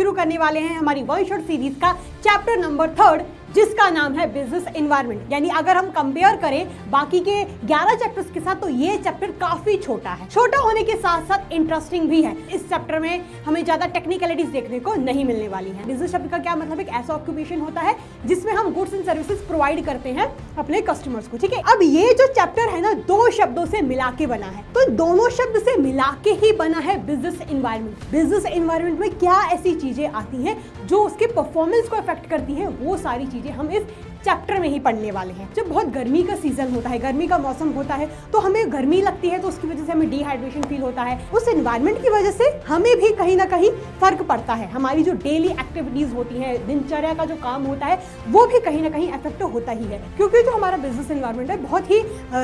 शुरू करने वाले हैं हमारी वन शॉट सीरीज का चैप्टर नंबर 3 जिसका नाम है बिजनेस एनवायरनमेंट। यानी अगर हम कंपेयर करें बाकी के 11 चैप्टर्स के साथ तो ये चैप्टर काफी छोटा है। छोटा होने के साथ साथ इंटरेस्टिंग भी है। इस चैप्टर में हमें ज्यादा टेक्निकलिटीज देखने को नहीं मिलने वाली है। बिजनेस शब्द का क्या मतलब, एक ऐसा ऑक्यूपेशन होता है जिसमें हम गुड्स एंड सर्विसेज प्रोवाइड करते हैं अपने कस्टमर्स को। ठीक है, अब ये जो चैप्टर है ना, दो शब्दों से मिला के बना है, तो दोनों शब्द से मिला के ही बना है बिजनेस एनवायरनमेंट। बिजनेस एनवायरनमेंट में क्या ऐसी चीजें आती हैं जो उसके परफॉर्मेंस को अफेक्ट करती हैं, वो सारी चीजें हम इस चैप्टर में ही पढ़ने वाले हैं। जब बहुत गर्मी का सीजन होता है, गर्मी का मौसम होता है, तो हमें गर्मी लगती है, तो उसकी वजह से हमें डिहाइड्रेशन फील होता है। उस एनवायरनमेंट की वजह से हमें भी कहीं ना कहीं फर्क पड़ता है। हमारी जो डेली एक्टिविटीज होती हैं, दिनचर्या का जो काम होता है, वो भी कहीं ना कहीं अफेक्ट होता ही है। क्योंकि जो हमारा बिजनेस एनवायरनमेंट है, बहुत ही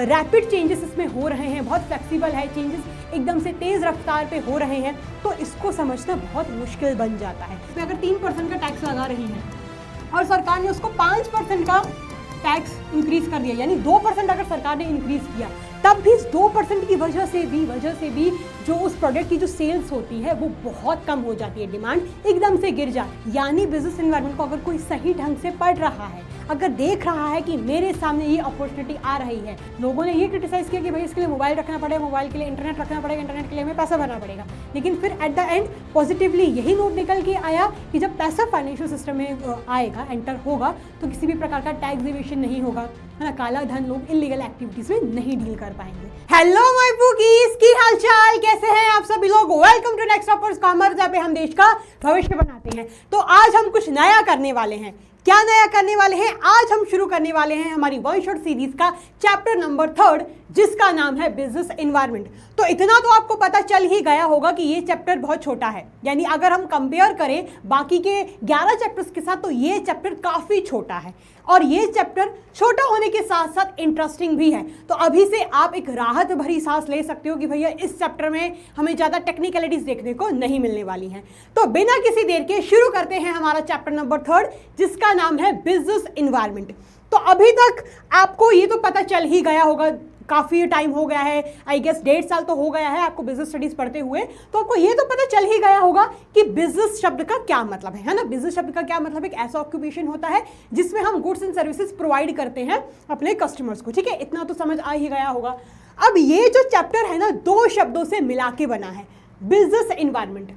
रैपिड चेंजेस इसमें हो रहे हैं, बहुत फ्लेक्सिबल है, चेंजेस एकदम से तेज रफ्तार पे हो रहे हैं, तो इसको समझना बहुत मुश्किल बन जाता है। इसमें अगर 3% का टैक्स लगा रही है और सरकार ने उसको 5% का टैक्स इंक्रीज कर दिया, यानी 2% अगर सरकार ने इंक्रीज किया, तब भी इस 2% की वजह से भी जो उस प्रोडक्ट की जो सेल्स होती है वो बहुत कम हो जाती है, डिमांड एकदम से गिर जाती है। यानी बिजनेस एनवायरनमेंट को अगर कोई सही ढंग से पढ़ रहा है, अगर देख रहा है कि मेरे सामने ये अपॉर्चुनिटी आ रही है, लोगों ने ये क्रिटिसाइज किया कि भाई इसके लिए मोबाइल रखना पड़ेगा, मोबाइल के लिए इंटरनेट रखना पड़ेगा, इंटरनेट के लिए हमें पैसा भरना पड़ेगा, लेकिन फिर एट द एंड पॉजिटिवली यही नोट निकल के आया कि जब पैसा फाइनेंशियल सिस्टम में आएगा, एंटर होगा, तो किसी भी प्रकार का टैक्स इवेशन नहीं होगा, है ना, काला धन लोग इलीगल एक्टिविटीज में नहीं डील कर पाएंगे। हेलो माय बुकीज, की हालचाल, कैसे हैं आप सभी लोग? Welcome to next offers commerce, जहाँ पे हम देश का भविष्य बनाते हैं। तो आज हम कुछ नया करने वाले हैं। क्या नया करने वाले हैं? आज हम शुरू करने वाले हैं हमारी वन शॉट सीरीज का चैप्टर नंबर 3 जिसका नाम है बिजनेस एनवायरनमेंट। तो इतना तो आपको पता चल ही गया होगा कि ये चैप्टर बहुत छोटा है। यानी अगर हम कंपेयर करें बाकी के 11 चैप्टर्स के साथ तो ये चैप्टर काफी छोटा है, और ये चैप्टर छोटा होने के साथ साथ इंटरेस्टिंग भी है। तो अभी से आप एक राहत भरी सांस ले सकते हो कि भैया इस चैप्टर में हमें ज्यादा टेक्निकलिटीज देखने को नहीं मिलने वाली हैं। तो बिना किसी देर के शुरू करते हैं हमारा चैप्टर नंबर 3 जिसका नाम है बिजनेस एनवायरनमेंट। तो अभी तक आपको ये तो पता चल ही गया होगा, काफ़ी टाइम हो गया है, आई गेस 1.5 साल तो हो गया है आपको बिजनेस स्टडीज पढ़ते हुए, तो आपको ये तो पता चल ही गया होगा कि बिजनेस शब्द का क्या मतलब है ना। बिजनेस शब्द का क्या मतलब, एक ऐसा ऑक्यूपेशन होता है जिसमें हम गुड्स एंड सर्विसेज प्रोवाइड करते हैं अपने कस्टमर्स को। ठीक है, इतना तो समझ आ ही गया होगा। अब ये जो चैप्टर है ना, दो शब्दों से मिला के बना है, बिजनेस एनवायरनमेंट।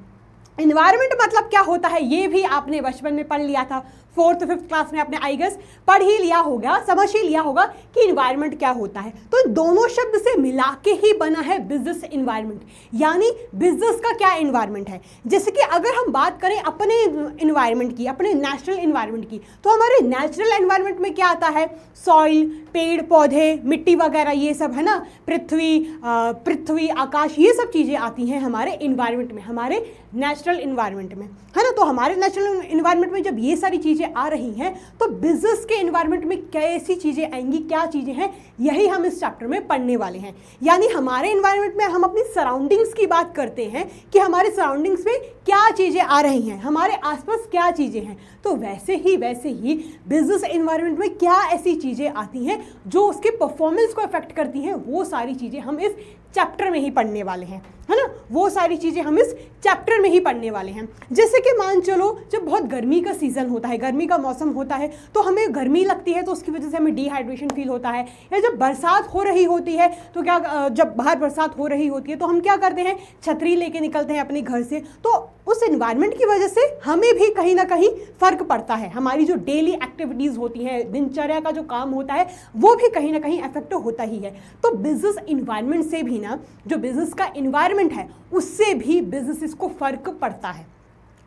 एनवायरनमेंट मतलब क्या होता है ये भी आपने बचपन में पढ़ लिया था, 4th 5th क्लास में आपने आई गेस पढ़ ही लिया होगा, समझ ही लिया होगा कि एनवायरनमेंट क्या होता है। तो दोनों शब्द से मिला के ही बना है बिजनेस एनवायरनमेंट। यानी बिजनेस का क्या एनवायरनमेंट है। जैसे कि अगर हम बात करें अपने एनवायरनमेंट की, अपने नेचुरल एनवायरनमेंट की, तो हमारे नेचुरल एनवायरनमेंट में क्या आता है, सॉइल, पेड़ पौधे, मिट्टी वगैरह, ये सब है ना, पृथ्वी आकाश, ये सब चीज़ें आती हैं हमारे एनवायरनमेंट में, हमारे नेचुरल एनवायरनमेंट में, है ना। तो हमारे नेचुरल एनवायरनमेंट में जब ये सारी चीज़ें आ रही हैं, तो बिजनेस के एनवायरनमेंट में कैसी चीज़ें आएंगी, क्या चीज़ें हैं, यही हम इस चैप्टर में पढ़ने वाले हैं। यानी हमारे एनवायरनमेंट में हम अपनी सराउंडिंग्स की बात करते हैं कि हमारे सराउंडिंग्स में क्या चीज़ें आ रही हैं, हमारे आसपास क्या चीज़ें हैं, तो वैसे ही बिजनेस एनवायरनमेंट में क्या ऐसी चीज़ें आती हैं जो उसके परफॉर्मेंस को अफेक्ट करती हैं, वो सारी चीज़ें हम इस चैप्टर में ही पढ़ने वाले हैं, है ना। वो सारी चीज़ें हम इस चैप्टर में ही पढ़ने वाले हैं। जैसे कि मान चलो जब बहुत गर्मी का सीजन होता है, गर्मी का मौसम होता है, तो हमें गर्मी लगती है, तो उसकी वजह से हमें डिहाइड्रेशन फील होता है। या जब बरसात हो रही होती है, तो क्या, जब बाहर बरसात हो रही होती है तो हम क्या करते हैं, छतरी लेके निकलते हैं अपने घर से। तो उस एनवायरनमेंट की वजह से हमें भी कहीं ना कहीं फर्क पड़ता है। हमारी जो डेली एक्टिविटीज होती हैं, दिनचर्या का जो काम होता है, वो भी कहीं ना कहीं अफेक्ट होता ही है। तो बिजनेस एनवायरनमेंट से भी ना, जो बिजनेस का एनवायरनमेंट है उससे भी बिजनेसेस को फर्क पड़ता है,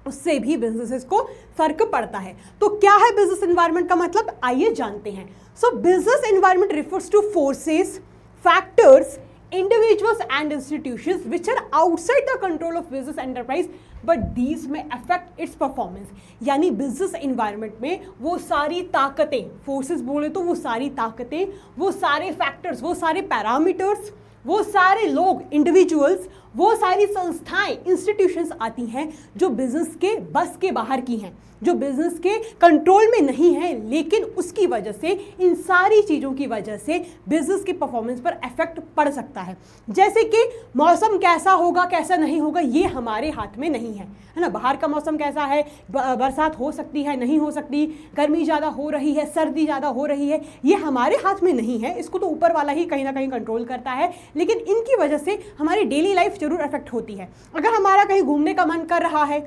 उससे भी बिजनेसेस को फर्क पड़ता है। तो क्या है बिजनेस एनवायरनमेंट का मतलब, आइए जानते हैं। सो business environment refers two forces, factors, individuals and institutions which are outside the control of business enterprise but these may affect its performance। यानी बिजनेस एनवायरनमेंट में वो सारी ताकतें, फोर्सेस बोले तो वो सारी ताकतें, वो सारे फैक्टर्स, वो सारे पैरामीटर्स, वो सारे लोग, इंडिविजुअल्स, वो सारी संस्थाएं, इंस्टीट्यूशंस आती हैं जो बिजनेस के बस के बाहर की हैं, जो बिजनेस के कंट्रोल में नहीं है, लेकिन उसकी वजह से, इन सारी चीज़ों की वजह से बिजनेस के परफॉर्मेंस पर इफेक्ट पड़ सकता है। जैसे कि मौसम कैसा होगा कैसा नहीं होगा ये हमारे हाथ में नहीं है ना। बाहर का मौसम कैसा है, बरसात हो सकती है नहीं हो सकती, गर्मी ज़्यादा हो रही है सर्दी ज़्यादा हो रही है, ये हमारे हाथ में नहीं है, इसको तो ऊपर वाला ही कहीं ना कहीं कंट्रोल करता है। लेकिन इनकी वजह से हमारी डेली लाइफ जरूर अफेक्ट होती है। अगर हमारा कहीं घूमने का मन कर रहा है,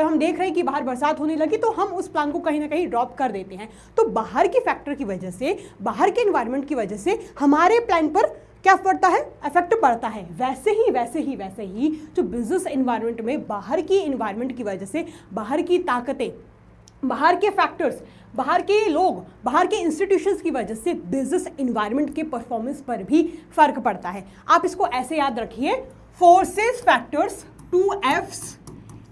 हम देख रहे हैं कि बाहर बरसात होने लगी, तो हम उस प्लान को कहीं ना कहीं ड्रॉप कर देते हैं। तो बाहर की फैक्टर की वजह से, बाहर के एनवायरनमेंट की वजह से हमारे प्लान पर क्या पड़ता है, इफेक्ट पड़ता है। वैसे ही जो बिजनेस एनवायरनमेंट में बाहर की एनवायरनमेंट की वजह से, बाहर की ताकतें, बाहर के फैक्टर्स, बाहर के लोग, बाहर के इंस्टीट्यूशंस की वजह से बिजनेस एनवायरनमेंट के परफॉर्मेंस पर भी फर्क पड़ता है। आप इसको ऐसे याद रखिए, forces, factors 2 F's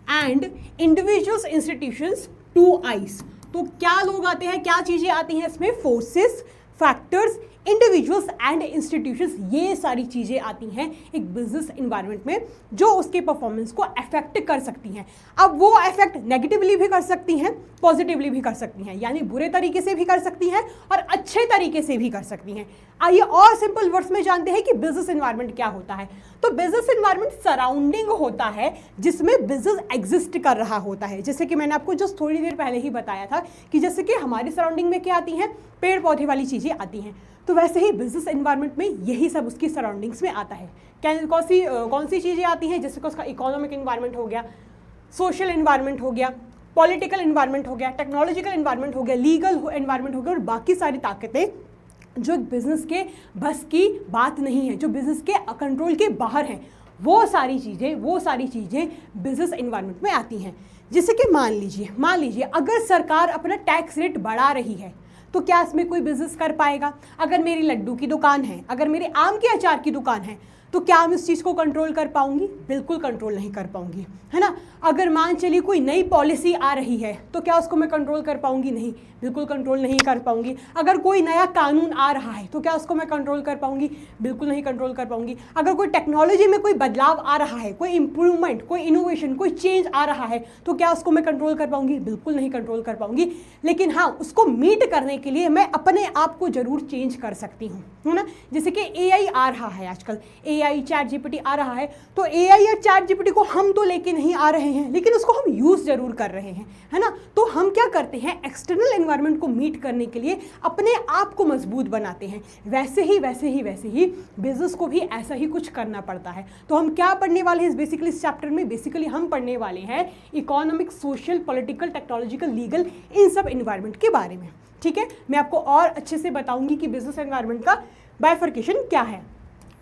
and individuals, institutions 2 I's। तो क्या लोग आते हैं, क्या चीजें आती हैं इसमें, forces, factors, individuals and institutions, ये सारी चीज़ें आती हैं एक बिजनेस एनवायरनमेंट में जो उसके परफॉर्मेंस को अफेक्ट कर सकती हैं। अब वो अफेक्ट नेगेटिवली भी कर सकती हैं, पॉजिटिवली भी कर सकती हैं, यानी बुरे तरीके से भी कर सकती हैं और अच्छे तरीके से भी कर सकती हैं। आइए और सिंपल वर्ड्स में जानते हैं कि बिजनेस एनवायरनमेंट क्या होता है। तो बिजनेस एनवायरनमेंट सराउंडिंग होता है जिसमें बिजनेस एग्जिस्ट कर रहा होता है। जैसे कि मैंने आपको जस्ट थोड़ी देर पहले ही बताया था कि जैसे कि हमारी सराउंडिंग में क्या आती हैं, पेड़ पौधे वाली चीज़ें आती हैं, तो वैसे ही बिजनेस एनवायरनमेंट में यही सब उसकी सराउंडिंग्स में आता है। कौन सी चीज़ें आती हैं, जैसे कि उसका इकोनॉमिक एनवायरनमेंट हो गया, सोशल एनवायरनमेंट हो गया, पॉलिटिकल एनवायरनमेंट हो गया, टेक्नोलॉजिकल एनवायरनमेंट हो गया, लीगल एनवायरनमेंट हो गया, और बाकी सारी ताकतें जो बिजनेस के बस की बात नहीं है, जो बिजनेस के कंट्रोल के बाहर हैं, वो सारी चीज़ें बिजनेस एनवायरनमेंट में आती हैं। जैसे कि मान लीजिए अगर सरकार अपना टैक्स रेट बढ़ा रही है तो क्या इसमें कोई बिजनेस कर पाएगा? अगर मेरी लड्डू की दुकान है, अगर मेरे आम के अचार की दुकान है, तो क्या हम इस चीज़ को कंट्रोल कर पाऊंगी? बिल्कुल कंट्रोल नहीं कर पाऊंगी, है ना। अगर मान चलिए कोई नई पॉलिसी आ रही है तो क्या उसको मैं कंट्रोल कर पाऊंगी? नहीं, बिल्कुल कंट्रोल नहीं कर पाऊंगी। अगर कोई नया कानून आ रहा है तो क्या उसको मैं कंट्रोल कर पाऊंगी? बिल्कुल नहीं कंट्रोल कर पाऊंगी। अगर कोई टेक्नोलॉजी में कोई बदलाव आ रहा है, कोई इंप्रूवमेंट, कोई इनोवेशन, कोई चेंज आ रहा है, तो क्या उसको मैं कंट्रोल कर पाऊंगी? बिल्कुल नहीं कंट्रोल कर पाऊंगी। लेकिन हाँ, उसको मीट करने के लिए मैं अपने आप को जरूर चेंज कर सकती हूँ, है ना। जैसे कि AI आ रहा है आजकल, AI चैट GPT आ रहा है, तो AI या चैट GPT को हम तो लेके नहीं आ रहे हैं, लेकिन उसको हम यूज़ जरूर कर रहे हैं, है ना। तो हम क्या करते हैं, एक्सटर्नल एनवायरनमेंट को मीट करने के लिए अपने आप को मजबूत बनाते हैं। वैसे ही बिजनेस को भी ऐसा ही कुछ करना पड़ता है। तो हम क्या पढ़ने वाले हैं बेसिकली इस चैप्टर में? बेसिकली हम पढ़ने वाले हैं economic, social, political, technological, legal, इन सब एनवायरनमेंट के बारे में। ठीक है, मैं आपको और अच्छे से बताऊंगी कि बिजनेस एनवायरनमेंट का बाइफर्केशन क्या है।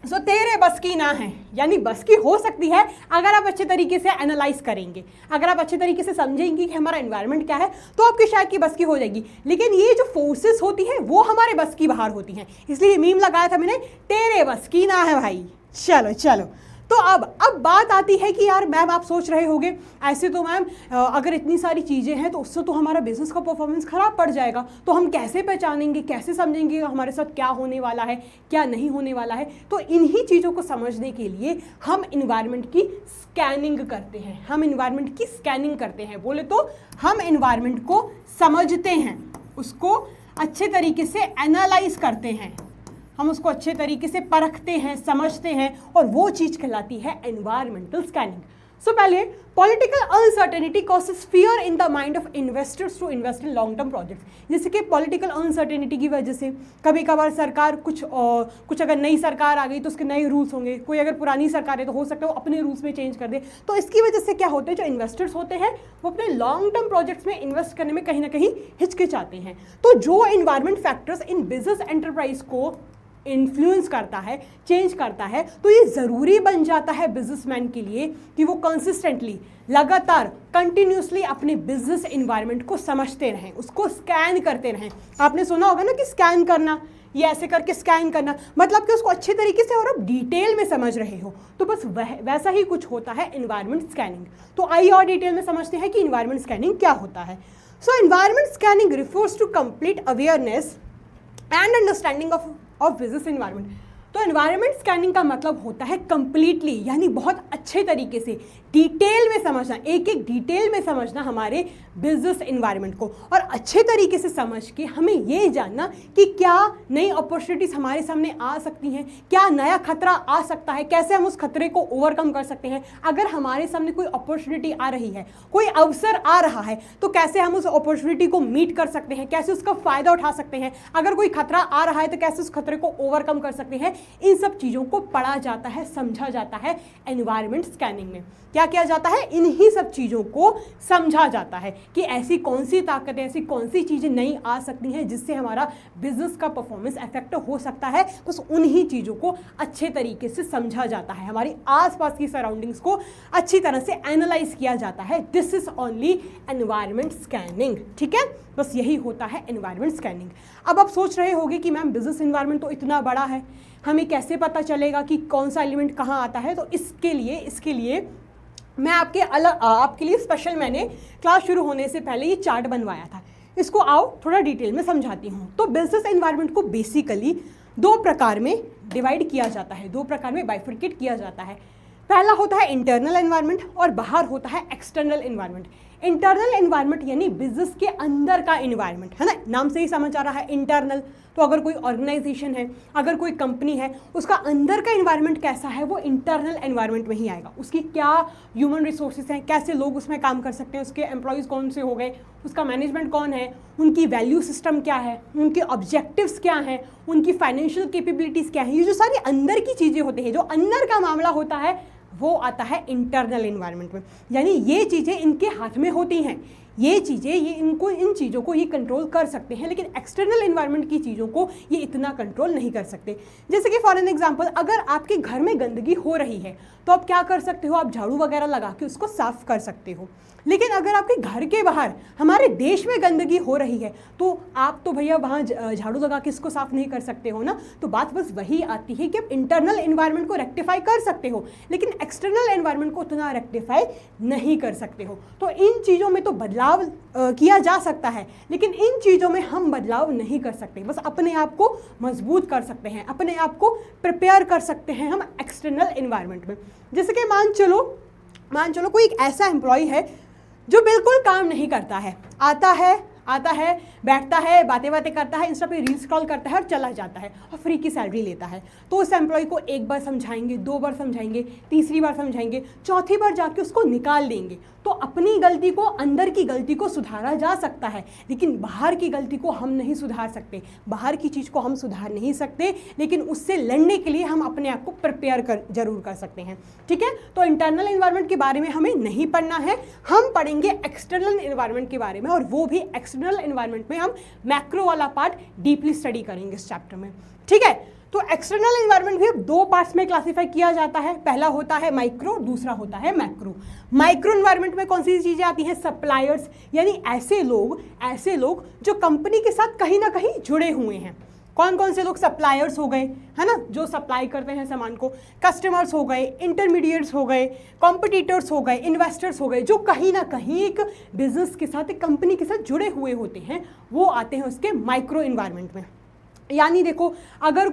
सो तेरे बस की ना है, यानी बस की हो सकती है अगर आप अच्छे तरीके से एनालाइज करेंगे, अगर आप अच्छे तरीके से समझेंगे कि हमारा एनवायरनमेंट क्या है, तो आपकी शायद की बस की हो जाएगी। लेकिन ये जो फोर्सेस होती हैं वो हमारे बस की बाहर होती हैं, इसलिए मीम लगाया था मैंने, तेरे बस की ना है भाई। चलो तो अब बात आती है कि यार मैम, आप सोच रहे होंगे ऐसे तो मैम अगर इतनी सारी चीज़ें हैं तो उससे तो हमारा बिजनेस का परफॉर्मेंस ख़राब पड़ जाएगा, तो हम कैसे पहचानेंगे, कैसे समझेंगे हमारे साथ क्या होने वाला है, क्या नहीं होने वाला है। तो इन्हीं चीज़ों को समझने के लिए हम इन्वायरमेंट की स्कैनिंग करते हैं, बोले तो हम इन्वायरमेंट को समझते हैं, उसको अच्छे तरीके से एनालाइज करते हैं, हम उसको अच्छे तरीके से परखते हैं, समझते हैं, और वो चीज़ कहलाती है एनवायरमेंटल स्कैनिंग। सो पहले, political uncertainty causes fear in the mind of investors to invest in long term projects. जैसे कि पॉलिटिकल अनसर्टेनिटी की वजह से कभी कभार सरकार कुछ अगर नई सरकार आ गई तो उसके नए रूल्स होंगे, कोई अगर पुरानी सरकार है तो हो सकता है वो अपने रूल्स में चेंज कर दे। तो इसकी वजह से क्या होता है, जो इन्वेस्टर्स होते हैं वो अपने लॉन्ग टर्म प्रोजेक्ट्स में इन्वेस्ट करने में कहीं ना कहीं हिचकिचाते हैं। तो जो environment factors in business enterprise को इन्फ्लुएंस करता है, चेंज करता है, तो ये ज़रूरी बन जाता है बिजनेसमैन के लिए कि वो कंसिस्टेंटली, लगातार, कंटिन्यूसली अपने बिजनेस एनवायरनमेंट को समझते रहें, उसको स्कैन करते रहें। आपने सुना होगा ना कि स्कैन करना, ये ऐसे करके स्कैन करना, मतलब कि उसको अच्छे तरीके से और आप डिटेल में समझ रहे हो। तो बस वैसा ही कुछ होता है एनवायरनमेंट स्कैनिंग। तो आइए और डिटेल में समझते हैं कि एनवायरनमेंट स्कैनिंग क्या होता है। So environment scanning refers to complete awareness and understanding of business environment. तो एनवायरनमेंट स्कैनिंग का मतलब होता है कंप्लीटली, यानी बहुत अच्छे तरीके से डिटेल में समझना, एक एक डिटेल में समझना हमारे बिजनेस एनवायरनमेंट को, और अच्छे तरीके से समझ के हमें ये जानना कि क्या नई अपॉर्चुनिटीज़ हमारे सामने आ सकती हैं, क्या नया खतरा आ सकता है, कैसे हम उस खतरे को ओवरकम कर सकते हैं। अगर हमारे सामने कोई अपॉर्चुनिटी आ रही है, कोई अवसर आ रहा है, तो कैसे हम उस अपॉर्चुनिटी को मीट कर सकते हैं, कैसे उसका फ़ायदा उठा सकते हैं। अगर कोई खतरा आ रहा है तो कैसे उस खतरे को ओवरकम कर सकते हैं। इन सब चीज़ों को पढ़ा जाता है, समझा जाता है एनवायरनमेंट स्कैनिंग में। क्या किया जाता है, इन्हीं सब चीज़ों को समझा जाता है कि ऐसी कौन सी ताकतें, ऐसी कौन सी चीज़ें नई आ सकती हैं जिससे हमारा बिजनेस का परफॉर्मेंस अफेक्ट हो सकता है। बस उन्हीं चीज़ों को अच्छे तरीके से समझा जाता है, हमारी आसपास की सराउंडिंग्स को अच्छी तरह से एनालाइज किया जाता है। This is only environment scanning. ठीक है, बस यही होता है एनवायरनमेंट स्कैनिंग। अब आप सोच रहे होंगे कि मैम बिजनेस एनवायरनमेंट तो इतना बड़ा है, हमें कैसे पता चलेगा कि कौन सा एलिमेंट कहाँ आता है। तो इसके लिए मैं आपके लिए स्पेशल मैंने क्लास शुरू होने से पहले ये चार्ट बनवाया था। इसको आओ थोड़ा डिटेल में समझाती हूँ। तो बिजनेस एनवायरनमेंट को बेसिकली दो प्रकार में डिवाइड किया जाता है, दो प्रकार में बाइफर्केट किया जाता है। पहला होता है इंटरनल एनवायरनमेंट और बाहर होता है एक्सटर्नल एनवायरनमेंट। इंटरनल एनवायरनमेंट यानी बिजनेस के अंदर का एनवायरनमेंट है ना, नाम से ही समझ आ रहा है इंटरनल। तो अगर कोई ऑर्गेनाइजेशन है, अगर कोई कंपनी है, उसका अंदर का एनवायरनमेंट कैसा है, वो इंटरनल एनवायरनमेंट में ही आएगा। उसकी क्या ह्यूमन रिसोर्सेज हैं, कैसे लोग उसमें काम कर सकते हैं, उसके एम्प्लॉयज़ कौन से हो गए, उसका मैनेजमेंट कौन है, उनकी वैल्यू सिस्टम क्या है, उनके ऑब्जेक्टिव्स क्या हैं, उनकी फाइनेंशियल कैपेबिलिटीज़ क्या है। ये जो सारी अंदर की चीज़ें होती हैं, जो अंदर का मामला होता है, वो आता है इंटरनल एनवायरनमेंट में। यानी ये चीज़ें इनके हाथ में होती हैं, ये चीज़ें इन चीज़ों को ये कंट्रोल कर सकते हैं, लेकिन एक्सटर्नल एनवायरनमेंट की चीज़ों को ये इतना कंट्रोल नहीं कर सकते। जैसे कि फॉर एन एग्जांपल, अगर आपके घर में गंदगी हो रही है तो आप क्या कर सकते हो, आप झाड़ू वगैरह लगा के उसको साफ कर सकते हो। लेकिन अगर आपके घर के बाहर हमारे देश में गंदगी हो रही है तो आप तो भैया वहाँ झाड़ू लगा के इसको साफ नहीं कर सकते हो ना। तो बात बस वही आती है कि आप इंटरनल एनवायरनमेंट को रेक्टिफाई कर सकते हो, लेकिन एक्सटर्नल एनवायरनमेंट को उतना रेक्टिफाई नहीं कर सकते हो। तो इन चीज़ों में तो बदलाव किया जा सकता है, लेकिन इन चीज़ों में हम बदलाव नहीं कर सकते। बस अपने आप को मजबूत कर सकते हैं, अपने आप को प्रिपेयर कर सकते हैं हम एक्सटर्नल एनवायरनमेंट में। जैसे कि मान चलो कोई एक ऐसा एम्प्लॉय है जो बिल्कुल काम नहीं करता है, आता है बैठता है, बातें करता है, इंस्टा पे रील स्क्रॉल करता है और चला जाता है और फ्री की सैलरी लेता है। तो उस एम्प्लॉय को एक बार समझाएंगे, दो बार समझाएंगे, तीसरी बार समझाएंगे, चौथी बार जाके उसको निकाल देंगे। तो अपनी गलती को, अंदर की गलती को सुधारा जा सकता है, लेकिन बाहर की गलती को हम नहीं सुधार सकते। बाहर की चीज़ को हम सुधार नहीं सकते, लेकिन उससे लड़ने के लिए हम अपने आप को प्रिपेयर जरूर कर सकते हैं। ठीक है, तो इंटरनल एनवायरनमेंट के बारे में हमें नहीं पढ़ना है, हम पढ़ेंगे एक्सटर्नल एनवायरनमेंट के बारे में, और वो भी एक्सटर्नल एनवायरनमेंट में हम मैक्रो वाला पार्ट डीपली स्टडी करेंगे इस चैप्टर में। ठीक है, तो एक्सटर्नल एनवायरनमेंट भी अब दो पार्ट्स में क्लासीफाई किया जाता है। पहला होता है माइक्रो, दूसरा होता है मैक्रो। माइक्रो एनवायरनमेंट में कौन सी चीज़ें आती हैं, सप्लायर्स, यानी ऐसे लोग जो कंपनी के साथ कहीं ना कहीं जुड़े हुए हैं। कौन कौन से लोग, सप्लायर्स हो गए, है ना, जो सप्लाई करते हैं सामान को, कस्टमर्स हो गए, इंटरमीडिएट्स हो गए, कॉम्पिटिटर्स हो गए, इन्वेस्टर्स हो गए, जो कहीं ना कहीं एक बिजनेस के साथ, एक कंपनी के साथ जुड़े हुए होते हैं, वो आते हैं उसके माइक्रो एनवायरनमेंट में। यानी देखो, अगर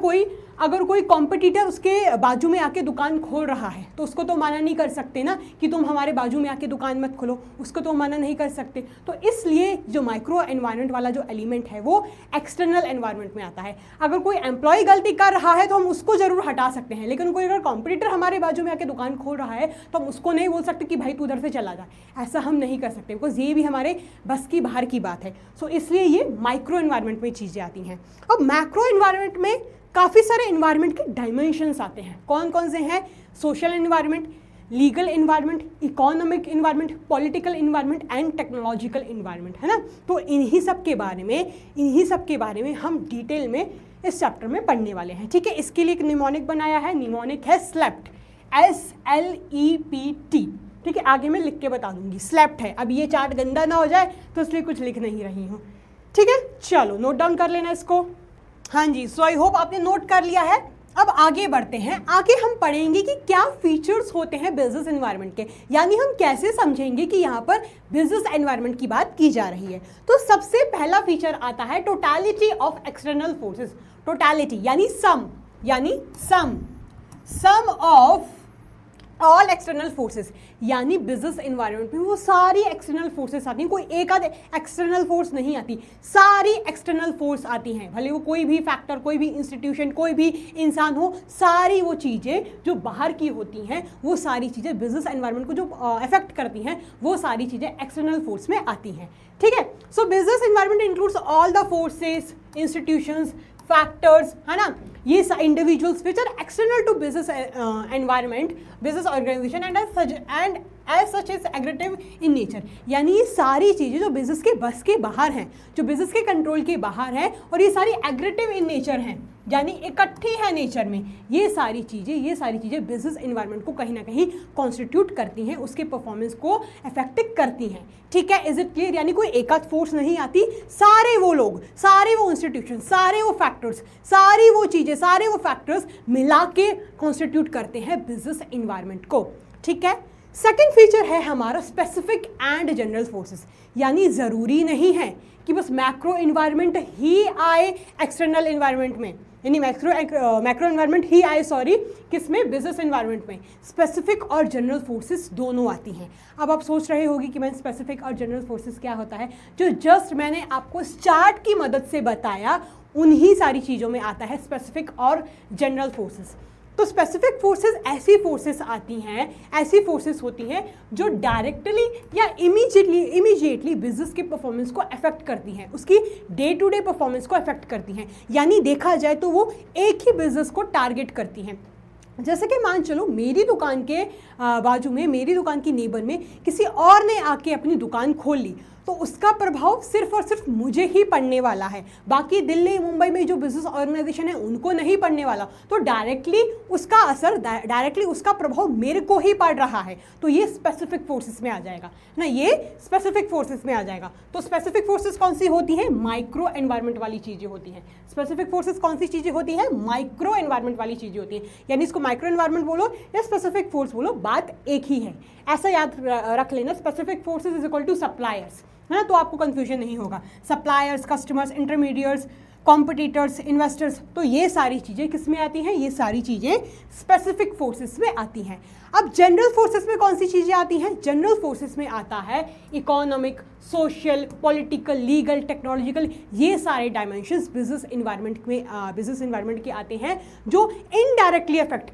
कोई कॉम्पिटिटर उसके बाजू में आके दुकान खोल रहा है तो उसको तो मना नहीं कर सकते ना कि तुम हमारे बाजू में आके दुकान मत खोलो, उसको तो मना नहीं कर सकते। तो इसलिए जो माइक्रो एनवायरनमेंट वाला जो एलिमेंट है वो एक्सटर्नल एनवायरनमेंट में आता है। अगर कोई एम्प्लॉय गलती कर रहा है तो हम उसको ज़रूर हटा सकते हैं, लेकिन कोई अगर कॉम्पिटिटर हमारे बाजू में आके दुकान खोल रहा है तो हम उसको नहीं बोल सकते कि भाई तू उधर से चला जा, ऐसा हम नहीं कर सकते, बिकॉज ये भी हमारे बस की बाहर की बात है। सो इसलिए ये माइक्रो एनवायरनमेंट में चीज़ें आती हैं। अब मैक्रो एनवायरनमेंट में काफ़ी सारे एनवायरनमेंट के डायमेंशंस आते हैं। कौन कौन से हैं, social environment, legal environment, economic environment, political environment and technological environment, है ना। तो इन्हीं सब के बारे में हम डिटेल में इस चैप्टर में पढ़ने वाले हैं। ठीक है, इसके लिए एक निमोनिक बनाया है, निमोनिक है स्लेप्ट, SLEPT। ठीक है, आगे मैं लिख के बता दूंगी, स्लेप्ट है। अब ये चार्ट गंदा ना हो जाए तो इसलिए कुछ लिख नहीं रही हूँ। ठीक है, चलो नोट डाउन कर लेना इसको। हाँ जी, सो आई होप आपने नोट कर लिया है। अब आगे बढ़ते हैं, आगे हम पढ़ेंगे कि क्या फीचर्स होते हैं बिजनेस एनवायरनमेंट के, यानी हम कैसे समझेंगे कि यहाँ पर बिजनेस एनवायरनमेंट की बात की जा रही है। तो सबसे पहला फीचर आता है totality of external forces. Totality यानी सम, यानी सम ऑफ ऑल एक्सटर्नल फोर्सेस, यानी बिजनेस एनवायरनमेंट में वो सारी एक्सटर्नल फोर्सेस आती हैं, कोई एक आध एक्सटर्नल फोर्स नहीं आती, सारी एक्सटर्नल फोर्स आती हैं, भले वो कोई भी फैक्टर, कोई भी इंस्टीट्यूशन, कोई भी इंसान हो, सारी वो चीज़ें जो बाहर की होती हैं, वो सारी चीज़ें बिजनेस एनवायरनमेंट को जो अफेक्ट करती हैं, वो सारी चीज़ें एक्सटर्नल फोर्स में आती हैं। ठीक है, so business environment includes all the forces, institutions, factors, है ना, ये individuals which are external to business environment, business organisation and as such is aggregative in nature, यानी ये सारी चीज़ें जो बिजनेस के बस के बाहर हैं, जो बिजनेस के कंट्रोल के बाहर हैं, और ये सारी एग्रेटिव इन नेचर हैं, यानी इकट्ठी है नेचर में, ये सारी चीज़ें बिजनेस एनवायरनमेंट को कहीं ना कहीं कॉन्स्टिट्यूट करती हैं, उसके परफॉर्मेंस को अफेक्ट करती हैं। ठीक है, इज इट क्लियर? यानी कोई एक आध फोर्स नहीं आती, सारे वो लोग, सारे वो इंस्टीट्यूशन, सारे वो फैक्टर्स, सारी वो चीज़ें, सारे वो फैक्टर्स मिला के कॉन्स्टिट्यूट करते हैं बिजनेस एनवायरनमेंट को। ठीक है, सेकेंड फीचर है हमारा स्पेसिफिक एंड जनरल फोर्सेस, यानी ज़रूरी नहीं है कि बस मैक्रो इन्वायरमेंट ही आए एक्सटर्नल इन्वायरमेंट में, यानी मैक्रो इन्वायरमेंट ही आए, किसमें? बिजनेस इन्वायरमेंट में। स्पेसिफिक और जनरल फोर्सेस दोनों आती हैं। अब आप सोच रहे होगी कि मैंने स्पेसिफिक और जनरल फोर्सेस क्या होता है, जो जस्ट मैंने आपको चार्ट की मदद से बताया, उन्हीं सारी चीज़ों में आता है स्पेसिफिक और जनरल फोर्सेस। तो स्पेसिफिक फोर्सेस ऐसी फोर्सेस आती हैं, ऐसी फोर्सेस होती हैं जो डायरेक्टली या इमीडिएटली बिजनेस के परफॉर्मेंस को अफेक्ट करती हैं, उसकी डे टू डे परफॉर्मेंस को अफेक्ट करती हैं, यानी देखा जाए तो वो एक ही बिजनेस को टारगेट करती हैं। जैसे कि मान चलो मेरी दुकान के बाजू में, मेरी दुकान की नेबर में किसी और ने आके अपनी दुकान खोल ली, तो उसका प्रभाव सिर्फ और सिर्फ मुझे ही पड़ने वाला है, बाकी दिल्ली मुंबई में जो बिजनेस ऑर्गेनाइजेशन है उनको नहीं पड़ने वाला। तो डायरेक्टली उसका असर, डायरेक्टली उसका प्रभाव मेरे को ही पड़ रहा है, तो ये स्पेसिफिक फोर्सेस में आ जाएगा ना, ये स्पेसिफिक फोर्सेस में आ जाएगा। तो स्पेसिफिक फोर्सेस कौन सी होती हैं? माइक्रो एनवायरनमेंट वाली चीज़ें होती हैं। स्पेसिफिक फोर्सेस कौन सी चीज़ें होती हैं? माइक्रो एनवायरनमेंट वाली चीज़ें होती हैं, यानी इसको माइक्रो एनवायरनमेंट बोलो या स्पेसिफिक फोर्स बोलो, बात एक ही है। ऐसा याद रख लेना, specific forces is equal to suppliers, है ना, तो आपको कंफ्यूजन नहीं होगा। Suppliers, customers, intermediates, competitors, investors, तो ये सारी चीज़ें किस में आती हैं? ये सारी चीज़ें स्पेसिफिक फोर्सेस में आती हैं। अब जनरल फोर्सेस में कौन सी चीज़ें आती हैं? जनरल फोर्सेस में आता है economic, social, political, legal, technological, ये सारे डायमेंशंस बिजनेस इन्वायरमेंट के आते हैं, जो इनडायरेक्टली अफेक्ट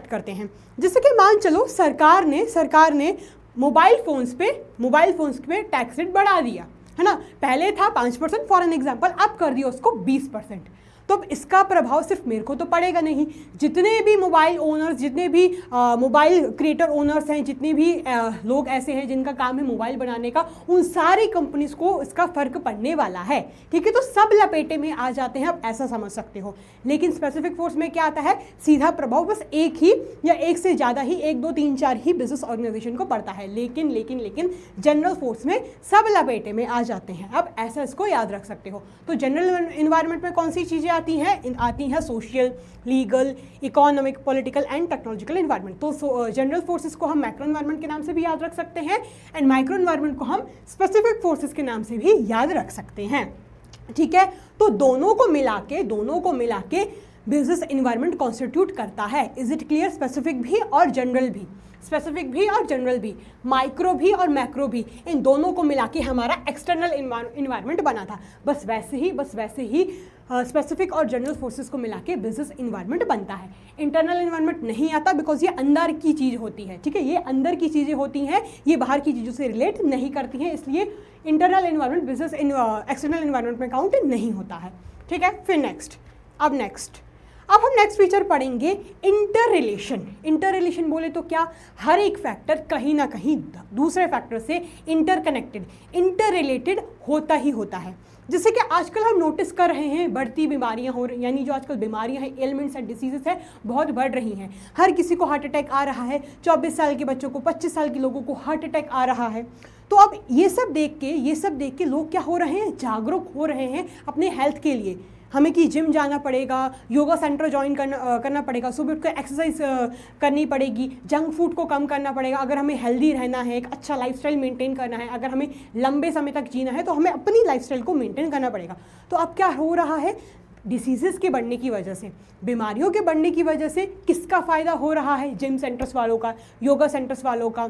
करते हैं। जैसे कि मान चलो सरकार ने मोबाइल फोन्स पे टैक्स रेट बढ़ा दिया, है ना, पहले था 5% फॉर एन एग्जाम्पल, अब कर दिया उसको 20%। तो अब इसका प्रभाव सिर्फ मेरे को तो पड़ेगा नहीं, जितने भी मोबाइल ओनर्स, जितने भी मोबाइल क्रिएटर ओनर्स हैं, जितने भी लोग ऐसे हैं जिनका काम है मोबाइल बनाने का, उन सारी कंपनीज को इसका फ़र्क पड़ने वाला है। ठीक है, तो सब लपेटे में आ जाते हैं, आप ऐसा समझ सकते हो। लेकिन स्पेसिफिक फोर्स में क्या आता है? सीधा प्रभाव बस एक ही या एक से ज़्यादा ही, 1 2 3 4 ही बिजनेस ऑर्गेनाइजेशन को पड़ता है। लेकिन जनरल फोर्स में सब लपेटे में आ जाते हैं। अब ऐसा इसको याद रख सकते हो। तो जनरल इन्वायरमेंट में कौन सी चीज़ें आती हैं social, legal, economic, political and technological environment. तो जनरल फोर्सेस को हम मैक्रो इन्वायरमेंट के नाम से भी याद रख सकते हैं, एंड माइक्रो इन्वायरमेंट को हम स्पेसिफिक फोर्सेस के नाम से भी याद रख सकते हैं। ठीक है, तो दोनों को मिला के बिजनेस इन्वायरमेंट कॉन्स्टिट्यूट करता है। Is it clear? स्पेसिफिक भी और जनरल भी, माइक्रो भी और मैक्रो भी, इन दोनों को मिला के हमारा एक्सटर्नल इन्वायरमेंट बना था। बस वैसे ही स्पेसिफिक और जनरल फोर्सेस को मिला के बिजनेस इन्वायरमेंट बनता है। इंटरनल इन्वायरमेंट नहीं आता, बिकॉज ये अंदर की चीज़ होती है। ठीक है, ये अंदर की चीज़ें होती हैं, ये बाहर की चीज़ों से रिलेट नहीं करती हैं, इसलिए internal environment business external environment में काउंट नहीं होता है। ठीक है, फिर अब हम नेक्स्ट फीचर पढ़ेंगे इंटर रिलेशन बोले तो क्या? हर एक फैक्टर कहीं ना कहीं दूसरे फैक्टर से इंटर रिलेटेड होता ही होता है। जैसे कि आजकल हम नोटिस कर रहे हैं, बढ़ती बीमारियां हो रही, यानी जो आजकल बीमारियां हैं, एलिमेंट्स एंड डिसीजेस हैं, बहुत बढ़ रही हैं। हर किसी को हार्ट अटैक आ रहा है, 24 साल के बच्चों को, 25 साल के लोगों को हार्ट अटैक आ रहा है। तो अब ये सब देख के लोग क्या हो रहे हैं? जागरूक हो रहे हैं अपने हेल्थ के लिए। हमें कि जिम जाना पड़ेगा, योगा सेंटर ज्वाइन करना पड़ेगा, सुबह उठ कर एक्सरसाइज करनी पड़ेगी, जंक फूड को कम करना पड़ेगा। अगर हमें हेल्दी रहना है, एक अच्छा लाइफस्टाइल मेंटेन करना है, अगर हमें लंबे समय तक जीना है, तो हमें अपनी लाइफस्टाइल को मेंटेन करना पड़ेगा। तो अब क्या हो रहा है? डिसीजेस के बढ़ने की वजह से, बीमारियों के बढ़ने की वजह से किसका फ़ायदा हो रहा है? जिम सेंटर्स वालों का, योगा सेंटर्स वालों का,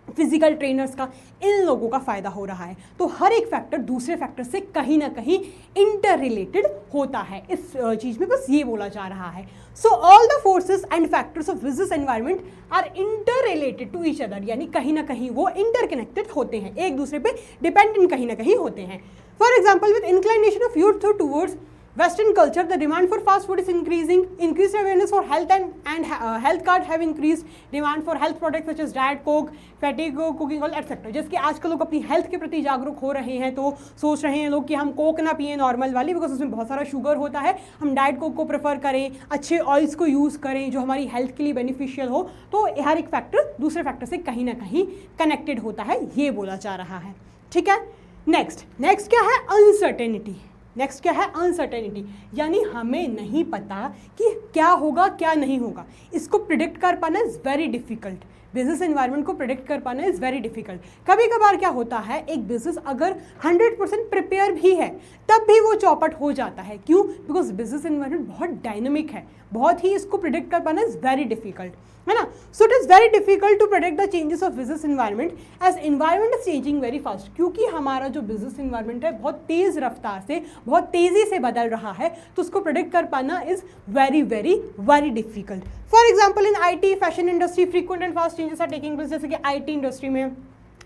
फिजिकल ट्रेनर्स का, इन लोगों का फ़ायदा हो रहा है। तो हर एक फैक्टर दूसरे फैक्टर से कहीं ना कहीं इंटर रिलेटेड होता है। इस चीज़ में बस ये बोला जा रहा है। So all the forces and factors of business environment are interrelated to each other, यानी कहीं ना कहीं वो इंटरकनेक्टेड होते हैं, एक दूसरे पे डिपेंडेंट कहीं ना कहीं होते हैं। For example, with inclination of youth towards Western culture, the demand for fast food is increasing. Increased awareness for health and health card have increased demand for health products such as diet coke, fatigue cooking oil, etc. जैसे कि आजकल लोग अपनी health के प्रति जागरूक हो रहे हैं, तो सोच रहे हैं लोग कि हम कोक ना पिए नॉर्मल वाली, बिकॉज उसमें बहुत सारा शुगर होता है, हम डाइट कोक को प्रेफर करें, अच्छे ऑयल्स को यूज़ करें जो हमारी हेल्थ के लिए बेनिफिशियल हो। तो हर एक फैक्टर दूसरे फैक्टर से कहीं ना कहीं कनेक्टेड होता है, ये बोला जा रहा है। ठीक है, नेक्स्ट क्या है? अनसर्टेनिटी। नेक्स्ट क्या है? अनसर्टेनिटी, यानी हमें नहीं पता कि क्या होगा क्या नहीं होगा। इसको प्रिडिक्ट कर पाना is very difficult. Business environment को प्रिडिक्ट कर पाना इज़ वेरी डिफिकल्ट। कभी कभार क्या होता है, एक बिजनेस अगर 100% प्रिपेयर भी है तब भी वो चौपट हो जाता है। क्यों? बिकॉज बिजनेस एनवायरनमेंट बहुत डायनेमिक है, बहुत ही इसको प्रिडिक्ट कर पाना इज़ वेरी डिफिकल्ट, है ना। So it is very difficult to predict the changes of business environment as environment is changing very fast. क्योंकि हमारा जो बिजनेस एनवायरनमेंट है बहुत तेज़ रफ्तार से, बहुत तेज़ी से बदल रहा है, तो उसको प्रेडिक्ट कर पाना is very very very difficult. For example, in IT, fashion industry, frequent and fast changes are taking place. जैसे कि IT इंडस्ट्री में,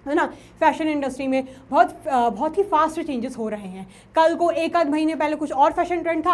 है ना, फैशन इंडस्ट्री में बहुत ही फास्ट चेंजेस हो रहे हैं। कल को एक आध महीने पहले कुछ और फैशन ट्रेंड था,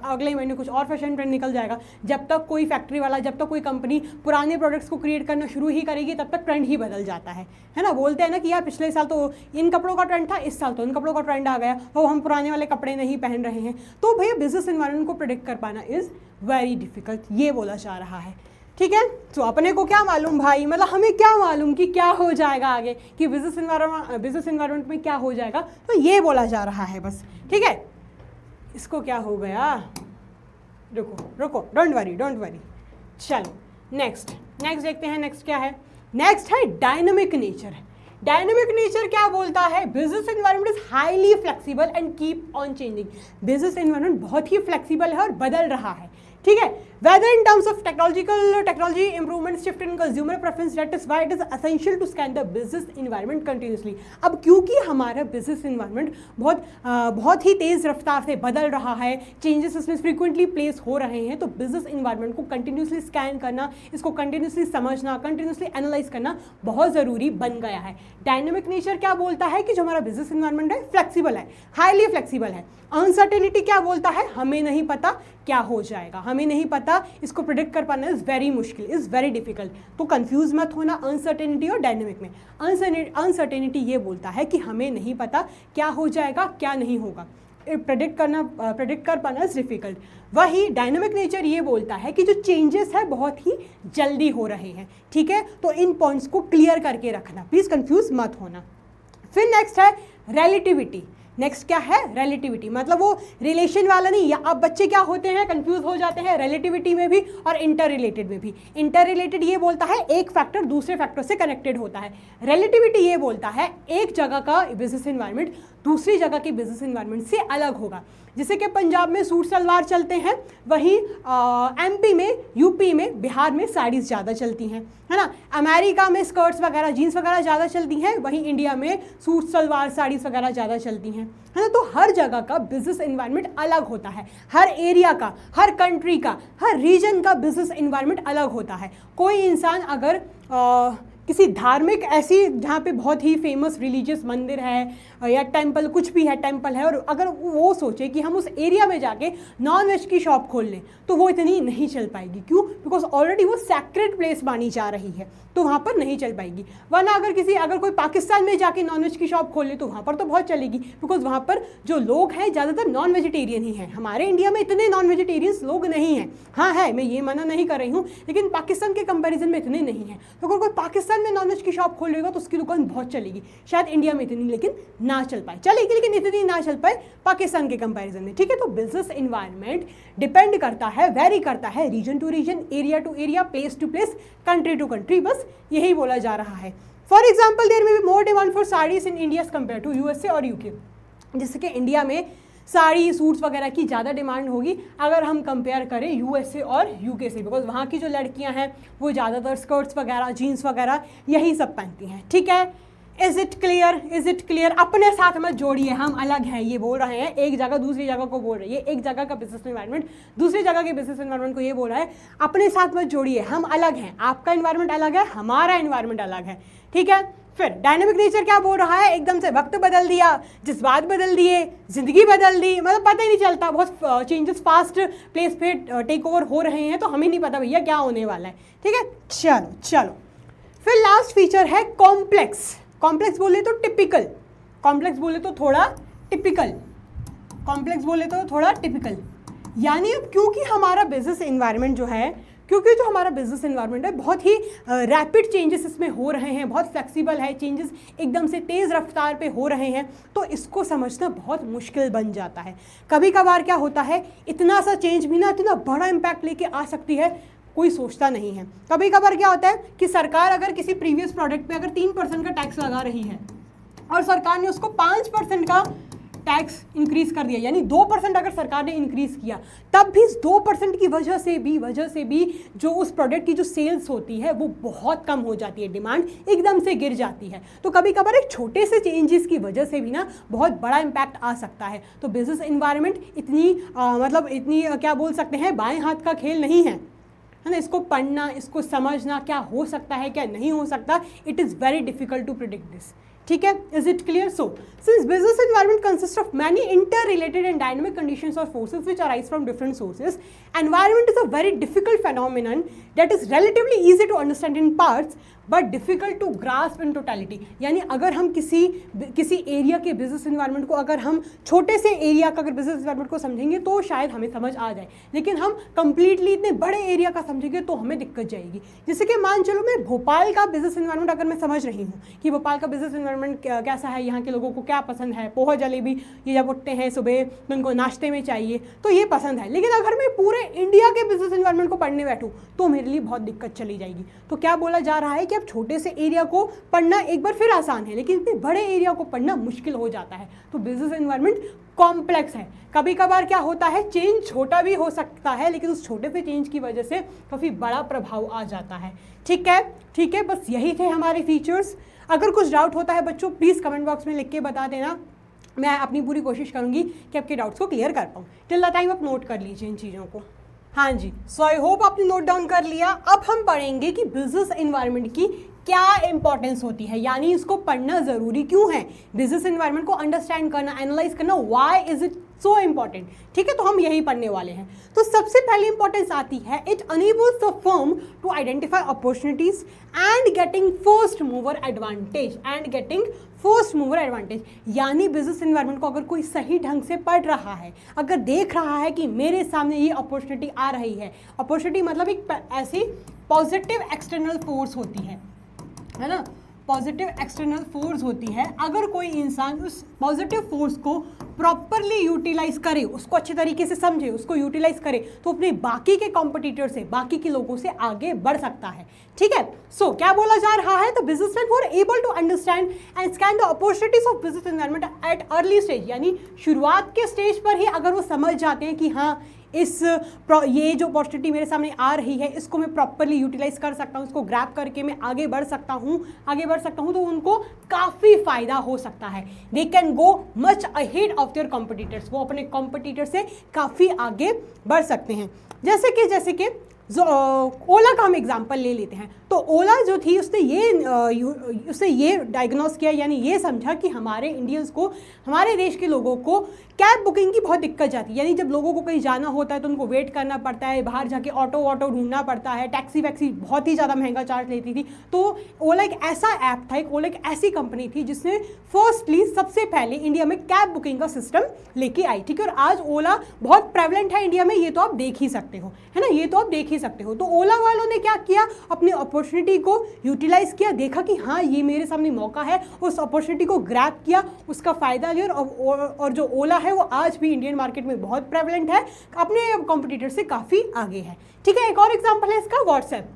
अगले महीने कुछ और फैशन ट्रेंड निकल जाएगा। जब तक कोई फैक्ट्री वाला, जब तक कोई कंपनी पुराने प्रोडक्ट्स को क्रिएट करना शुरू ही करेगी, तब तक ट्रेंड ही बदल जाता है ना। बोलते हैं ना कि यार पिछले साल तो इन कपड़ों का ट्रेंड था, इस साल तो इन कपड़ों का ट्रेंड आ गया, तो हम पुराने वाले कपड़े नहीं पहन रहे हैं। तो भैया बिजनेस एनवायरनमेंट को प्रेडिक्ट कर पाना इज़ वेरी डिफिकल्ट, ये बोला जा रहा है। ठीक है, तो अपने को क्या मालूम भाई, मतलब हमें क्या मालूम कि क्या हो जाएगा आगे, कि बिजनेस एनवायरनमेंट में क्या हो जाएगा, तो ये बोला जा रहा है बस। ठीक है, इसको क्या हो गया, रुको, डोंट वरी। चलो नेक्स्ट देखते हैं। नेक्स्ट क्या है? नेक्स्ट है डायनामिक नेचर। डायनामिक नेचर क्या बोलता है? Business environment is highly flexible and keep on changing. Business environment बहुत ही फ्लेक्सिबल है और बदल रहा है। ठीक है, whether in terms of technology improvements, shift in consumer preference, that is why it is essential to scan the business environment continuously। अब क्योंकि हमारा बिजनेस इन्वायरमेंट बहुत ही तेज़ रफ्तार से बदल रहा है, चेंजेस इसमें फ्रीक्वेंटली प्लेस हो रहे हैं, तो बिजनेस इन्वायरमेंट को कंटिन्यूसली स्कैन करना, इसको कंटिन्यूसली समझना, कंटिन्यूसली एनालाइज करना बहुत ज़रूरी बन गया है। डायनेमिक नेचर क्या बोलता है? कि जो हमारा बिजनेस इन्वायरमेंट है फ्लेक्सिबल है, हाईली फ्लेक्सिबल है। अनसर्टेनिटी क्या बोलता है? हमें नहीं पता क्या हो जाएगा, हमें नहीं पता, इसको प्रिडिक्ट कर पाना इज़ वेरी मुश्किल, इज़ वेरी डिफिकल्ट। तो कंफ्यूज मत होना अनसर्टेनिटी और डायनेमिक में। अनसर्टेनिटी ये बोलता है कि हमें नहीं पता क्या हो जाएगा क्या नहीं होगा, प्रेडिक्ट कर पाना इज डिफिकल्ट। वही डायनामिक नेचर ये बोलता है कि जो चेंजेस है बहुत ही जल्दी हो रहे हैं। ठीक है, तो इन पॉइंट्स को क्लियर करके रखना, प्लीज़ कंफ्यूज मत होना। फिर नेक्स्ट है रिलेटिविटी। नेक्स्ट क्या है? रिलेटिविटी, मतलब वो रिलेशन वाला नहीं, या अब बच्चे क्या होते हैं, कंफ्यूज हो जाते हैं रिलेटिविटी में भी और इंटर रिलेटेड में भी। इंटर रिलेटेड ये बोलता है एक फैक्टर दूसरे फैक्टर से कनेक्टेड होता है, रिलेटिविटी ये बोलता है एक जगह का बिजनेस एनवायरनमेंट दूसरी जगह के बिजनेस एनवायरनमेंट से अलग होगा। जैसे कि पंजाब में सूट सलवार चलते हैं, वहीं MP में, UP में, बिहार में साड़ीज़ ज़्यादा चलती हैं, है ना। अमेरिका में स्कर्ट्स वगैरह, जीन्स वगैरह ज़्यादा चलती हैं, वहीं इंडिया में सूट सलवार साड़ीज़ वगैरह ज़्यादा चलती हैं, है ना। तो हर जगह का बिजनेस एनवायरनमेंट अलग होता है, हर एरिया का, हर कंट्री का, हर रीजन का बिजनेस एनवायरनमेंट अलग होता है। कोई इंसान अगर किसी धार्मिक ऐसी जहाँ पे बहुत ही फेमस रिलीजियस मंदिर है या टेंपल, कुछ भी है, टेंपल है, और अगर वो सोचे कि हम उस एरिया में जाके नॉन वेज की शॉप खोल लें, तो वो इतनी नहीं चल पाएगी। क्यों? बिकॉज ऑलरेडी वो सैक्रेड प्लेस मानी जा रही है, तो वहाँ पर नहीं चल पाएगी। वरना अगर कोई पाकिस्तान में जाके नॉन वेज की शॉप खोल ले, तो वहाँ पर तो बहुत चलेगी, बिकॉज वहाँ पर जो लोग हैं ज़्यादातर नॉन वेजिटेरियन ही हैं। हमारे इंडिया में इतने नॉन वेजिटेरियंस लोग नहीं हैं, हाँ है, मैं ये मना नहीं कर रही हूँ, लेकिन पाकिस्तान के कंपेरिजन में इतने नहीं हैं। तो अगर कोई पाकिस्तान में नॉन वेज की शॉप खोलेगा तो उसकी दुकान बहुत चलेगी, शायद इंडिया में इतनी लेकिन ना चल पाए, चलेगी लेकिन इतनी ना चल पाए पाकिस्तान के कंपैरिजन में। ठीक है, तो बिजनेस एनवायरनमेंट डिपेंड करता है, वेरी करता है, region to region, area to area, place to place, country to country, बस यही बोला जा रहा है। For example, there may be more demand for saris in India compare to USA और UK। जैसे कि इंडिया में साड़ी सूट्स वगैरह की ज़्यादा डिमांड होगी अगर हम कंपेयर करें यूएसए और यूके से, बिकॉज वहाँ की जो लड़कियाँ हैं वो ज़्यादातर स्कर्ट्स वगैरह, जीन्स वगैरह यही सब पहनती हैं। ठीक है, is it clear? Is it clear? अपने साथ मत जोड़िए, हम अलग हैं ये बोल रहे हैं, एक जगह दूसरी जगह को बोल रही है, एक जगह का बिजनेस एनवायरनमेंट दूसरी जगह के बिजनेस एनवायरनमेंट को ये बोल रहा है, अपने साथ मत जोड़िए, हम अलग हैं, आपका एनवायरनमेंट अलग है, हमारा एनवायरनमेंट अलग है। ठीक है, फिर डायनामिक नेचर क्या बोल रहा है? एकदम से वक्त बदल दिया, जज्बात बदल दिए, जिंदगी बदल दी, मतलब पता ही नहीं चलता, बहुत चेंजेस फास्ट प्लेस पे टेक ओवर हो रहे हैं, तो हमें नहीं पता भैया क्या होने वाला है। ठीक है, चलो चलो। फिर लास्ट फीचर है कॉम्प्लेक्स। कॉम्प्लेक्स बोले तो टिपिकल, कॉम्प्लेक्स बोले तो थोड़ा टिपिकल, कॉम्प्लेक्स बोले तो थोड़ा टिपिकल, यानी अब क्योंकि हमारा बिजनेस एनवायरनमेंट जो है, क्योंकि जो हमारा बिजनेस एनवायरनमेंट है बहुत ही रैपिड चेंजेस इसमें हो रहे हैं, बहुत फ्लेक्सिबल है, चेंजेस एकदम से तेज़ रफ्तार पे हो रहे हैं, तो इसको समझना बहुत मुश्किल बन जाता है। कभी कभार क्या होता है, इतना सा चेंज भी ना इतना बड़ा इम्पैक्ट लेके आ सकती है, कोई सोचता नहीं है। कभी कभार क्या होता है कि सरकार अगर किसी प्रीवियस प्रोडक्ट पे अगर 3% का टैक्स लगा रही है और सरकार ने उसको 5% का टैक्स इंक्रीज कर दिया, यानी 2% अगर सरकार ने इंक्रीज किया, तब भी इस 2% की वजह से भी जो उस प्रोडक्ट की जो सेल्स होती है वो बहुत कम हो जाती है, डिमांड एकदम से गिर जाती है। तो कभी कभार एक छोटे से चेंजेस की वजह से भी ना बहुत बड़ा इम्पैक्ट आ सकता है। तो बिजनेस एनवायरनमेंट इतनी इतनी क्या बोल सकते हैं, बाएं हाथ का खेल नहीं है ना। इसको पढ़ना, इसको समझना, क्या हो सकता है क्या नहीं हो सकता, it is very difficult to predict this. ठीक है, is it clear? So since business environment consist of many interrelated and dynamic conditions और forces which arise from different sources, environment is a very difficult phenomenon that is relatively easy to understand in parts but difficult to grasp in totality। यानी अगर हम किसी area के business environment को, अगर हम छोटे से एरिया का अगर बिजनेस एनवायरनमेंट को समझेंगे तो शायद हमें समझ आ जाए, लेकिन हम कंप्लीटली इतने बड़े एरिया का समझेंगे तो हमें दिक्कत जाएगी। जैसे कि मान चलो मैं भोपाल का बिजनेस एनवायरनमेंट अगर मैं समझ रही हूँ कि भोपाल का बिजनेस एनवायरनमेंट कैसा है, यहाँ के लोगों को क्या पसंद है, पोहा जलेबी ये जब उठते हैं सुबह तो उनको नाश्ते में चाहिए तो ये पसंद है, लेकिन अगर मैं पूरे इंडिया के बिजनेस एनवायरनमेंट को पढ़ने बैठूँ तो मेरे लिए बहुत दिक्कत चली जाएगी। तो क्या बोला जा रहा है कि अब छोटे से एरिया को पढ़ना एक बार फिर आसान है, लेकिन इतने बड़े एरिया को पढ़ना मुश्किल हो जाता है। तो बिजनेस एनवायरनमेंट कॉम्प्लेक्स है। कभी कभार क्या होता है, चेंज छोटा भी हो सकता है, लेकिन उस छोटे से चेंज की वजह से काफ़ी बड़ा प्रभाव आ जाता है। ठीक है, ठीक है, बस यही थे हमारे फीचर्स। अगर कुछ डाउट होता है बच्चों प्लीज़ कमेंट बॉक्स में लिख के बता देना, मैं अपनी पूरी कोशिश करूँगी कि आपके डाउट्स को क्लियर कर पाऊँ। टिल द टाइम आप नोट कर लीजिए इन चीज़ों को। हाँ जी, सो आई होप आपने नोट डाउन कर लिया। अब हम पढ़ेंगे कि बिजनेस एनवायरनमेंट की क्या इंपॉर्टेंस होती है, यानी इसको पढ़ना ज़रूरी क्यों है, बिजनेस एनवायरनमेंट को अंडरस्टैंड करना, एनालाइज करना, why is it so important. ठीक है, तो हम यही पढ़ने वाले हैं। तो सबसे पहले इंपॉर्टेंस आती है, it enables the firm to identify opportunities and getting first mover advantage. यानी बिजनेस एनवायरनमेंट को अगर कोई सही ढंग से पढ़ रहा है, अगर देख रहा है कि मेरे सामने ये अपॉर्चुनिटी आ रही है, अपॉर्चुनिटी मतलब एक ऐसी पॉजिटिव एक्सटर्नल फोर्स होती है ना, पॉजिटिव एक्सटर्नल फोर्स होती है। अगर कोई इंसान उस पॉजिटिव फोर्स को प्रॉपरली यूटिलाइज करे, उसको अच्छे तरीके से समझे, उसको यूटिलाइज करे, तो अपने बाकी के कॉम्पिटिटर से, बाकी के लोगों से आगे बढ़ सकता है। ठीक है, सो क्या बोला जा रहा है, the businessman who are able to understand and scan the opportunities of business environment at early stage, यानी शुरुआत के स्टेज पर ही अगर वो समझ जाते हैं कि हाँ ये जो अपॉर्चुनिटी मेरे सामने आ रही है इसको मैं प्रॉपरली यूटिलाइज कर सकता हूँ, इसको ग्रैब करके मैं आगे बढ़ सकता हूँ, तो उनको काफ़ी फायदा हो सकता है। They can go much ahead of their competitors, वो अपने कॉम्पिटिटर से काफ़ी आगे बढ़ सकते हैं। जैसे कि ओला का हम एग्जाम्पल ले लेते हैं। तो ओला जो थी उसने ये डायग्नोस किया, यानी ये समझा कि हमारे इंडियंस को, हमारे देश के लोगों को कैब बुकिंग की बहुत दिक्कत जाती है। यानी जब लोगों को कहीं जाना होता है तो उनको वेट करना पड़ता है, बाहर जाके ऑटो ढूंढना पड़ता है, टैक्सी वैक्सी बहुत ही ज़्यादा महंगा चार्ज लेती थी। तो ओला एक ऐसा ऐप था, ओला एक ऐसी कंपनी थी जिसने फर्स्टली सबसे पहले इंडिया में कैब बुकिंग का सिस्टम लेके आई। ठीक है, और आज ओला बहुत प्रेवलेंट है इंडिया में, ये तो आप देख ही सकते हो, है ना, ये तो आप देख ही सकते हो। तो ओला वालों ने क्या किया, अपनी अपॉर्चुनिटी को यूटिलाइज किया, देखा कि हाँ ये मेरे सामने मौका है, उस अपॉर्चुनिटी को ग्रैब किया, उसका फायदा लिया, और जो ओला है वो आज भी इंडियन मार्केट में बहुत प्रेवलेंट है, अपने कॉम्पिटिटर से काफ़ी आगे है। ठीक है, एक और एग्जांपल है इसका, व्हाट्सएप।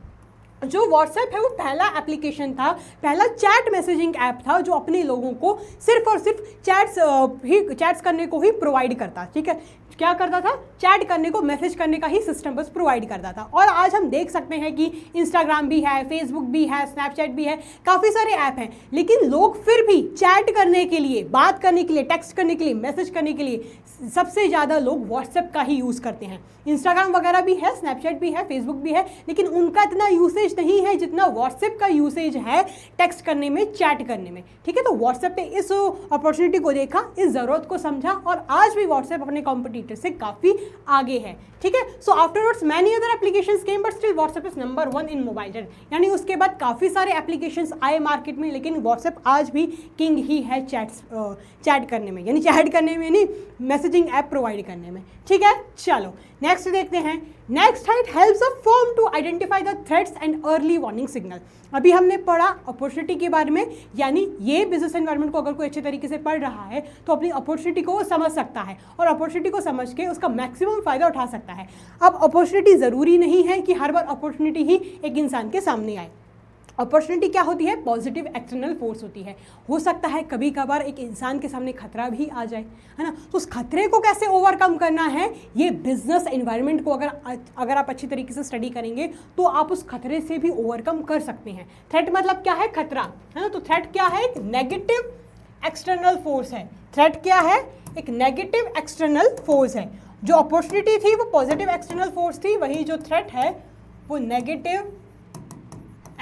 जो व्हाट्सएप है वो पहला एप्लीकेशन था, पहला चैट मैसेजिंग ऐप था जो अपने लोगों को सिर्फ और सिर्फ चैट्स करने को ही प्रोवाइड करता, ठीक है, क्या करता था, चैट करने को, मैसेज करने का ही सिस्टम बस प्रोवाइड करता था। और आज हम देख सकते हैं कि इंस्टाग्राम भी है, फेसबुक भी है, स्नैपचैट भी है, काफ़ी सारे ऐप हैं, लेकिन लोग फिर भी चैट करने के लिए, बात करने के लिए, टेक्स्ट करने के लिए, मैसेज करने के लिए सबसे ज़्यादा लोग व्हाट्सएप का ही यूज़ करते हैं। इंस्टाग्राम वगैरह भी है, स्नैपचैट भी है, फेसबुक भी है, लेकिन उनका इतना यूसेज नहीं है जितना व्हाट्सएप का यूसेज है टेक्स्ट करने में, चैट करने में, ठीक है। तो व्हाट्सएप ने इस अपॉर्चुनिटी को देखा, इस ज़रूरत को समझा और आज भी व्हाट्सएप अपने कॉम्पिटिटर से काफ़ी आगे है, ठीक है। So afterwards many other applications came but still WhatsApp is number 1 in mobile chat, यानी उसके बाद काफ़ी सारे एप्लीकेशंस आए मार्केट में, लेकिन व्हाट्सएप आज भी किंग ही है चैट करने में, यानी चैट करने में नहीं, मैसेजिंग ऐप प्रोवाइड करने में, ठीक है। चलो नेक्स्ट देखते हैं। नेक्स्ट है, it helps a firm to identify the threats and early warning signal. अभी हमने पढ़ा अपॉर्चुनिटी के बारे में, यानी ये बिजनेस एनवायरनमेंट को अगर कोई अच्छे तरीके से पढ़ रहा है तो अपनी अपॉर्चुनिटी को समझ सकता है और अपॉर्चुनिटी को समझ के उसका मैक्सिमम फायदा उठा सकता है। अब अपॉर्चुनिटी ज़रूरी नहीं है कि हर बार अपॉर्चुनिटी ही एक इंसान के सामने आए। अपॉर्चुनिटी क्या होती है, पॉजिटिव एक्सटर्नल फोर्स होती है। हो सकता है कभी कभार एक इंसान के सामने खतरा भी आ जाए, है ना, तो उस खतरे को कैसे ओवरकम करना है, ये बिजनेस एनवायरनमेंट को अगर आप अच्छी तरीके से स्टडी करेंगे तो आप उस खतरे से भी ओवरकम कर सकते हैं। थ्रेट मतलब क्या है, खतरा, है ना, तो थ्रेट क्या है, एक नेगेटिव एक्सटर्नल फोर्स है। थ्रेट क्या है, एक नेगेटिव एक्सटर्नल फोर्स है। जो अपॉर्चुनिटी थी वो पॉजिटिव एक्सटर्नल फोर्स थी, वही जो थ्रेट है वो नेगेटिव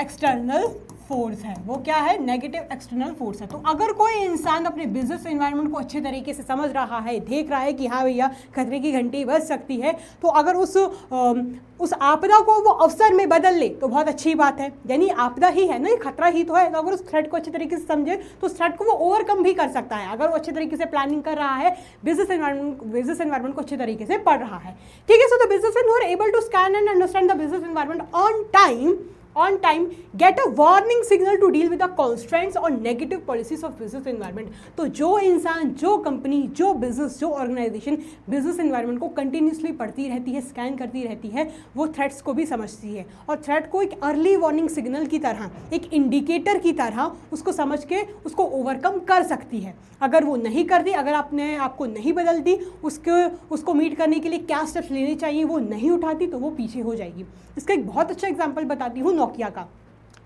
एक्सटर्नल फोर्स है। वो क्या है, नेगेटिव एक्सटर्नल फोर्स है। तो अगर कोई इंसान अपने बिजनेस एनवायरनमेंट को अच्छे तरीके से समझ रहा है, देख रहा है कि हाँ भैया खतरे की घंटी बज सकती है, तो अगर उस आपदा को वो अवसर में बदल ले तो बहुत अच्छी बात है। यानी आपदा ही है ना, ये खतरा ही तो है, तो अगर उस थ्रेट को अच्छे तरीके से समझे तो उस थ्रेट को वो ओवरकम भी कर सकता है, अगर वो अच्छे तरीके से प्लानिंग कर रहा है, बिजनेस एनवायरनमेंट को अच्छे तरीके से पढ़ रहा है, ठीक है। So the businessman who are able to scan and understand the business environment on time get a warning signal to deal with the constraints or negative policies of business environment। तो जो इंसान, जो कंपनी, जो business, जो organisation business environment को continuously पढ़ती रहती है, स्कैन करती रहती है, वो थ्रेट्स को भी समझती है और थ्रेट को एक अर्ली वार्निंग सिग्नल की तरह, एक इंडिकेटर की तरह उसको समझ के उसको ओवरकम कर सकती है। अगर वो नहीं करती, अगर आपने आपको नहीं बदलती, उसको मीट करने के लिए क्या स्टेप्स लेने चाहिए वो नहीं उठाती, तो वो पीछे हो जाएगी। इसका एक बहुत अच्छा एग्जाम्पल बताती हूँ नोकिया का।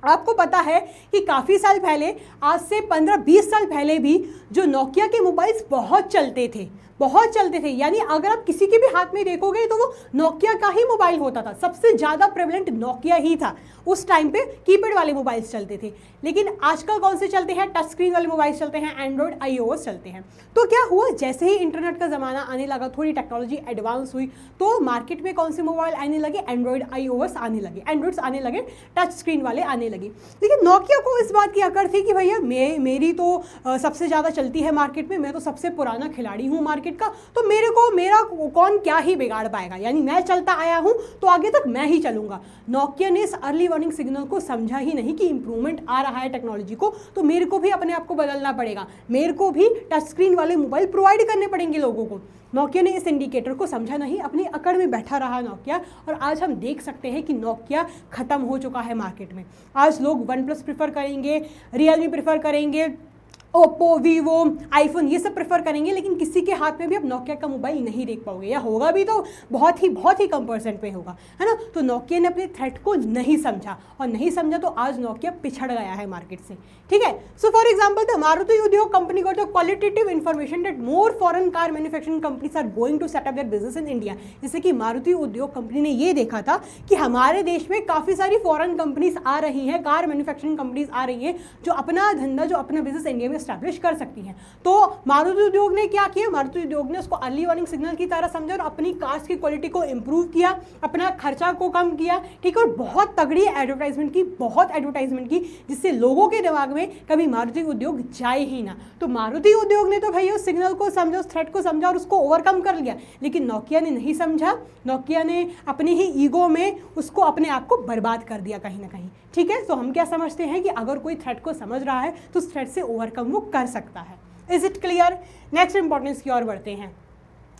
आपको पता है कि काफ़ी साल पहले, आज से 15-20 साल पहले भी जो नोकिया के मोबाइल्स बहुत चलते थे, यानी अगर आप किसी के भी हाथ में देखोगे तो वो नोकिया का ही मोबाइल होता था, सबसे ज़्यादा प्रेवलेंट नोकिया ही था। उस टाइम पे कीपैड वाले मोबाइल्स चलते थे, लेकिन आजकल कौन से चलते हैं, टच स्क्रीन वाले मोबाइल्स चलते हैं, एंड्रॉयड iOS चलते हैं। तो क्या हुआ, जैसे ही इंटरनेट का ज़माना आने लगा, थोड़ी टेक्नोलॉजी एडवांस हुई, तो मार्केट में कौन से मोबाइल आने लगे, एंड्रॉयड iOS आने लगे, एंड्रॉयड्स आने लगे, टच स्क्रीन वाले आने लगे। लेकिन नोकिया को इस बात की अकड़ थी कि भैया मेरी तो सबसे ज़्यादा चलती है मार्केट में, मैं तो सबसे पुराना खिलाड़ी हूँ मार्केट का, तो मेरा कौन क्या ही बिगाड़ पाएगा, यानी मैं चलता आया हूँ तो आगे तक मैं ही चलूंगा। नोकिया ने इस अर्ली वार्निंग सिग्नल को समझा ही नहीं कि इंप्रूवमेंट आ रहा है टेक्नोलॉजी को, तो मेरे को भी अपने आप को बदलना पड़ेगा, मेरे को भी टच स्क्रीन वाले मोबाइल प्रोवाइड करने पड़ेंगे लोगों को। नोकिया ने इस इंडिकेटर को समझा नहीं, अपनी अकड़ में बैठा रहा नोकिया, और आज हम देख सकते हैं कि नोकिया खत्म हो चुका है मार्केट में। आज लोग OnePlus प्रेफर करेंगे, रियलमी प्रेफर करेंगे, ओप्पो, वीवो, आईफोन, ये सब प्रेफर करेंगे, लेकिन किसी के हाथ में भी अब नोकिया का मोबाइल नहीं देख पाओगे, या होगा भी तो बहुत ही कम परसेंट पे होगा, है ना। तो नोकिया ने अपने थ्रेट को नहीं समझा, और नहीं समझा तो आज नोकिया पिछड़ गया है मार्केट से, ठीक है। So for example the Maruti Udyog company got the qualitative information that more foreign car manufacturing companies are going to set up their business in India. जैसे कि मारुति उद्योग कंपनी ने ये देखा था कि हमारे देश में काफ़ी सारी फॉरेन कंपनीज आ रही हैं, कार मैन्युफैक्चरिंग कंपनीज आ रही हैं, जो अपना धंधा, जो अपना बिजनेस इंडिया में एस्टैब्लिश कर सकती हैं। तो मारुति उद्योग ने क्या किया, मारुति उद्योग ने उसको अर्ली वार्निंग सिग्नल की तरह समझा और अपनी कार्स की क्वालिटी को इंप्रूव किया, अपना खर्चा को कम किया, ठीक है, और बहुत तगड़ी एडवर्टाइजमेंट की, जिससे लोगों के दिमाग में कभी मारुति उद्योग जाए ही ना। तो मारुति उद्योग ने तो भाई उस सिग्नल को समझा, उस थ्रेट को समझा और उसको ओवरकम कर लिया, लेकिन नोकिया ने नहीं समझा। नोकिया ने अपने ही ईगो में उसको, अपने आप को बर्बाद कर दिया कहीं ना कहीं, ठीक है। तो हम क्या समझते हैं कि अगर कोई थ्रेट को समझ रहा है तो उस थ्रेट से ओवरकम वो कर सकता है। Is it clear? Next importance की ओर बढ़ते हैं।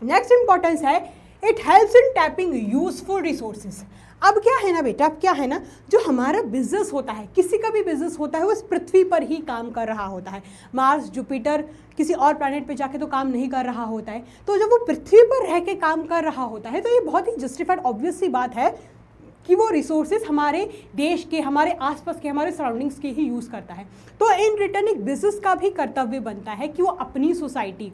नेक्स्ट इंपॉर्टेंस है, it helps in tapping useful resources. अब क्या है ना बेटा, अब क्या है ना, जो हमारा बिजनेस होता है, किसी का भी बिजनेस होता है वो इस पृथ्वी पर ही काम कर रहा होता है। मार्स, जुपिटर, किसी और प्लैनेट पे जाके तो काम नहीं कर रहा होता है। तो जब वो पृथ्वी पर रह के काम कर रहा होता है तो ये बहुत ही जस्टिफाइड ऑब्वियस सी बात है कि वो रिसोर्सेज हमारे देश के, हमारे आसपास के, हमारे सराउंडिंग्स के ही यूज़ करता है। तो इन रिटर्न एक बिजनेस का भी कर्तव्य बनता है कि वो अपनी सोसाइटी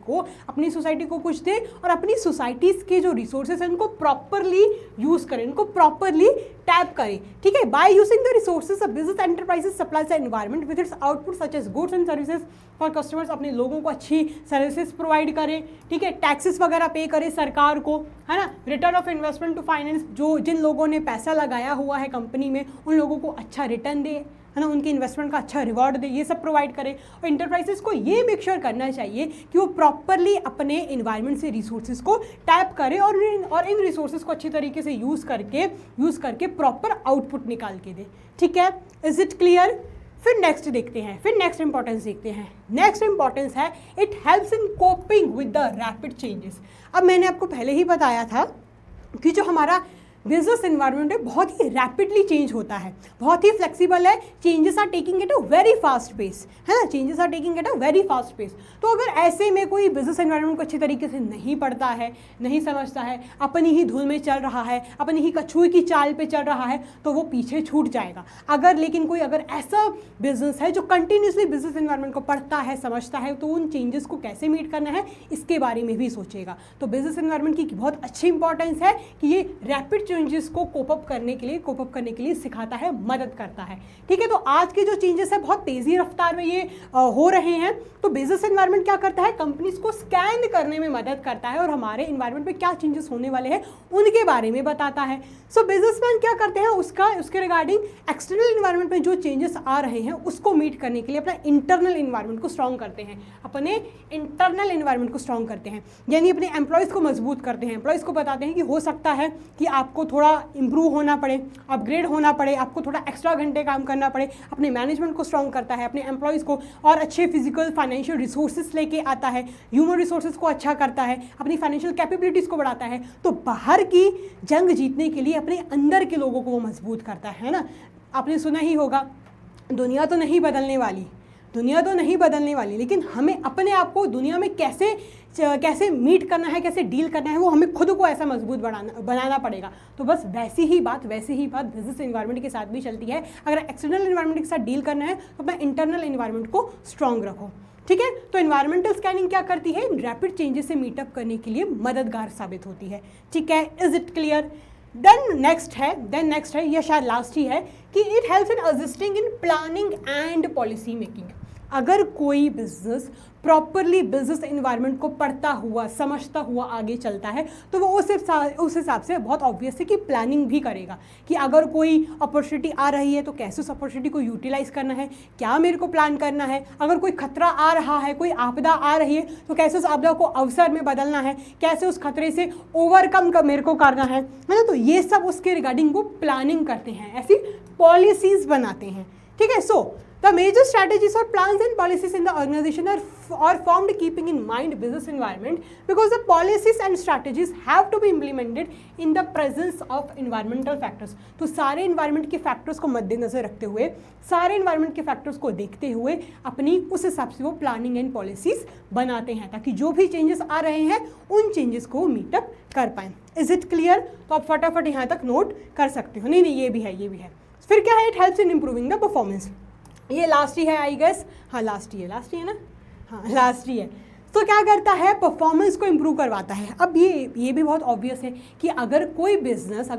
को कुछ दे और अपनी सोसाइटीज़ के जो रिसोर्सेज हैं उनको प्रॉपरली यूज़ करें, उनको प्रॉपरली टैप करें। ठीक है, by using the resources of business enterprises supplies the environment with its output such as goods and services for customers. अपने लोगों को अच्छी सर्विसेज प्रोवाइड करें, ठीक है, टैक्सेस वगैरह पे करें सरकार को, है ना। Return of investment to finance, जो जिन लोगों ने पैसा लगाया हुआ है कंपनी में उन लोगों को अच्छा रिटर्न दे, है ना, उनके इन्वेस्टमेंट का अच्छा रिवॉर्ड दे, ये सब प्रोवाइड करें। और इंटरप्राइजेस को ये मेक श्योर करना चाहिए कि वो प्रॉपरली अपने इन्वायरमेंट से रिसोर्सेज को टैप करें और इन रिसोर्सेज को अच्छी तरीके से यूज़ करके प्रॉपर आउटपुट निकाल के दे। ठीक है, इज इट क्लियर? फिर नेक्स्ट देखते हैं, फिर नेक्स्ट इंपॉर्टेंस देखते हैं। नेक्स्ट इंपॉर्टेंस है it helps in coping with the rapid changes. अब मैंने आपको पहले ही बताया था कि जो हमारा बिजनेस एनवायरनमेंट है बहुत ही रैपिडली चेंज होता है, बहुत ही फ्लेक्सिबल है, changes are taking at a very fast pace, है ना, changes are taking at a very fast pace. तो अगर ऐसे में कोई बिजनेस एनवायरनमेंट को अच्छी तरीके से नहीं पढ़ता है, नहीं समझता है, अपनी ही धुन में चल रहा है, अपनी ही कछुए की चाल पे चल रहा है, तो वो पीछे छूट जाएगा। लेकिन कोई अगर ऐसा बिजनेस है जो कंटिन्यूसली बिजनेस एनवायरनमेंट को पढ़ता है, समझता है, तो उन चेंजेस को कैसे मीट करना है इसके बारे में भी सोचेगा। तो बिजनेस एनवायरनमेंट की बहुत अच्छी इंपॉर्टेंस है कि ये रैपिड चेंजेस को कोप अप करने के लिए सिखाता है, मदद करता है। ठीक है, तो आज के जो चेंजेस है बहुत तेजी रफ्तार में ये हो रहे हैं। तो बिजनेस एनवायरनमेंट क्या करता है, कंपनीज को स्कैन करने में मदद करता है और हमारे एनवायरनमेंट में क्या चेंजेस होने वाले हैं उनके बारे में बताता है। सो बिजनेसमैन क्या करते हैं, उसके रिगार्डिंग एक्सटर्नल एनवायरनमेंट में जो चेंजेस आ रहे हैं उसको मीट करने के लिए अपना इंटरनल एनवायरनमेंट को स्ट्रॉन्ग करते हैं, यानी अपने एम्प्लॉयज़ को मजबूत करते हैं। एम्प्लॉयज़ को बताते हैं कि हो सकता है कि आपको थोड़ा इंप्रूव होना पड़े, अपग्रेड होना पड़े, आपको थोड़ा एक्स्ट्रा घंटे काम करना पड़े। अपने मैनेजमेंट को स्ट्रॉन्ग करता है, अपने एम्प्लॉयज़ को और अच्छे फिजिकल फाइनेंशियल रिसोर्सेज लेके आता है, ह्यूमन रिसोर्सेज को अच्छा करता है, अपनी फाइनेंशियल कैपेबिलिटीज़ को बढ़ाता है। तो बाहर की जंग जीतने के लिए अपने अंदर के लोगों को वो मजबूत करता है ना। आपने सुना ही होगा, दुनिया तो नहीं बदलने वाली, लेकिन हमें अपने आप को दुनिया में कैसे मीट करना है, कैसे डील करना है, वो हमें खुद को ऐसा मजबूत बनाना पड़ेगा। तो बस वैसी ही बात बिजनेस एनवायरनमेंट के साथ भी चलती है। अगर एक्सटर्नल एनवायरनमेंट के साथ डील करना है तो अपना इंटरनल एनवायरनमेंट को स्ट्रॉन्ग रखो। ठीक है, तो एनवायरमेंटल स्कैनिंग क्या करती है, रैपिड चेंजेस से मीटअप करने के लिए मददगार साबित होती है। ठीक है, is it clear? Then next है, यह शायद लास्ट ही है, कि it helps in assisting in planning and policy making. अगर कोई बिजनेस प्रॉपरली बिजनेस एनवायरनमेंट को पढ़ता हुआ, समझता हुआ आगे चलता है तो वो उस हिसाब से बहुत ऑब्वियस है कि प्लानिंग भी करेगा कि अगर कोई अपॉर्चुनिटी आ रही है तो कैसे उस अपॉर्चुनिटी को यूटिलाइज करना है, क्या मेरे को प्लान करना है। अगर कोई खतरा आ रहा है, कोई आपदा आ रही है तो कैसे उस आपदा को अवसर में बदलना है, कैसे उस खतरे से ओवरकम मेरे को करना है ना। तो ये सब उसके रिगार्डिंग वो प्लानिंग करते हैं, ऐसी पॉलिसीज बनाते हैं। ठीक है, सो the major strategies or plans and policies in the organization are formed keeping in mind business environment, because the policies and strategies have to be implemented in the presence of environmental factors। तो सारे environment के factors को मद्देनजर रखते हुए, सारे environment के factors को देखते हुए अपनी उस हिसाब से वो planning and policies बनाते हैं ताकि जो भी changes आ रहे हैं उन changes को मीटअप कर पाएँ। Is it clear? तो आप फटाफट यहाँ तक नोट कर सकते हो। नहीं, ये भी है। फिर क्या है, it helps in improving the performance. ये लास्ट ही है आई गेस, हाँ लास्ट ही है ना, हाँ लास्ट ही है। तो क्या करता है, परफॉर्मेंस को इम्प्रूव करवाता है। अब ये भी बहुत ऑब्वियस है कि अगर कोई बिजनेस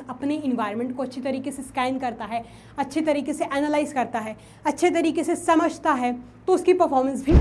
अपने इन्वायरमेंट को अच्छी तरीके से स्कैन करता है, अच्छे तरीके से एनालाइज करता है, अच्छे तरीके से समझता है तो उसकी परफॉर्मेंस भी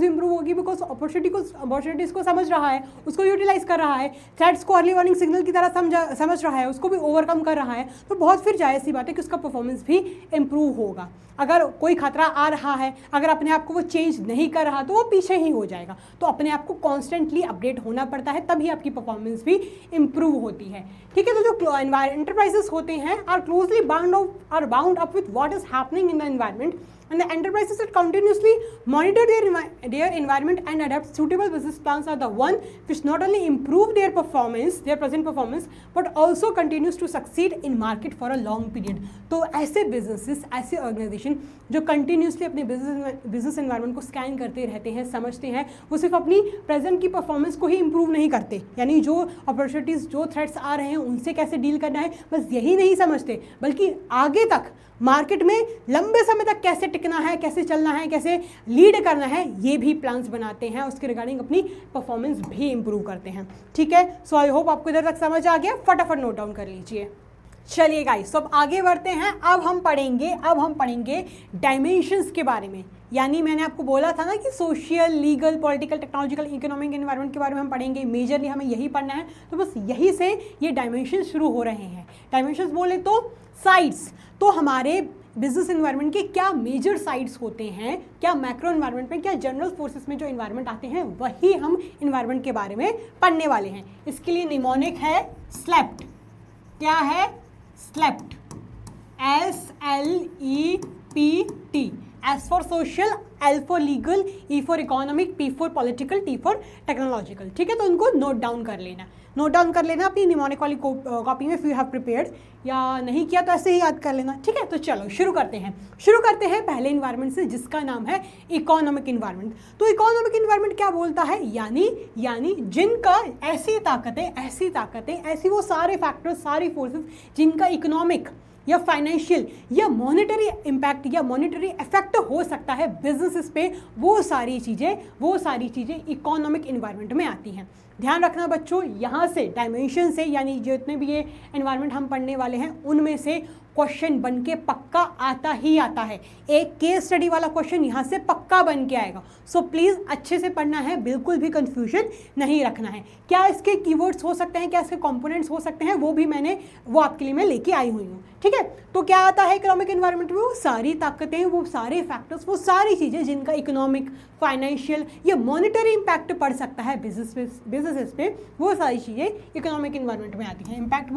इम्प्रूव होगी बिकॉज अपॉर्चुनिटीज़ को समझ रहा है, उसको यूटिलाइज कर रहा है, थ्रेट्स को अर्ली वार्निंग सिग्नल की तरह समझ रहा है, उसको भी ओवरकम कर रहा है। तो बहुत फिर जायज़ सी बात है कि उसका परफॉर्मेंस भी इम्प्रूव होगा। अगर कोई खतरा आ रहा है, अगर अपने आप को वो चेंज नहीं कर रहा तो वो पीछे ही हो जाएगा। तो अपने आप को कॉन्स्टेंटली अपडेट होना पड़ता है, तभी आपकी परफॉर्मेंस भी इम्प्रूव होती है। ठीक है, तो जो एंटरप्राइजेस होते हैं are closely bound up with what is happening in the environment and the enterprises that continuously monitor their environment and adapt suitable business plans are the one which not only improve their present performance, but also continues to succeed in market for a long period. तो ऐसे businesses, ऐसे organization जो continuously अपने business environment को scan करते रहते हैं, समझते हैं, वो सिर्फ अपनी present की performance को ही improve नहीं करते, यानी जो opportunities, जो threats आ रहे हैं उनसे कैसे डील करना है, बस यही नहीं समझते, बल्कि आगे तक मार्केट में लंबे समय तक कैसे टिकना है, कैसे चलना है, कैसे लीड करना है, ये भी प्लान्स बनाते हैं, उसके रिगार्डिंग अपनी परफॉर्मेंस भी इंप्रूव करते हैं। ठीक है, सो आई होप आपको इधर तक समझ आ गया, फटाफट नोट डाउन कर लीजिए। चलिए गाइस, अब आगे बढ़ते हैं। अब हम पढ़ेंगे डायमेंशंस के बारे में। यानी मैंने आपको बोला था ना कि social, legal, political, technological, economic environment के बारे में हम पढ़ेंगे, मेजरली हमें यही पढ़ना है। तो बस यही से ये डायमेंशन शुरू हो रहे हैं। डायमेंशंस बोले तो साइड्स, तो हमारे बिजनेस एनवायरनमेंट के क्या मेजर साइड्स होते हैं, क्या मैक्रो एनवायरनमेंट में, क्या जनरल फोर्सेस में जो एनवायरनमेंट आते हैं, वही हम एनवायरनमेंट के बारे में पढ़ने वाले हैं। इसके लिए निमोनिक है स्लेप्ट। क्या है? Slept, SLEPT। S for social, L for legal, E for economic, P for political, T for technological। ठीक है, तो उनको नोट डाउन कर लेना अपनी निमोनिक वाली कॉपी में, if you have prepared, या नहीं किया तो ऐसे ही याद कर लेना। ठीक है, तो चलो शुरू करते हैं पहले इन्वायरमेंट से, जिसका नाम है इकोनॉमिक इन्वायरमेंट। तो इकोनॉमिक इन्वायरमेंट क्या बोलता है? यानी जिनका ऐसी ताकतें, ऐसी वो सारे फैक्टर्स, सारी फोर्सेस जिनका इकोनॉमिक या फाइनेंशियल या मॉनेटरी इम्पैक्ट या मॉनेटरी इफेक्ट हो सकता है बिजनेसेस पे, वो सारी चीज़ें इकोनॉमिक इन्वायरमेंट में आती हैं। ध्यान रखना बच्चों, यहाँ से डायमेंशन से, यानी जितने भी ये एनवायरनमेंट हम पढ़ने वाले हैं उनमें से क्वेश्चन बन के पक्का आता है। एक केस स्टडी वाला क्वेश्चन यहाँ से पक्का बन के आएगा। सो प्लीज़ अच्छे से पढ़ना है, बिल्कुल भी कंफ्यूजन नहीं रखना है। क्या इसके कीवर्ड्स हो सकते हैं, क्या इसके कंपोनेंट्स हो सकते हैं, वो आपके लिए मैं लेके आई हुई हूँ। ठीक है, तो क्या आता है इकोनॉमिक एनवायरनमेंट में? वो सारी ताकतें, वो सारे फैक्टर्स, वो सारी चीज़ें जिनका इकोनॉमिक, फाइनेंशियल या मॉनेटरी इम्पैक्ट पड़ सकता है बिजनेसेस पे, वो सारी चीज़ें इकोनॉमिक एनवायरनमेंट में आती हैं। इम्पैक्ट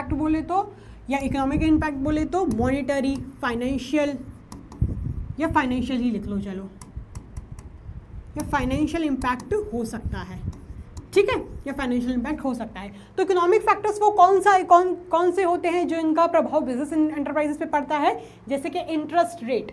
बोले तो या इकोनॉमिक इम्पैक्ट बोले तो मॉनेटरी, फाइनेंशियल या फाइनेंशियल ही लिख लो, चलो, या फाइनेंशियल इम्पैक्ट हो सकता है। ठीक है, या फाइनेंशियल इम्पैक्ट हो सकता है। तो इकोनॉमिक फैक्टर्स वो कौन से होते हैं जो इनका प्रभाव बिजनेस एंटरप्राइजेस पे पड़ता है? जैसे कि इंटरेस्ट रेट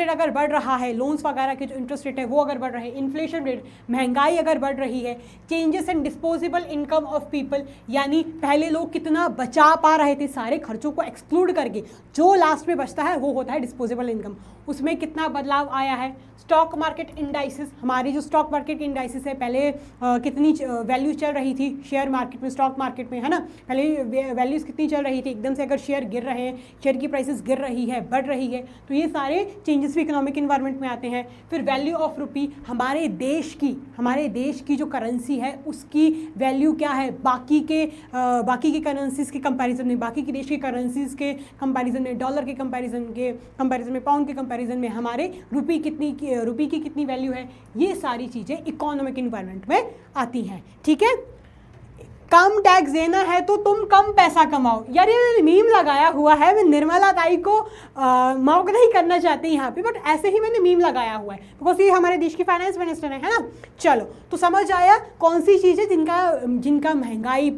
अगर बढ़ रहा है, लोन्स वगैरह के जो इंटरेस्ट रेट है वो अगर बढ़ रहे हैं, इन्फ्लेशन रेट, महंगाई अगर बढ़ रही है, changes in disposable income of people, यानी पहले लोग कितना बचा पा रहे थे सारे खर्चों को एक्सक्लूड करके, जो लास्ट में बचता है वो होता है डिस्पोजेबल इनकम, उसमें कितना बदलाव आया है। स्टॉक मार्केट इंडाइसिस, हमारी जो स्टॉक मार्केट इंडाइसिस है, पहले कितनी वैल्यू चल रही थी शेयर मार्केट में, स्टॉक मार्केट में, है ना, पहले वैल्यूज़ कितनी चल रही थी, एकदम से अगर शेयर गिर रहे हैं, शेयर की प्राइसेस गिर रही है, बढ़ रही है, तो ये सारे चेंजेस भी इकोनॉमिक इन्वायरमेंट में आते हैं। फिर वैल्यू ऑफ रुपी, हमारे देश की जो करेंसी है उसकी वैल्यू क्या है बाकी की करेंसीज़ के कंपैरिजन में, बाकी के देश की करेंसीज़ के कंपैरिजन में, डॉलर के कंपैरिजन में, पाउंड के कंपैरिजन में हमारे रुपी की कितनी वैल्यू है, ये सारी चीज़ें इकोनॉमिक इन्वायरमेंट में आती हैं। ठीक है, कम टैक्स देना है तो तुम कम पैसा कमाओ। यार ये मैंने मीम लगाया हुआ है, मैं निर्मला ताई को मॉक नहीं करना चाहती यहाँ पे, बट ऐसे ही मैंने मीम लगाया हुआ है बिकॉज ये हमारे देश की फाइनेंस मिनिस्टर है ना। चलो, तो समझ आया कौन सी चीज़ें जिनका महंगाई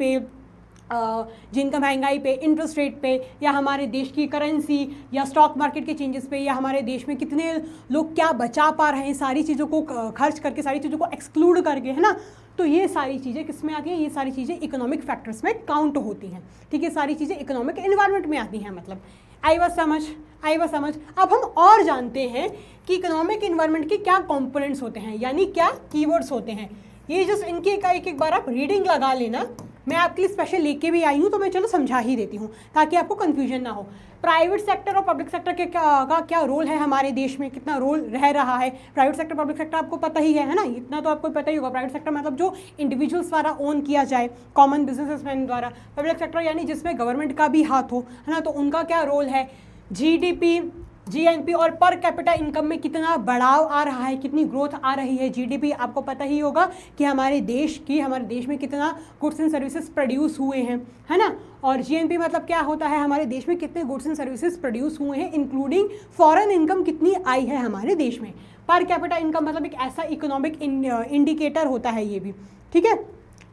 पे, इंटरेस्ट रेट पे, या हमारे देश की करेंसी या स्टॉक मार्केट के चेंजेस पे, या हमारे देश में कितने लोग क्या बचा पा रहे हैं सारी चीज़ों को खर्च करके, सारी चीज़ों को एक्सक्लूड करके, है ना। तो ये सारी चीज़ें किस में आती हैं? ये सारी चीज़ें इकोनॉमिक फैक्टर्स में काउंट होती हैं। ठीक है, सारी चीज़ें इकोनॉमिक एनवायरनमेंट में आती हैं। मतलब आई बात समझ। अब हम और जानते हैं कि इकोनॉमिक एनवायरनमेंट के क्या कंपोनेंट्स होते हैं, यानी क्या कीवर्ड्स होते हैं। ये जस्ट इनकी एक बार आप रीडिंग लगा लेना, मैं आपके लिए स्पेशल लेके भी आई हूँ, तो मैं चलो समझा ही देती हूँ ताकि आपको कन्फ्यूजन ना हो। प्राइवेट सेक्टर और पब्लिक सेक्टर के का क्या रोल है हमारे देश में, कितना रोल रह रहा है। प्राइवेट सेक्टर, पब्लिक सेक्टर आपको पता ही है ना, इतना तो आपको पता ही होगा। प्राइवेट सेक्टर मतलब जो इंडिविजुअल्स द्वारा ओन किया जाए, कॉमन बिजनेसमैन द्वारा। पब्लिक सेक्टर यानी जिसमें गवर्नमेंट का भी हाथ हो, है ना, तो उनका क्या रोल है। जीडीपी, जीएनपी और पर कैपिटा इनकम में कितना बढ़ाव आ रहा है, कितनी ग्रोथ आ रही है। जीडीपी आपको पता ही होगा कि हमारे देश में कितना गुड्स एंड सर्विसेज प्रोड्यूस हुए हैं, है ना। और जीएनपी मतलब क्या होता है, हमारे देश में कितने गुड्स एंड सर्विसेज प्रोड्यूस हुए हैं, इंक्लूडिंग फॉरेन इनकम कितनी आई है हमारे देश में। पर कैपिटा इनकम मतलब एक ऐसा इकोनॉमिक इंडिकेटर होता है ये भी, ठीक है।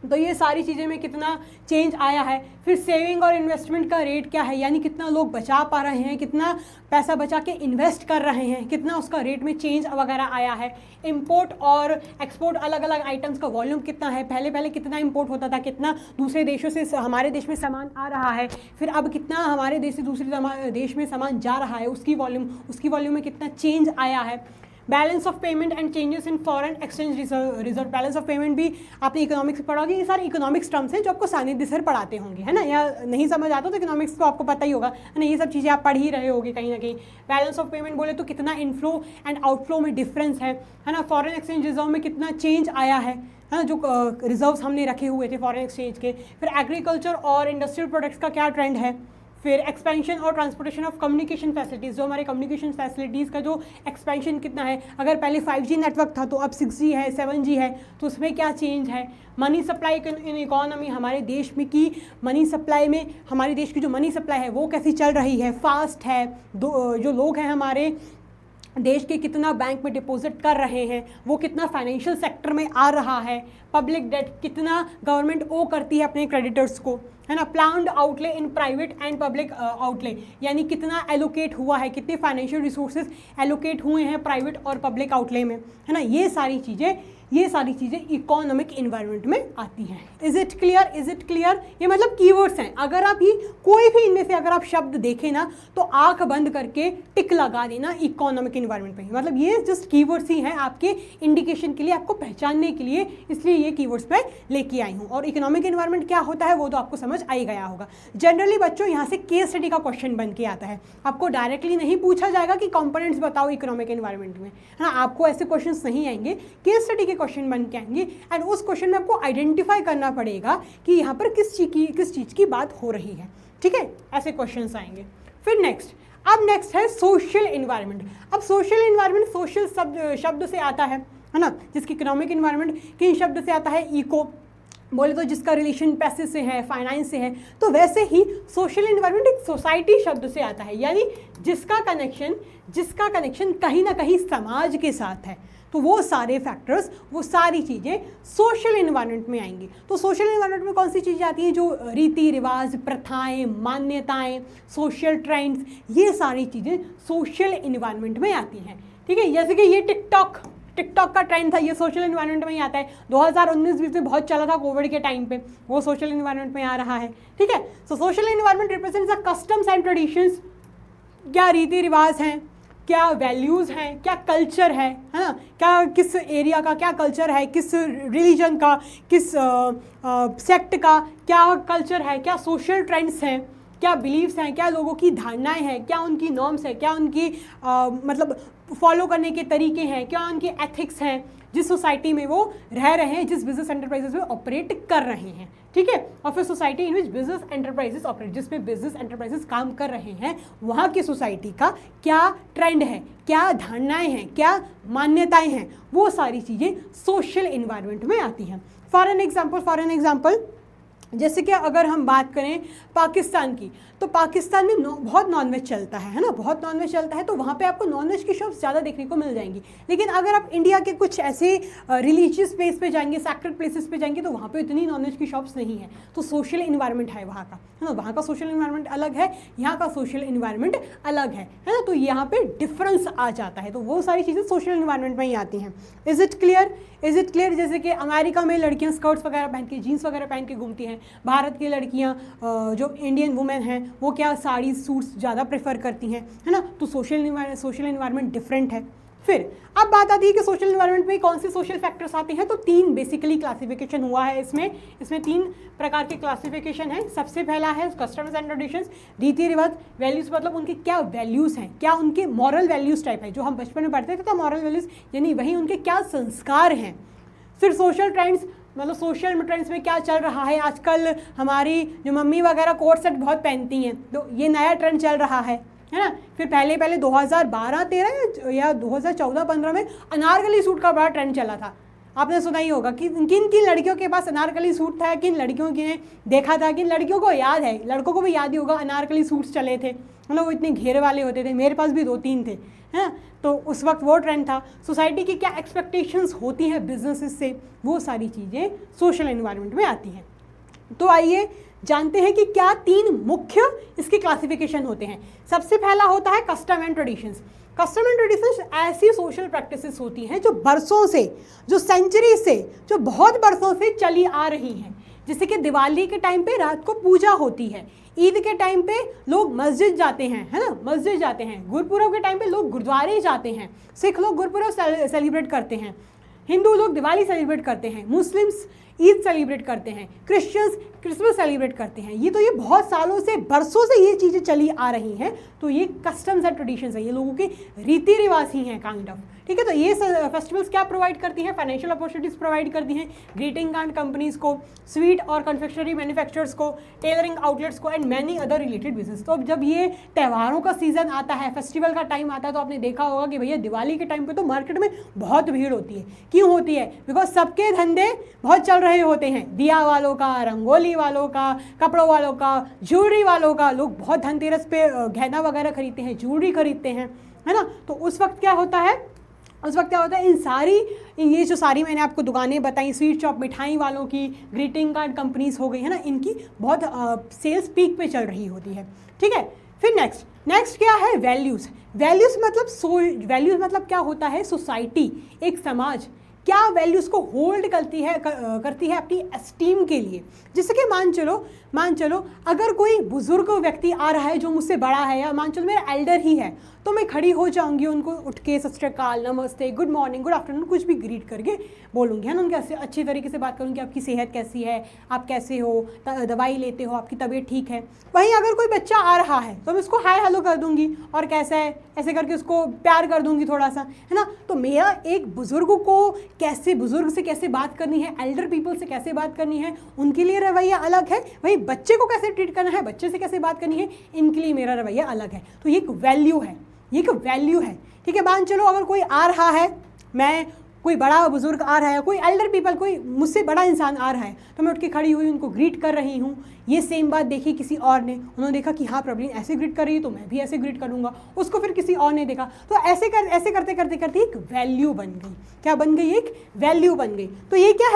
तो ये सारी चीज़ें में कितना चेंज आया है। फिर सेविंग और इन्वेस्टमेंट का रेट क्या है, यानी कितना लोग बचा पा रहे हैं, कितना पैसा बचा के इन्वेस्ट कर रहे हैं, कितना उसका रेट में चेंज वगैरह आया है। इंपोर्ट और एक्सपोर्ट अलग अलग आइटम्स का वॉल्यूम कितना है, पहले कितना इंपोर्ट होता था, कितना दूसरे देशों से हमारे देश में सामान आ रहा है, फिर अब कितना हमारे देश से दूसरे देश में सामान जा रहा है, उसकी वॉल्यूम में कितना चेंज आया है। Balance of payment and changes in foreign exchange reserve, balance of payment भी आपने इकोनॉमिक्स पढ़ोगे। ये सारे इकोनॉमिक्स टर्म्स हैं जो आपको सानिध्य सर पढ़ाते होंगे, है ना, या नहीं समझ आता तो इकोनॉमिक्स को आपको पता ही होगा, है ना, ये सब चीज़ें आप पढ़ ही रहे होगे कहीं ना कहीं। बैलेंस ऑफ पेमेंट बोले तो कितना इनफ्लो एंड आउटफ्लो में डिफरेंस है ना। फॉरेन एक्सचेंज रिजर्व में कितना चेंज आया है ना, जो रिजर्व्स हमने रखे हुए थे फॉरेन एक्सचेंज के। फिर एग्रीकल्चर और इंडस्ट्रियल प्रोडक्ट्स का क्या ट्रेंड है। फिर एक्सपेंशन और ट्रांसपोर्टेशन ऑफ कम्युनिकेशन फैसिलिटीज़, जो हमारे कम्युनिकेशन फैसिलिटीज़ का जो एक्सपेंशन कितना है, अगर पहले 5G नेटवर्क था तो अब 6G है, 7G है, तो उसमें क्या चेंज है। मनी सप्लाई इन इकोनॉमी, हमारे देश में की मनी सप्लाई में, हमारे देश की जो मनी सप्लाई है वो कैसी चल रही है, फास्ट है, जो लोग हैं हमारे देश के कितना बैंक में डिपॉजिट कर रहे हैं, वो कितना फाइनेंशियल सेक्टर में आ रहा है। पब्लिक डेट कितना गवर्नमेंट ओ करती है अपने क्रेडिटर्स को, है ना। Planned outlay in private and public outlay, यानी कितना एलोकेट हुआ है, कितने फाइनेंशियल रिसोर्सेज एलोकेट हुए हैं प्राइवेट और पब्लिक आउटले में, है ना। ये सारी चीज़ें इकोनॉमिक इन्वायरमेंट में आती हैं। Is it clear. ये मतलब कीवर्ड्स हैं। अगर आप ये कोई भी इनमें से अगर आप शब्द देखें ना तो आंख बंद करके टिक लगा देना इकोनॉमिक इन्वायरमेंट पे। मतलब ये जस्ट कीवर्ड्स ही हैं आपके इंडिकेशन के लिए, आपको पहचानने के लिए, इसलिए ये कीवर्ड्स मैं लेके आई हूँ। और इकोनॉमिक इन्वायरमेंट क्या होता है वो तो आपको समझ आ ही गया होगा। जनरली बच्चों यहाँ से केस स्टडी का क्वेश्चन बन के आता है। आपको डायरेक्टली नहीं पूछा जाएगा कि कंपोनेंट्स बताओ इकोनॉमिक इन्वायरमेंट में, है ना। आपको ऐसे क्वेश्चन नहीं आएंगे, केस स्टडी के क्वेश्चन बन के आएंगे। एंड उस क्वेश्चन में आपको आइडेंटिफाई करना पड़ेगा कि यहाँ पर किस चीज़ की बात हो रही है, ठीक है। ऐसे क्वेश्चंस आएंगे। फिर नेक्स्ट है सोशल इन्वायरमेंट। अब सोशल इन्वायरमेंट सोशल शब्द से आता है ना, जिसकी इकोनॉमिक इन्वायरमेंट किन शब्द से आता है, इको बोले तो जिसका रिलेशन पैसे से है, फाइनेंस से है। तो वैसे ही सोशल इन्वायरमेंट एक सोसाइटी शब्द से आता है, यानी जिसका कनेक्शन कहीं ना कहीं समाज के साथ है। तो वो सारे फैक्टर्स, वो सारी चीज़ें सोशल इन्वायरमेंट में आएंगी। तो सोशल इन्वायरमेंट में कौन सी चीज़ें आती हैं, जो रीति रिवाज, प्रथाएं, मान्यताएं, सोशल ट्रेंड्स, ये सारी चीज़ें सोशल इन्वायरमेंट में आती हैं, ठीक है। जैसे कि ये टिकटॉक का ट्रेंड था, ये सोशल इन्वायरमेंट में ही आता है। 2019-20 में बहुत चला था कोविड के टाइम पे, वो सोशल इन्वायरमेंट में आ रहा है, ठीक है। So social environment represents the customs and traditions, क्या रीति रिवाज हैं, क्या वैल्यूज़ हैं, क्या कल्चर है ना, क्या किस एरिया का क्या कल्चर है, किस रिलीजन का, किस सेक्ट का क्या कल्चर है, क्या सोशल ट्रेंड्स हैं, क्या बिलीव्स हैं, क्या लोगों की धारणाएं हैं, क्या उनकी नॉर्म्स है, क्या उनकी मतलब फॉलो करने के तरीके हैं, क्या उनके एथिक्स हैं, जिस सोसाइटी में वो रह रहे हैं, जिस बिजनेस एंटरप्राइजेस में ऑपरेट कर रहे हैं, ठीक है। और फिर society in which business enterprises operate, जिसमें बिजनेस एंटरप्राइजेस काम कर रहे हैं, वहाँ की सोसाइटी का क्या ट्रेंड है, क्या धारणाएं हैं, क्या मान्यताएं हैं, वो सारी चीज़ें सोशल इन्वायरमेंट में आती हैं। फॉर एन एग्जाम्पल जैसे कि अगर हम बात करें पाकिस्तान की, तो पाकिस्तान में बहुत नॉनवेज चलता है ना, बहुत नॉनवेज चलता है। तो वहाँ पे आपको नॉनवेज की शॉप्स ज़्यादा देखने को मिल जाएंगी। लेकिन अगर आप इंडिया के कुछ ऐसे रिलीजियस प्लेस पे जाएंगे, सैक्रेड प्लेसेस पे जाएंगे, तो वहाँ पे इतनी नॉनवेज की शॉप्स नहीं है। तो सोशल इन्वायरमेंट है वहाँ का, है ना। वहाँ का सोशल इन्वायरमेंट अलग है, यहाँ का सोशल इन्वायरमेंट अलग है ना। तो यहाँ पे डिफरेंस आ जाता है। तो वो सारी चीज़ें सोशल इन्वायरमेंट में ही आती हैं। Is it clear. जैसे कि अमेरिका में लड़कियाँ स्कर्ट्स वगैरह पहन के, जीन्स वगैरह पहन के घूमती हैं। भारत की लड़कियाँ जो इंडियन वुमेन हैं वो क्या साड़ी सूट्स ज़्यादा प्रेफर करती हैं, है ना। तो सोशल इन्वायरमेंट डिफरेंट है। फिर अब बात आती है कि सोशल इन्वायरमेंट में कौन से सोशल फैक्टर्स आते हैं। तो 3 बेसिकली क्लासिफिकेशन हुआ है इसमें 3 प्रकार के क्लासिफिकेशन है। सबसे पहला है कस्टम्स एंड ट्रेडिशंस, रीति रिवाज, वैल्यूज़, मतलब उनके क्या वैल्यूज़ हैं, क्या उनके मॉरल वैल्यूज़ टाइप है, जो हम बचपन में पढ़ते थे तो मॉरल वैल्यूज़, यानी वही उनके क्या संस्कार हैं। फिर सोशल ट्रेंड्स, मतलब सोशल ट्रेंड्स में क्या चल रहा है। आजकल हमारी जो मम्मी वगैरह कोट सेट बहुत पहनती हैं, तो ये नया ट्रेंड चल रहा है, है ना। फिर पहले 2012-13 या 2014-15 में अनारकली सूट का बड़ा ट्रेंड चला था। आपने सुना ही होगा कि किन किन लड़कियों के पास अनारकली सूट था, किन लड़कियों ने देखा था, किन लड़कियों को याद है, लड़कों को भी याद ही होगा अनारकली सूट्स चले थे, मतलब वो इतने घेरे वाले होते थे। मेरे पास भी 2-3 थे, हैं। तो उस वक्त वो ट्रेंड था। सोसाइटी की क्या एक्सपेक्टेशंस होती हैं बिजनेसेस से, वो सारी चीज़ें सोशल एनवायरनमेंट में आती हैं। तो आइए जानते हैं कि क्या 3 मुख्य इसके क्लासिफिकेशन होते हैं। सबसे पहला होता है custom and traditions. Custom and traditions ऐसी सोशल प्रैक्टिसेस होती हैं जो बरसों से, जो सेंचुरी से, जो बहुत बरसों से चली आ रही हैं। जैसे कि दिवाली के टाइम पे रात को पूजा होती है, ईद के टाइम पे लोग मस्जिद जाते हैं, है ना, मस्जिद जाते हैं, गुरपुरब के टाइम पे लोग गुरुद्वारे जाते हैं, सिख लोग गुरपुरब सेलिब्रेट करते हैं, हिंदू लोग दिवाली सेलिब्रेट करते हैं, मुस्लिम्स ईद सेलिब्रेट करते हैं, क्रिश्चियंस क्रिसमस सेलिब्रेट करते हैं। ये बहुत सालों से, बरसों से ये चीज़ें चली आ रही हैं। तो ये कस्टम्स एंड ट्रेडिशंस है, ये लोगों के रीति रिवाज ही हैं काइंड ऑफ, ठीक है। तो ये फेस्टिवल्स क्या प्रोवाइड करती हैं, फाइनेंशियल अपॉर्चुनिटीज प्रोवाइड करती हैं ग्रीटिंग कार्ड कंपनीज को, स्वीट और कन्फेक्शनरी मैन्युफैक्चरर्स को, टेलरिंग आउटलेट्स को and many other related business. तो अब जब ये त्योहारों का सीजन आता है, फेस्टिवल का टाइम आता है, तो आपने देखा होगा कि भैया दिवाली के टाइम पे तो मार्केट में बहुत भीड़ होती है। क्यों होती है? बिकॉज सबके धंधे बहुत चल रहे होते हैं, दिया वालों का, रंगोली वालों का, कपड़ों वालों का, ज्वेलरी वालों का। लोग बहुत धनतेरस पे गहना वगैरह खरीदते हैं, ज्वेलरी खरीदते हैं, है ना। तो उस वक्त क्या होता है, ये जो सारी मैंने आपको दुकानें बताई, स्वीट शॉप, मिठाई वालों की, ग्रीटिंग कार्ड कंपनीज हो गई, है ना, इनकी बहुत सेल्स पीक पे चल रही होती है, ठीक है। फिर नेक्स्ट क्या है, वैल्यूज़ मतलब क्या होता है, सोसाइटी, एक समाज क्या वैल्यूज़ को होल्ड करती है अपनी एस्टीम के लिए। जैसे कि मान चलो अगर कोई बुजुर्ग व्यक्ति आ रहा है जो मुझसे बड़ा है, या मान चलो मेरा एल्डर ही है, तो मैं खड़ी हो जाऊंगी, उनको उठ के सत श्री अकाल, नमस्ते, गुड मॉर्निंग, गुड आफ्टरनून, कुछ भी ग्रीट करके बोलूँगी, है ना। उनके अच्छी तरीके से बात करूँगी, आपकी सेहत कैसी है, आप कैसे हो, दवाई लेते हो, आपकी तबीयत ठीक है। वहीं अगर कोई बच्चा आ रहा है तो मैं उसको हाय हेलो कर दूँगी, और कैसा है ऐसे करके उसको प्यार कर दूँगी थोड़ा सा, है ना। तो मेरा एक बुजुर्ग से कैसे बात करनी है, एल्डर पीपल से कैसे बात करनी है, उनके लिए रवैया अलग है। वहीं बच्चे को कैसे ट्रीट करना है, बच्चे से कैसे बात करनी है, इनके लिए मेरा रवैया अलग है। तो ये एक वैल्यू है, ठीक है। मान चलो अगर कोई आ रहा है, कोई बड़ा बुजुर्ग आ रहा है, कोई एल्डर पीपल, कोई मुझसे बड़ा इंसान आ रहा है, तो मैं उठ के खड़ी हुई उनको ग्रीट कर रही हूँ। ये सेम बात देखी किसी और ने, उन्होंने देखा कि हाँ प्रॉब्लम ऐसे ग्रीट कर रही है तो मैं भी ऐसे ग्रीट करूँगा, उसको फिर किसी और ने देखा, तो ऐसे करते करते एक वैल्यू बन गई। क्या बन गई? एक वैल्यू बन गई। तो ये क्या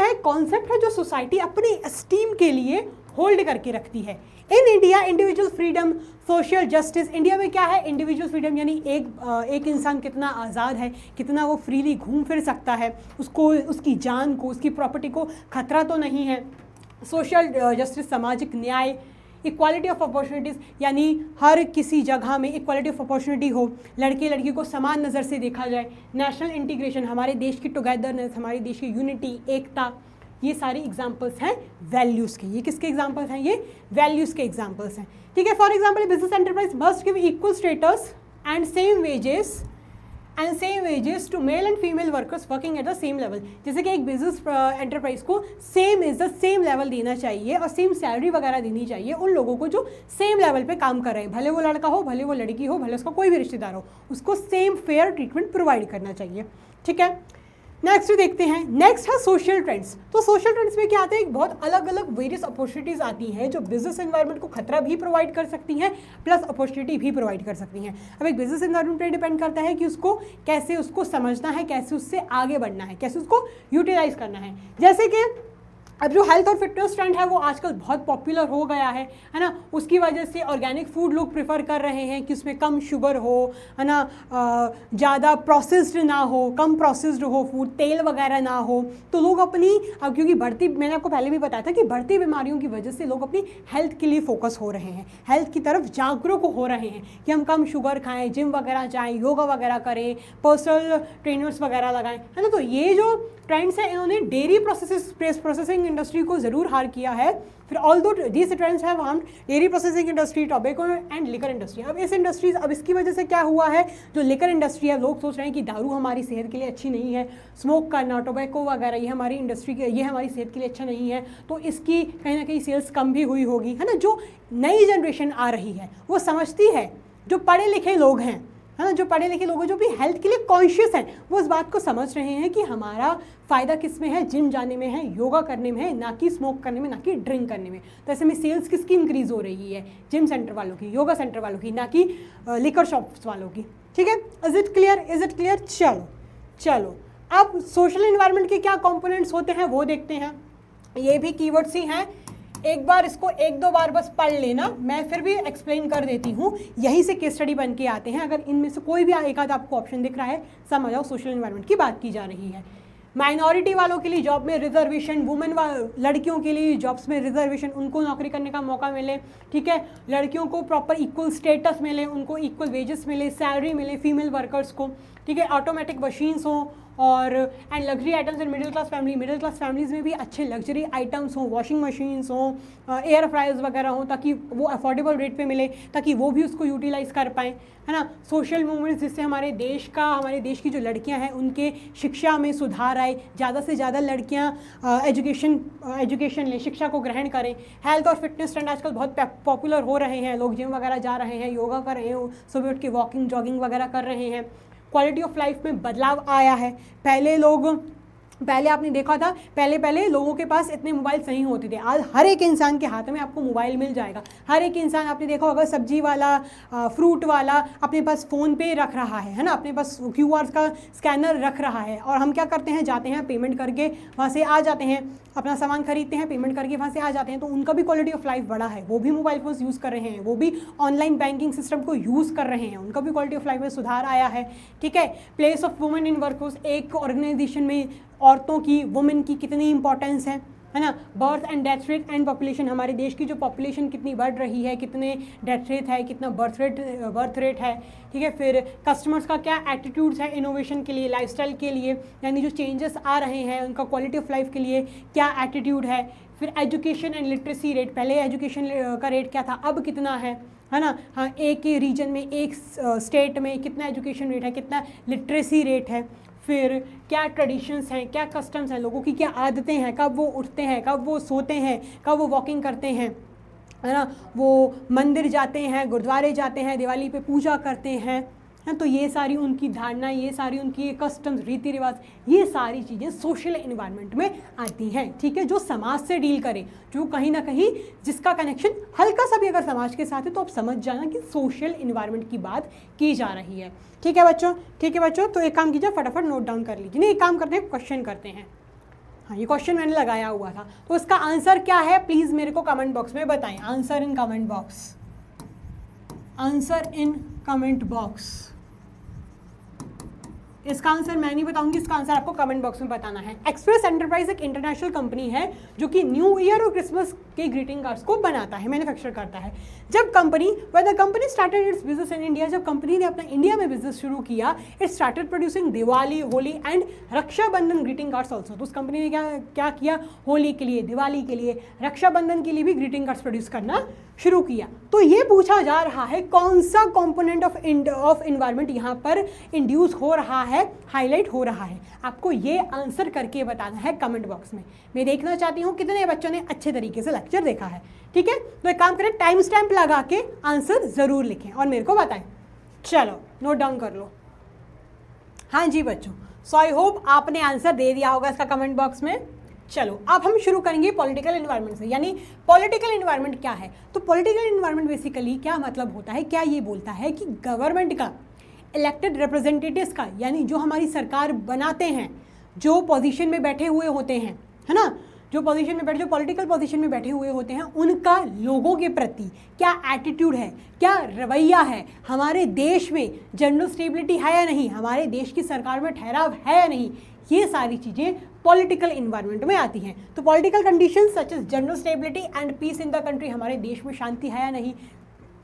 है? कॉन्सेप्ट है जो सोसाइटी अपनी एस्टीम के लिए होल्ड करके रखती है। In India individual freedom, social justice. India में क्या है? इंडिविजुअल फ्रीडम, यानी एक इंसान कितना आज़ाद है, कितना वो फ्रीली घूम फिर सकता है, उसको, उसकी जान को, उसकी प्रॉपर्टी को खतरा तो नहीं है। सोशल जस्टिस, सामाजिक न्याय, इक्वालिटी ऑफ अपॉर्चुनिटीज़, यानी हर किसी जगह में इक्वालिटी ऑफ अपॉर्चुनिटी हो, लड़के लड़की को समान नज़र से देखा जाए। नेशनल इंटीग्रेशन, हमारे देश की टुगेदरनेस, हमारे देश की यूनिटी, एकता, ये सारी एग्जाम्पल्स हैं वैल्यूज़ के। ये किसके एग्जाम्पल्स हैं? ये वैल्यूज़ के एग्जाम्पल्स हैं, ठीक है। For example, business enterprise must give equal status and same wages to male and female workers working at the same level. जैसे कि एक बिजनेस एंटरप्राइज को सेम इज्जत, सेम लेवल देना चाहिए और सेम सैलरी वगैरह देनी चाहिए उन लोगों को जो सेम लेवल पे काम कर रहे हैं, भले वो लड़का हो, भले वो लड़की हो, भले उसका कोई भी रिश्तेदार हो, उसको सेम फेयर ट्रीटमेंट प्रोवाइड करना चाहिए, ठीक है। नेक्स्ट देखते हैं, नेक्स्ट है सोशल ट्रेंड्स। तो सोशल ट्रेंड्स में क्या आते हैं? बहुत अलग अलग वेरियस अपॉर्चुनिटीज़ आती हैं जो बिजनेस एनवायरनमेंट को खतरा भी प्रोवाइड कर सकती हैं, प्लस अपॉर्चुनिटी भी प्रोवाइड कर सकती हैं। अब एक बिजनेस एनवायरनमेंट पर डिपेंड करता है कि उसको कैसे उसको समझना है, कैसे उससे आगे बढ़ना है, कैसे उसको यूटिलाइज करना है। जैसे कि अब जो हेल्थ और फिटनेस ट्रेंड है वो आजकल बहुत पॉपुलर हो गया है ना। उसकी वजह से ऑर्गेनिक फूड लोग प्रेफर कर रहे हैं कि उसमें कम शुगर हो, है ना, ज़्यादा प्रोसेस्ड ना हो, कम प्रोसेस्ड हो फूड, तेल वगैरह ना हो। तो लोग अपनी, अब क्योंकि मैंने आपको पहले भी बताया था कि बढ़ती बीमारियों की वजह से लोग अपनी हेल्थ के लिए फोकस हो रहे हैं, हेल्थ की तरफ जागरूक हो रहे हैं कि हम कम शुगर खाएँ, जिम वगैरह जाएँ, योगा वगैरह करें, पर्सनल ट्रेनर्स वगैरह लगाएँ, है ना। तो ये जो ट्रेंड्स है इन्होंने डेयरी प्रोसेसिंग इंडस्ट्री को ज़रूर हार किया है। फिर although these trends have harmed dairy processing industry, tobacco and liquor industry. अब इसकी वजह से क्या हुआ है, जो लिकर इंडस्ट्री है, लोग सोच रहे हैं कि दारू हमारी सेहत के लिए अच्छी नहीं है, स्मोक करना, टोबैको वगैरह, ये हमारी सेहत के लिए अच्छा नहीं है, तो इसकी कहीं ना कहीं सेल्स कम भी हुई होगी, है ना। जो नई जनरेशन आ रही है वो समझती है जो पढ़े लिखे लोग हैं, है ना, जो पढ़े लिखे लोग हैं, जो भी हेल्थ के लिए कॉन्शियस हैं, वो इस बात को समझ रहे हैं कि हमारा फ़ायदा किस में है, जिम जाने में है, योगा करने में है, ना कि स्मोक करने में, ना कि ड्रिंक करने में। तो ऐसे में सेल्स किसकी इंक्रीज़ हो रही है, जिम सेंटर वालों की, योगा सेंटर वालों की, ना कि लिकर शॉप्स वालों की। ठीक है, इज इट क्लियर? चलो अब सोशल इन्वायरमेंट के क्या कंपोनेंट्स होते हैं वो देखते हैं। ये भी कीवर्ड्स ही हैं, एक बार इसको एक दो बार बस पढ़ लेना, मैं फिर भी एक्सप्लेन कर देती हूँ, यहीं से केस स्टडी बन के आते हैं। अगर इनमें से कोई भी एक आध आपको ऑप्शन दिख रहा है, समझ आओ सोशल इन्वायरमेंट की बात की जा रही है। माइनॉरिटी वालों के लिए जॉब में रिजर्वेशन, वुमेन लड़कियों के लिए जॉब्स में रिजर्वेशन, उनको नौकरी करने का मौका मिले। ठीक है, लड़कियों को प्रॉपर इक्वल स्टेटस मिले, उनको इक्वल वेजेस मिले, सैलरी मिले फीमेल वर्कर्स को। ठीक है, ऑटोमेटिक मशीन्स हों और and luxury items in middle class families में भी अच्छे लग्जरी आइटम्स हों, वॉशिंग मशीन्स हों, एयर फ्रायर्स वगैरह हों, ताकि वो अफोर्डेबल रेट पे मिले, ताकि वो भी उसको यूटिलाइज़ कर पाएँ, है ना। सोशल मूवमेंट्स जिससे हमारे देश की जो लड़कियां हैं उनके शिक्षा में सुधार आए, ज़्यादा से ज़्यादा लड़कियां एजुकेशन लें, शिक्षा को ग्रहण करें। हेल्थ और फिटनेस ट्रेंड आजकल बहुत पॉपुलर हो रहे हैं, लोग जिम वगैरह जा रहे हैं, योगा कर रहे हैं, सुबह उठ के वॉकिंग जॉगिंग वगैरह कर रहे हैं। क्वालिटी ऑफ लाइफ में बदलाव आया है। पहले आपने देखा था, पहले लोगों के पास इतने मोबाइल्स नहीं होते थे, आज हर एक इंसान के हाथ में आपको मोबाइल मिल जाएगा। हर एक इंसान, आपने देखा होगा, सब्जी वाला, फ्रूट वाला अपने पास फ़ोन पे रख रहा है ना, अपने पास QR का स्कैनर रख रहा है। और हम क्या करते हैं, जाते हैं पेमेंट करके वहाँ से आ जाते हैं, अपना सामान खरीदते हैं, पेमेंट करके वहाँ से आ जाते हैं। तो उनका भी क्वालिटी ऑफ लाइफ बढ़ा है, वो भी मोबाइल फ़ोन्स यूज़ कर रहे हैं, वो भी ऑनलाइन बैंकिंग सिस्टम को यूज़ कर रहे हैं, उनका भी क्वालिटी ऑफ लाइफ में सुधार आया है। ठीक है, place of women in workforce, एक ऑर्गेनाइजेशन में औरतों की, वुमेन की कितनी इंपॉर्टेंस है ना। Birth and death rate and population, हमारे देश की जो पॉपुलेशन कितनी बढ़ रही है, कितने डेथ रेट है, कितना बर्थ रेट है। ठीक है, फिर कस्टमर्स का क्या एटीट्यूड्स है इनोवेशन के लिए, लाइफस्टाइल के लिए, यानी जो चेंजेस आ रहे हैं उनका क्वालिटी ऑफ लाइफ के लिए क्या एटीट्यूड है। फिर एजुकेशन एंड लिटरेसी रेट, पहले एजुकेशन का रेट क्या था, अब कितना है ना। हाँ, एक रीजन में, एक स्टेट में कितना एजुकेशन रेट है, कितना लिटरेसी रेट है। फिर क्या ट्रेडिशंस हैं, क्या कस्टम्स हैं, लोगों की क्या आदतें हैं, कब वो उठते हैं, कब वो सोते हैं, कब वो वॉकिंग करते हैं, है ना, वो मंदिर जाते हैं, गुरुद्वारे जाते हैं, दिवाली पे पूजा करते हैं। तो ये सारी उनकी धारणा, ये सारी उनकी कस्टम्स, रीति रिवाज, ये सारी चीज़ें सोशल इन्वायरमेंट में आती हैं। ठीक है, जो समाज से डील करे, जो कहीं ना कहीं जिसका कनेक्शन हल्का सा भी अगर समाज के साथ है, तो आप समझ जाना कि सोशल इन्वायरमेंट की बात की जा रही है। ठीक है बच्चों, तो एक काम कीजिए, फटाफट नोट डाउन कर लीजिए। नहीं, एक काम करते हैं, क्वेश्चन करते हैं। हाँ, ये क्वेश्चन मैंने लगाया हुआ था, तो इसका आंसर क्या है प्लीज़ मेरे को कमेंट बॉक्स में बताएं। Answer in comment box. इसका आंसर मैं नहीं बताऊंगी, इसका आंसर आपको कमेंट बॉक्स में बताना है। एक्सप्रेस एंटरप्राइज एक इंटरनेशनल कंपनी है जो कि न्यू ईयर और क्रिसमस के ग्रीटिंग कार्ड्स को बनाता है, मैन्युफैक्चर करता है। जब company started its business in India, जब कंपनी ने अपना इंडिया में बिजनेस शुरू किया, it started producing Diwali, Holi and Rakshabandhan greeting cards also. तो उस कंपनी ने क्या किया, होली के लिए, दिवाली के लिए, रक्षाबंधन के लिए भी ग्रीटिंग कार्ड्स प्रोड्यूस करना शुरू किया। तो ये पूछा जा रहा है कौन सा कंपोनेंट ऑफ इन्वायरमेंट यहाँ पर इंड्यूस हो रहा है, हाईलाइट हो रहा है। आपको ये आंसर करके बताना है कमेंट बॉक्स में। मैं देखना चाहती हूँ कितने बच्चों ने अच्छे तरीके से लेक्चर देखा है। ठीक है, तो एक काम करें, टाइम स्टैंप लगा के आंसर ज़रूर लिखें और मेरे को बताएं। चलो नोट डाउन कर लो। हाँ जी बच्चों, सो आई होप आपने आंसर दे दिया होगा इसका कमेंट बॉक्स में। चलो अब हम शुरू करेंगे पॉलिटिकल इन्वायरमेंट से। यानी पॉलिटिकल इन्वायरमेंट क्या है, तो पॉलिटिकल इन्वायरमेंट बेसिकली क्या मतलब होता है, क्या ये बोलता है कि गवर्नमेंट का, इलेक्टेड रिप्रेजेंटेटिव्स का, यानी जो हमारी सरकार बनाते हैं, जो पोजीशन में बैठे हुए होते हैं, है ना, जो पॉलिटिकल पोजीशन में बैठे हुए होते हैं, उनका लोगों के प्रति क्या एटीट्यूड है, क्या रवैया है, हमारे देश में जनरल स्टेबिलिटी है या नहीं, हमारे देश की सरकार में ठहराव है या नहीं, ये सारी चीज़ें पॉलिटिकल इन्वायरमेंट में आती हैं। तो political conditions such as general stability and peace in the country, हमारे देश में शांति है या नहीं,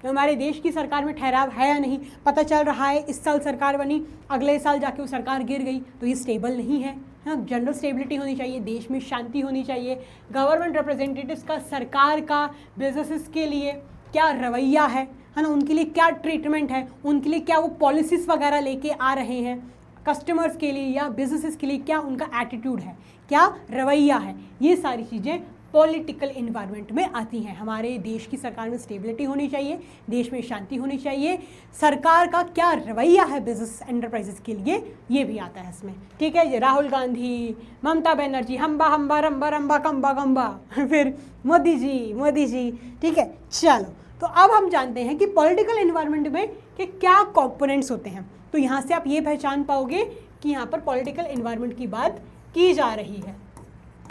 हमारे देश की सरकार में ठहराव है या नहीं। पता चल रहा है इस साल सरकार बनी, अगले साल जाके वो सरकार गिर गई, तो ये स्टेबल नहीं है। जनरल स्टेबिलिटी होनी चाहिए, देश में शांति होनी चाहिए। गवर्नमेंट रिप्रेजेंटेटिव्स का, सरकार का बिजनेसेस के लिए क्या रवैया है ना, उनके लिए क्या ट्रीटमेंट है, उनके लिए क्या वो पॉलिसीज़ वगैरह लेके आ रहे हैं, कस्टमर्स के लिए या बिजनेसेस के लिए क्या उनका एटीट्यूड है, क्या रवैया है, ये सारी चीज़ें पॉलिटिकल इन्वायरमेंट में आती हैं। हमारे देश की सरकार में स्टेबिलिटी होनी चाहिए, देश में शांति होनी चाहिए, सरकार का क्या रवैया है बिजनेस एंटरप्राइजेस के लिए, ये भी आता है इसमें। ठीक है, राहुल गांधी, ममता बनर्जी, हम्बा हम्बा रंबा रंबा कम्बा कम्बा, फिर मोदी जी। ठीक है, चलो तो अब हम जानते हैं कि पॉलिटिकल इन्वायरमेंट में कि क्या कंपोनेंट्स होते हैं। तो यहाँ से आप ये पहचान पाओगे कि यहाँ पर पॉलिटिकल इन्वायरमेंट की बात की जा रही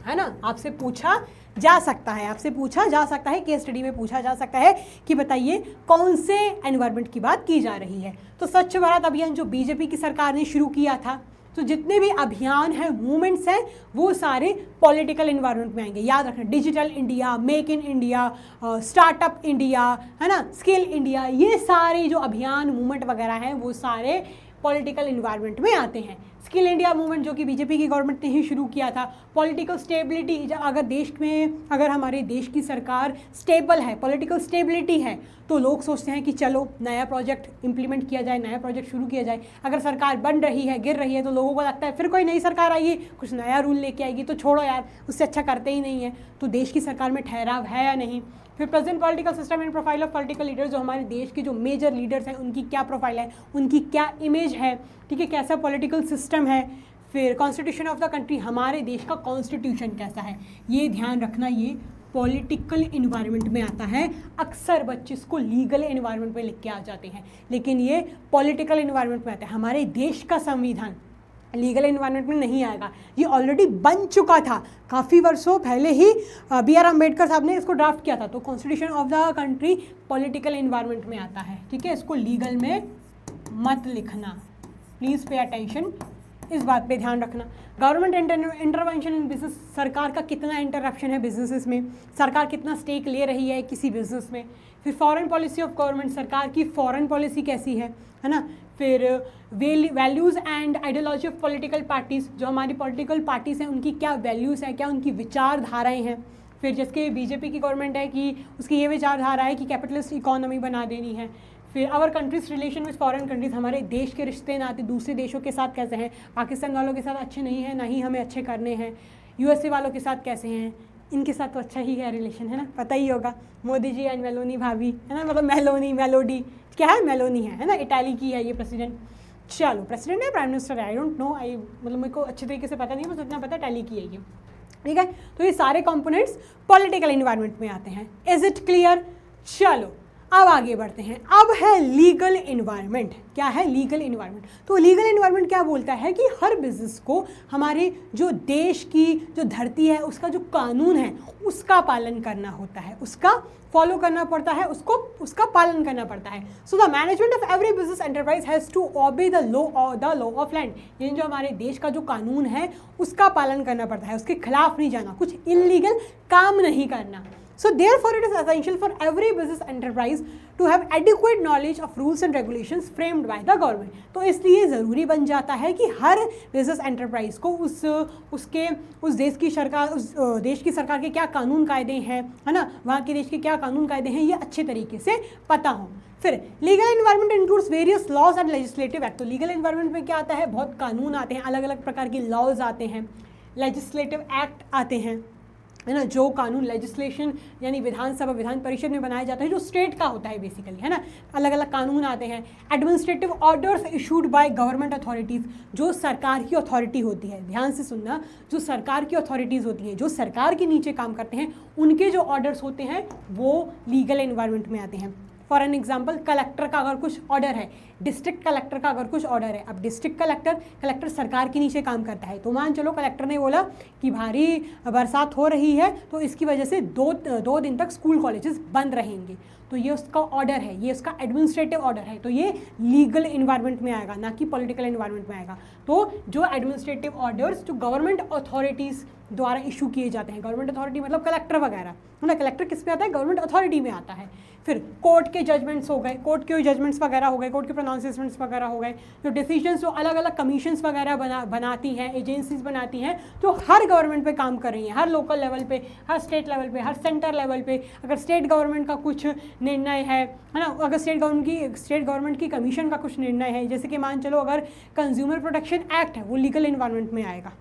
है ना। आपसे पूछा जा सकता है, केस स्टडी में पूछा जा सकता है कि बताइए कौन से एनवायरनमेंट की बात की जा रही है। तो स्वच्छ भारत अभियान जो बीजेपी की सरकार ने शुरू किया था, तो जितने भी अभियान हैं, मूवमेंट्स हैं, वो सारे पॉलिटिकल इन्वायरमेंट में आएंगे। याद रखना, digital India, make in India, startup India, है ना, स्किल इंडिया, ये सारे जो अभियान मूवमेंट वगैरह हैं वो सारे पॉलिटिकल इन्वायरमेंट में आते हैं। स्किल इंडिया मूवमेंट जो कि बीजेपी की गवर्नमेंट ने ही शुरू किया था। पॉलिटिकल स्टेबिलिटी, अगर देश में, अगर हमारे देश की सरकार स्टेबल है, पॉलिटिकल स्टेबिलिटी है, तो लोग सोचते हैं कि चलो नया प्रोजेक्ट इंप्लीमेंट किया जाए, नया प्रोजेक्ट शुरू किया जाए। अगर सरकार बन रही है, गिर रही है, तो लोगों को लगता है फिर कोई नई सरकार आएगी, कुछ नया रूल लेके आएगी, तो छोड़ो यार, उससे अच्छा करते ही नहीं है। तो देश की सरकार में ठहराव है या नहीं। फिर present political system and profile of political leaders, जो हमारे देश के जो मेजर लीडर्स हैं उनकी क्या प्रोफाइल है, उनकी क्या इमेज है, ठीक है, कैसा पॉलिटिकल सिस्टम है। फिर कॉन्स्टिट्यूशन ऑफ द कंट्री, हमारे देश का कॉन्स्टिट्यूशन कैसा है, ये ध्यान रखना, ये पॉलिटिकल इन्वायरमेंट में आता है। अक्सर बच्चे इसको लीगल इन्वायरमेंट में लिख के आ जाते हैं, लेकिन ये पॉलिटिकल इन्वायरमेंट में आता है। हमारे देश का संविधान लीगल इन्वायरमेंट में नहीं आएगा, ये ऑलरेडी बन चुका था, काफ़ी वर्षों पहले ही BR अम्बेडकर साहब ने इसको ड्राफ्ट किया था। तो constitution of the country political environment में आता है, ठीक है, इसको लीगल में मत लिखना, प्लीज़ पे अटेंशन, इस बात पे ध्यान रखना। गवर्नमेंट इंटरवेंशन इन बिजनेस, सरकार का कितना इंटरप्शन है बिजनेसेस में, सरकार कितना स्टेक ले रही है किसी बिजनेस में। फिर फॉरेन पॉलिसी ऑफ गवर्नमेंट, सरकार की फॉरेन पॉलिसी कैसी है ना। फिर values and ideology of political parties, जो हमारी पॉलिटिकल पार्टीज़ हैं उनकी क्या वैल्यूज़ हैं, क्या उनकी विचारधाराएँ हैं। फिर जैसे बीजेपी की गवर्नमेंट है कि उसकी ये विचारधारा है कि कैपिटलिस्ट इकोनॉमी बना देनी है। फिर our country's relation with foreign countries, हमारे देश के रिश्ते नाते दूसरे देशों के साथ कैसे हैं, पाकिस्तान वालों के साथ अच्छे नहीं हैं, ना ही हमें अच्छे करने हैं। USA वालों के साथ कैसे हैं, इनके साथ तो अच्छा ही है रिलेशन, है ना, पता ही होगा। मोदी जी एंड मेलोनी भाभी, है ना, मतलब मेलोडी क्या है, मेलोनी है ना, इटाली की है ये प्रेसिडेंट। चलो, प्रेसिडेंट है, प्राइम मिनिस्टर है, आई डोंट नो, मतलब मेरे को अच्छे तरीके से पता नहीं है, बस इतना पता है इटाली की है ये, ठीक है। तो ये सारे कंपोनेंट्स पॉलिटिकल इन्वायरमेंट में आते हैं। Is it clear? चलो अब आगे बढ़ते हैं। अब है लीगल इन्वायरमेंट। क्या है लीगल इन्वायरमेंट? तो लीगल इन्वायरमेंट क्या बोलता है कि हर बिजनेस को हमारे जो देश की जो धरती है, उसका जो कानून है, उसका पालन करना होता है, उसका फॉलो करना पड़ता है, उसका पालन करना पड़ता है। So the management of every business enterprise has to obey the law of land. यानी जो हमारे देश का जो कानून है उसका पालन करना पड़ता है, उसके खिलाफ नहीं जाना, कुछ इलीगल काम नहीं करना। So therefore it is essential for every business enterprise to have adequate knowledge of rules and regulations framed by the government. तो इसलिए ज़रूरी बन जाता है कि हर बिजनेस एंटरप्राइज को उस देश की सरकार के क्या कानून कायदे हैं, है ना, वहाँ के देश के क्या कानून कायदे हैं, ये अच्छे तरीके से पता हो। फिर legal environment includes various laws and legislative act. तो लीगल इन्वायरमेंट में क्या आता है, बहुत कानून आते हैं, अलग अलग प्रकार के लॉज आते हैं, लेजिस्लेटिव एक्ट आते हैं, है ना, जो कानून लेजिस्लेशन यानी विधानसभा विधान परिषद में बनाया जाता है, जो स्टेट का होता है बेसिकली, है ना, अलग अलग कानून आते हैं। Administrative orders issued by government authorities, जो सरकार की अथॉरिटी होती है, ध्यान से सुनना, जो सरकार की अथॉरिटीज़ होती हैं, जो सरकार के नीचे काम करते हैं, उनके जो ऑर्डर्स होते हैं वो लीगल इन्वायरमेंट में आते हैं। फॉर एन एग्जाम्पल, कलेक्टर का अगर कुछ ऑर्डर है, डिस्ट्रिक्ट कलेक्टर का अगर कुछ ऑर्डर है, अब डिस्ट्रिक्ट कलेक्टर सरकार के नीचे काम करता है, तो मान चलो कलेक्टर ने बोला कि भारी बरसात हो रही है, तो इसकी वजह से दो दिन तक स्कूल कॉलेजेस बंद रहेंगे, तो ये उसका ऑर्डर है, ये उसका एडमिनिस्ट्रेटिव ऑर्डर है, तो ये लीगल इन्वायरमेंट में आएगा, ना कि पॉलिटिकल इन्वायरमेंट में आएगा। तो जो एडमिनिस्ट्रेटिव ऑर्डर्स जो गवर्नमेंट अथॉरिटीज़ द्वारा इशू किए जाते हैं, गवर्नमेंट अथॉरिटी मतलब कलेक्टर वगैरह, है ना, कलेक्टर किस में आता है, गवर्नमेंट अथॉरिटी में आता है। फिर कोर्ट के जजमेंट्स हो गए, कोर्ट के जजमेंट्स वगैरह हो गए, कोर्ट के प्रोनाउंसिएशंस वगैरह हो गए, जो डिसीजंस जो अलग अलग कमीशंस वगैरह बनाती हैं, एजेंसीज बनाती हैं, जो हर गवर्नमेंट पे काम कर रही हैं, हर लोकल लेवल पे, हर स्टेट लेवल पे, हर सेंटर लेवल पे। अगर स्टेट गवर्नमेंट का कुछ निर्णय है ना, अगर स्टेट गवर्नमेंट की कमीशन का कुछ निर्णय है, जैसे कि मान चलो अगर कंज्यूमर प्रोटेक्शन एक्ट है, वो लीगल इन्वायरमेंट में आएगा।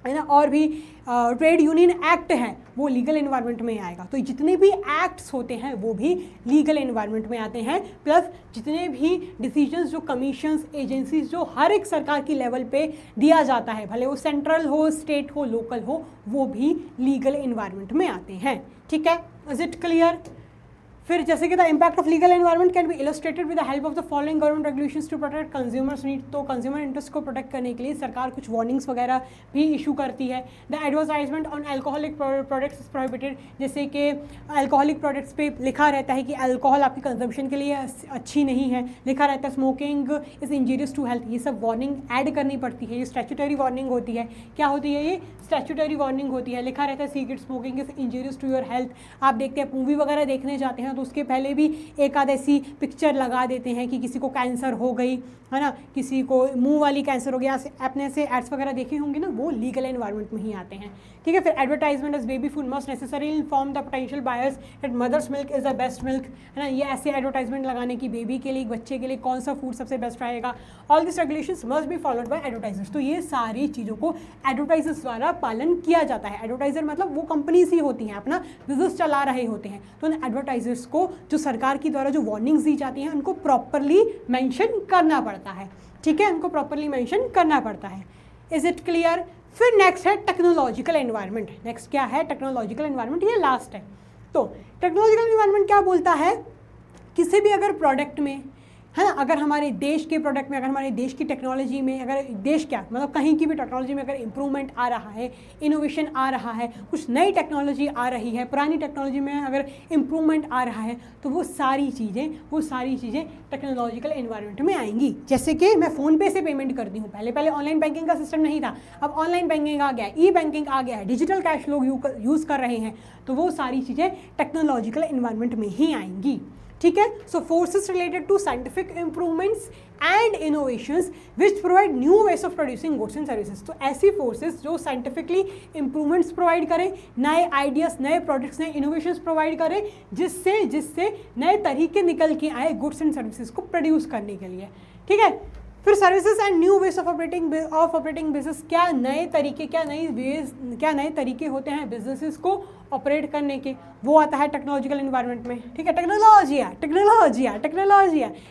है ना, और भी ट्रेड यूनियन एक्ट है वो लीगल एनवायरनमेंट में आएगा। तो जितने भी एक्ट्स होते हैं वो भी लीगल एनवायरनमेंट में आते हैं, प्लस जितने भी डिसीजंस जो कमीशंस एजेंसीज जो हर एक सरकार की लेवल पे दिया जाता है, भले वो सेंट्रल हो, स्टेट हो, लोकल हो, वो भी लीगल एनवायरनमेंट में आते हैं। ठीक है, इज इट क्लियर? फिर जैसे कि the impact of legal environment can be illustrated with the help of the following government regulations to protect consumers need. तो कंज्यूमर इंटरेस्ट को प्रोटेक्ट करने के लिए सरकार कुछ वार्निंग्स वगैरह भी इशू करती है। The advertisement on alcoholic products is prohibited, जैसे कि अल्कोहलिक प्रोडक्ट्स पे लिखा रहता है कि अल्कोहल आपकी कंजम्पशन के लिए अच्छी नहीं है, लिखा रहता है smoking is injurious to health. ये सब वार्निंग ऐड करनी पड़ती है, ये स्टैट्यूटरी वार्निंग होती है। क्या होती है ये? स्टैट्यूटरी वार्निंग होती है। लिखा रहता है cigarette smoking is injurious to your health. आप देखते हैं मूवी वगैरह देखने जाते हैं तो उसके पहले भी एक आध ऐसी पिक्चर लगा देते हैं कि किसी को कैंसर हो गई, है ना, किसी को मुंह वाली कैंसर हो गया, आपने से एड्स वगैरह देखे होंगे ना, वो लीगल एनवायरनमेंट में ही आते हैं। ठीक है, फिर advertisement as baby food must necessary inform the potential buyers that mother's milk is the best milk, है ना। ये ऐसे एडवर्टाइजमेंट लगाने की बेबी के लिए, बच्चे के लिए कौन सा फूड सबसे बेस्ट रहेगा। All this regulations must be followed by advertisers. तो ये सारी चीज़ों को एडवर्टाइजर्स द्वारा पालन किया जाता है। एडवर्टाइजर मतलब वो कंपनीज ही होती हैं, अपना बिजनेस चला रहे होते हैं। तो उन एडवर्टाइजर्स को जो सरकार की द्वारा जो वार्निंग्स दी जाती हैं उनको प्रॉपरली मेंशन करना पड़ता है। ठीक है, उनको प्रॉपरली मेंशन करना पड़ता है। Is it clear? फिर नेक्स्ट है टेक्नोलॉजिकल एनवायरनमेंट। नेक्स्ट क्या है? टेक्नोलॉजिकल एनवायरनमेंट, ये लास्ट है। तो टेक्नोलॉजिकल एनवायरनमेंट क्या बोलता है? किसी भी अगर प्रोडक्ट में, है ना, अगर हमारे देश के प्रोडक्ट में, अगर हमारे देश की टेक्नोलॉजी में, अगर देश क्या मतलब कहीं की भी टेक्नोलॉजी में अगर इम्प्रूवमेंट आ रहा है, इनोवेशन आ रहा है, कुछ नई टेक्नोलॉजी आ रही है, पुरानी टेक्नोलॉजी में अगर इम्प्रूवमेंट आ रहा है, तो वो सारी चीज़ें टेक्नोलॉजिकल एनवायरनमेंट में आएंगी। जैसे कि मैं फ़ोन पे से पेमेंट करती हूँ, पहले ऑनलाइन बैंकिंग का सिस्टम नहीं था, अब ऑनलाइन बैंकिंग आ गया, ई बैंकिंग आ गया है, डिजिटल कैश लोग यूज़ कर रहे हैं, तो वो सारी चीज़ें टेक्नोलॉजिकल एनवायरनमेंट में ही आएंगी। ठीक है, so forces related to scientific improvements and innovations which provide new ways of producing goods and services. तो ऐसी फोर्सेस जो साइंटिफिकली इंप्रूवमेंट्स प्रोवाइड करें, नए आइडियाज़, नए प्रोडक्ट्स, नए इनोवेशंस प्रोवाइड करें, जिससे नए तरीके निकल के आए गुड्स एंड सर्विसेज को प्रोड्यूस करने के लिए। ठीक है, फिर services and new ways of operating business. क्या नए तरीके होते हैं बिजनेसेस को ऑपरेट करने के, वो आता है टेक्नोलॉजिकल एनवायरनमेंट में। ठीक है, टेक्नोलॉजी है।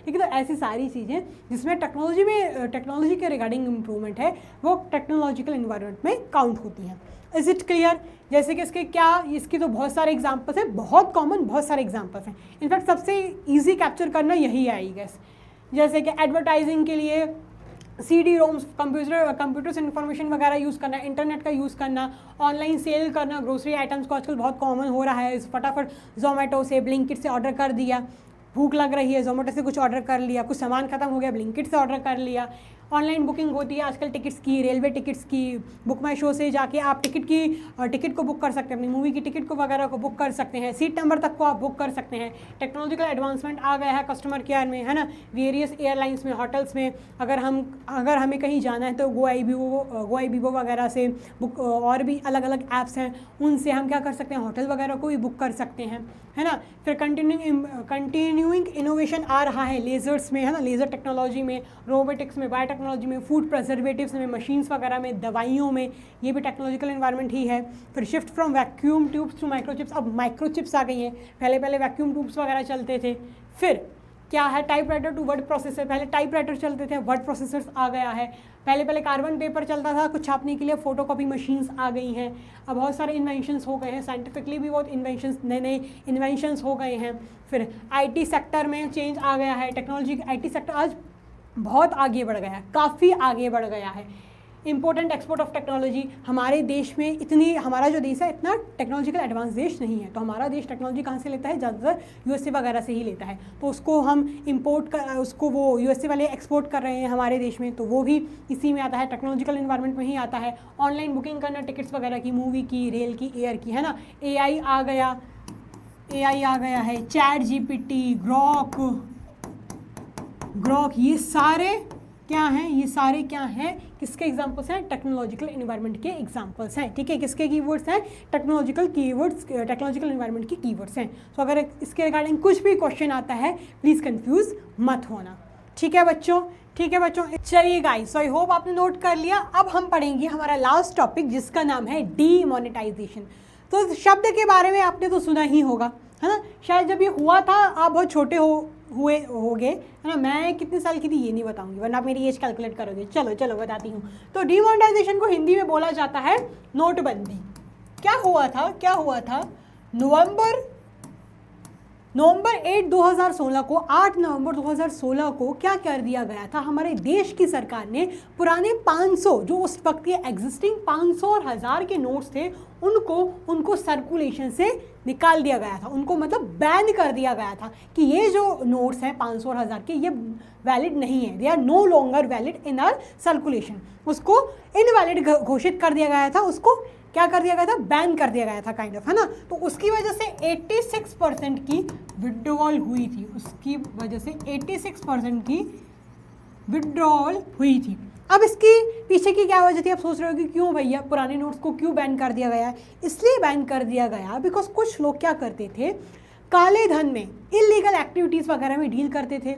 ठीक है, तो ऐसी सारी चीज़ें जिसमें टेक्नोलॉजी के रिगार्डिंग इम्प्रूवमेंट है, वो टेक्नोलॉजिकल एनवायरनमेंट में काउंट होती हैं। Is it clear? जैसे कि इसकी तो बहुत सारे एग्जाम्पल्स हैं, बहुत कॉमन बहुत सारे एग्जाम्पल्स हैं। इनफैक्ट सबसे ईजी कैप्चर करना यही है आई गेस। जैसे कि एडवर्टाइजिंग के लिए CD रोम्स, कंप्यूटर से इन्फॉर्मेशन वगैरह यूज़ करना, इंटरनेट का यूज़ करना, ऑनलाइन सेल करना, ग्रोसरी आइटम्स को आजकल बहुत कॉमन हो रहा है। फटाफट जोमेटो से, ब्लिंकिट से ऑर्डर कर दिया, भूख लग रही है जोमेटो से कुछ ऑर्डर कर लिया, कुछ सामान खत्म हो गया ब्लिंकिट से ऑर्डर कर लिया। ऑनलाइन बुकिंग होती है आजकल टिकट्स की, रेलवे टिकट्स की, बुक माई शो से जाके आप टिकट को बुक कर सकते हैं, अपनी मूवी की टिकट को वगैरह को बुक कर सकते हैं, सीट नंबर तक को आप बुक कर सकते हैं। टेक्नोलॉजिकल एडवांसमेंट आ गया है कस्टमर केयर में, है ना, वेरियस एयरलाइंस में, होटल्स में। अगर हमें कहीं जाना है तो गोआईबीबो वगैरह से बुक, और भी अलग अलग ऐप्स हैं, उनसे हम क्या कर सकते हैं, होटल वगैरह को भी बुक कर सकते हैं, है ना। फिर कंटिन्यूइंग इनोवेशन आ रहा है लेजर्स में, है ना, लेज़र टेक्नोलॉजी में, रोबोटिक्स में, बायोटेक्नोलॉजी में, फूड प्रिजर्वेटिव्स में, मशीन्स वगैरह में, दवाइयों में, ये भी टेक्नोलॉजिकल एनवायरनमेंट ही है। फिर shift from vacuum tubes to microchips, अब माइक्रोचिप्स आ गई हैं, पहले वैक्यूम ट्यूब्स वगैरह चलते थे। फिर क्या है, टाइपराइटर टू वर्ड प्रोसेसर, पहले टाइपराइटर चलते थे, वर्ड प्रोसेसर्स आ गया है। पहले कार्बन पेपर चलता था कुछ छापने के लिए, फोटोकॉपी मशीन्स आ गई हैं। अब बहुत सारे इन्वेंशंस हो गए हैं, साइंटिफिकली भी बहुत नए इन्वेंशंस हो गए हैं। फिर IT सेक्टर में चेंज आ गया है, टेक्नोलॉजी IT सेक्टर आज बहुत आगे बढ़ गया है, काफ़ी आगे बढ़ गया है। इंपोर्टेंट एक्सपोर्ट ऑफ टेक्नोलॉजी, हमारे देश में हमारा जो देश है इतना टेक्नोलॉजिकल एडवांस देश नहीं है, तो हमारा देश टेक्नोलॉजी कहाँ से लेता है, ज़्यादातर USA वगैरह से ही लेता है। तो उसको हम उसको वो USA वाले एक्सपोर्ट कर रहे हैं हमारे देश में, तो वो भी इसी में आता है, टेक्नोलॉजिकल एनवायरनमेंट में ही आता है। ऑनलाइन बुकिंग करना टिकट्स वगैरह की, मूवी की, रेल की, एयर की, है ना। AI आ गया है, ChatGPT, ग्रॉक, ये सारे क्या हैं, किसके एग्जाम्पल्स हैं, टेक्नोलॉजिकल एनवायरनमेंट के एग्जाम्पल्स हैं। ठीक है, किसके कीवर्ड्स हैं, टेक्नोलॉजिकल एनवायरनमेंट के कीवर्ड्स हैं। तो अगर इसके रिगार्डिंग कुछ भी क्वेश्चन आता है प्लीज़ कंफ्यूज मत होना। ठीक है बच्चों, ठीक है बच्चों। चलिए गाइस, आई होप आपने नोट कर लिया। अब हम पढ़ेंगे हमारा लास्ट टॉपिक जिसका नाम है डीमोनेटाइजेशन। तो इस शब्द के बारे में आपने तो सुना ही होगा, है ना। शायद जब ये हुआ था आप बहुत छोटे हुए होगे, है ना। मैं कितने साल की थी ये नहीं बताऊंगी वरना आप मेरी एज कैलकुलेट करोगे। चलो चलो बताती हूँ। तो डीमोनेटाइजेशन को हिंदी में बोला जाता है नोटबंदी। क्या हुआ था नवंबर 8 2016 को 8 नवंबर 2016 को क्या कर दिया गया था, हमारे देश की सरकार ने पुराने 500 जो उस वक्त के एग्जिस्टिंग 500 और 1000 के नोट्स थे उनको सर्कुलेशन से निकाल दिया गया था। उनको मतलब बैन कर दिया गया था कि ये जो नोट्स हैं 500 और 1000 के ये वैलिड नहीं है, they are no longer valid in our circulation. उसको इनवैलिड घोषित कर दिया गया था, उसको क्या कर दिया गया था, बैन कर दिया गया था काइंड ऑफ, है ना। तो उसकी वजह से 86% की विड्रॉल हुई थी, उसकी वजह से 86% की विड्रॉल हुई थी। अब इसकी पीछे की क्या वजह थी, आप सोच रहे हो कि क्यों भैया पुराने नोट्स को क्यों बैन कर दिया गया है। इसलिए बैन कर दिया गया बिकॉज कुछ लोग क्या करते थे, काले धन में इलीगल एक्टिविटीज़ वगैरह में डील करते थे,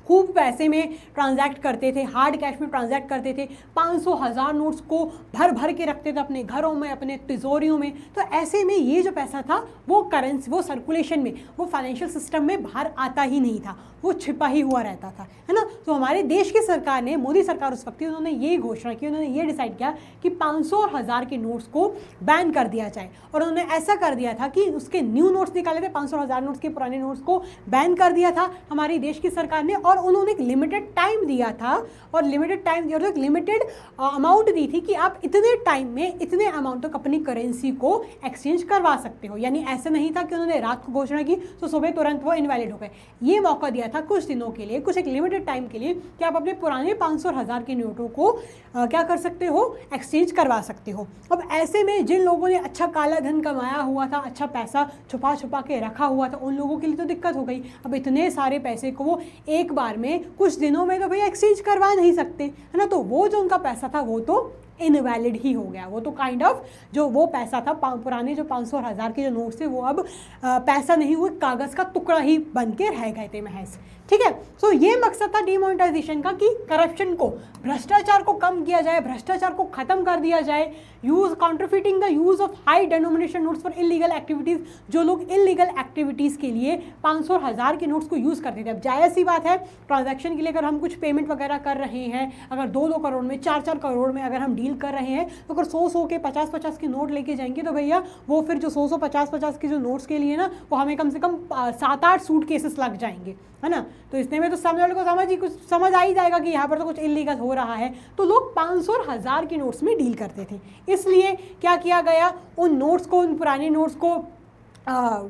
खूब पैसे में ट्रांजैक्ट करते थे, हार्ड कैश में ट्रांजैक्ट करते थे, 500 1000 नोट्स को भर भर के रखते थे अपने घरों में, अपने तिजोरियों में। तो ऐसे में ये जो पैसा था वो करेंसी, वो सर्कुलेशन में, वो फाइनेंशियल सिस्टम में बाहर आता ही नहीं था, वो छिपा ही हुआ रहता था, है ना। तो हमारे देश की सरकार ने, मोदी सरकार उस वक्त थी, उन्होंने ये घोषणा की, उन्होंने ये डिसाइड किया कि 500 और 1000 के नोट्स को बैन कर दिया जाए। और उन्होंने ऐसा कर दिया था कि उसके न्यू नोट्स निकाले थे, 500 और 1000 नोट्स के पुराने नोट्स को बैन कर दिया था हमारी देश की सरकार ने। और उन्होंने एक लिमिटेड टाइम दिया था, और लिमिटेड टाइम दिया, एक लिमिटेड अमाउंट दी थी कि आप इतने टाइम में इतने अमाउंट तक अपनी करेंसी को एक्सचेंज करवा सकते हो। यानी ऐसा नहीं था कि उन्होंने रात को घोषणा की तो सुबह तुरंत वो इनवैलिड हो गए। ये मौका दिया था कुछ दिनों के लिए, कुछ एक लिमिटेड टाइम के लिए, कि आप अपने पुराने 500 और 1000 के नोटों को क्या कर सकते हो, एक्सचेंज करवा सकते हो। अब ऐसे में जिन लोगों ने अच्छा काला धन कमाया हुआ था, अच्छा पैसा छुपा छुपा के रखा हुआ था, उन लोगों के लिए तो दिक्कत हो गई। अब इतने सारे पैसे को वो एक बार में कुछ दिनों में तो भैया एक्सचेंज करवा नहीं सकते, है ना। तो वो जो उनका पैसा था वो तो इनवैलिड ही हो गया, वो तो काइंड ऑफ जो वो पैसा था, पुराने जो 500 और 1000 के जो नोट्स थे वो अब पैसा नहीं हुए, कागज़ का टुकड़ा ही बन के रह गए थे महज। ठीक है। सो ये मकसद था डीमोनेटाइजेशन का कि करप्शन को, भ्रष्टाचार को कम किया जाए, भ्रष्टाचार को खत्म कर दिया जाए। Counterfeiting the use of high denomination notes for illegal activities, जो लोग इलीगल एक्टिविटीज़ के लिए 500 और 1000 के नोट्स को यूज़ करते थे। अब जायज़ सी बात है, ट्रांजैक्शन के लिए अगर हम कुछ पेमेंट वगैरह कर रहे हैं, अगर 2-2 करोड़ में, 4-4 करोड़ में अगर हम डील कर रहे हैं, तो अगर 100-100 के 50-50 के नोट लेके जाएंगे तो भैया वो फिर जो 100-100 50-50 के जो नोट्स के लिए ना, वो हमें कम से कम 7-8 सूट केसेस लग जाएंगे, है ना। तो इतने में तो सामने वाले को समझ आ ही जाएगा कि यहाँ पर तो कुछ इलीगल हो रहा है। तो लोग 500 और 1000 के नोट्स में डील करते थे। इसलिए क्या किया गया, उन नोट्स को, उन पुराने नोट्स को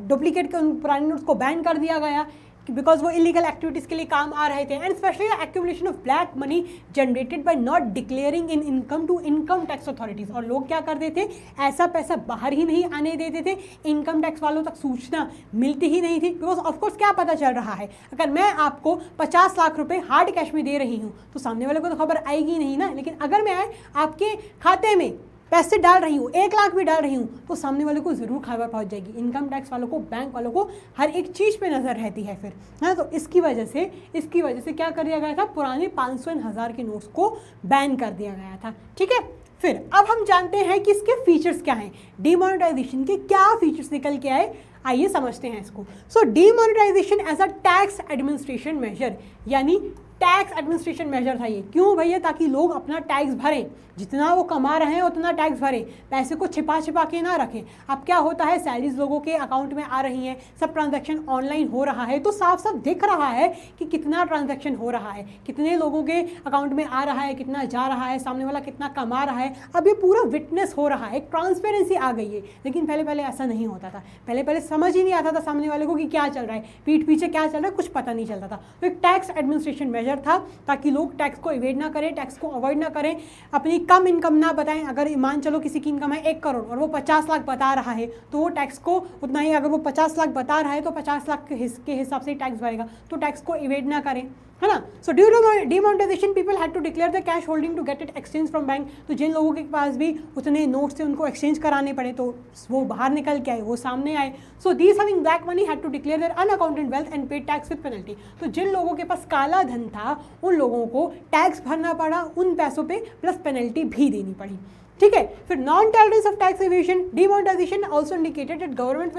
डुप्लीकेट के, उन पुराने नोट्स को बैन कर दिया गया बिकॉज वो इलीगल एक्टिविटीज़ के लिए काम आ रहे थे। And specially the accumulation of black money generated by not declaring in income to income tax authorities. और लोग क्या करते थे, ऐसा पैसा बाहर ही नहीं आने देते थे, इनकम टैक्स वालों तक सूचना मिलती ही नहीं थी। बिकॉज ऑफकोर्स क्या पता चल रहा है, अगर मैं आपको 50 लाख रुपए हार्ड कैश में दे रही हूँ तो सामने वाले को तो खबर आएगी नहीं ना। लेकिन अगर मैं आपके खाते में पैसे डाल रही हूँ, 1 लाख भी डाल रही हूँ, तो सामने वाले को ज़रूर खबर पहुँच जाएगी। इनकम टैक्स वालों को, बैंक वालों को हर एक चीज़ पे नज़र रहती है फिर, है। तो इसकी वजह से क्या कर दिया गया था, पुराने 500 और 1000 के नोट्स को बैन कर दिया गया था। ठीक है। फिर अब हम जानते हैं कि इसके फीचर्स क्या हैं, डीमोनेटाइजेशन के क्या फीचर्स निकल के आए, आइए समझते हैं इसको। So demonetisation as a tax administration measure, यानी टैक्स एडमिनिस्ट्रेशन मेजर था ये। क्यों भैया, ताकि लोग अपना टैक्स भरें, जितना वो कमा रहे हैं उतना टैक्स भरें, पैसे को छिपा छिपा के ना रखें। अब क्या होता है, सैलरीज लोगों के अकाउंट में आ रही हैं, सब ट्रांजैक्शन ऑनलाइन हो रहा है, तो साफ साफ दिख रहा है कि कितना ट्रांजैक्शन हो रहा है, कितने लोगों के अकाउंट में आ रहा है, कितना जा रहा है, सामने वाला कितना कमा रहा है। अब ये पूरा विटनेस हो रहा है, ट्रांसपेरेंसी आ गई है। लेकिन पहले ऐसा नहीं होता था, पहले समझ ही नहीं आता था सामने वाले को कि क्या चल रहा है, पीठ पीछे क्या चल रहा है, कुछ पता नहीं चलता था। तो एक टैक्स एडमिनिस्ट्रेशन मेजर था ताकि लोग टैक्स को इवेड ना करें, टैक्स को अवॉइड ना करें, अपनी कम इनकम ना बताएं। अगर मान चलो किसी की इनकम है 1 करोड़ और वो 50 लाख बता रहा है, तो वो टैक्स को उतना ही, अगर वो 50 लाख बता रहा है तो 50 लाख के हिसाब से टैक्स भरेगा, तो टैक्स को इवेड ना करें, है ना। So due to demonetisation people had to declare the cash holding to get it exchange from bank. तो जिन लोगों के पास भी उतने नोट्स थे उनको एक्सचेंज कराने पड़े, तो वो बाहर निकल के आए, वो सामने आए। So these having black money had to declare their unaccounted wealth and pay tax with penalty. तो जिन लोगों के पास काला धन था उन लोगों को टैक्स भरना पड़ा, उन पैसों पे प्लस पेनल्टी भी देनी पड़ी। ठीक है, फिर non tolerance of tax evasion. Demonetisation also indicated that government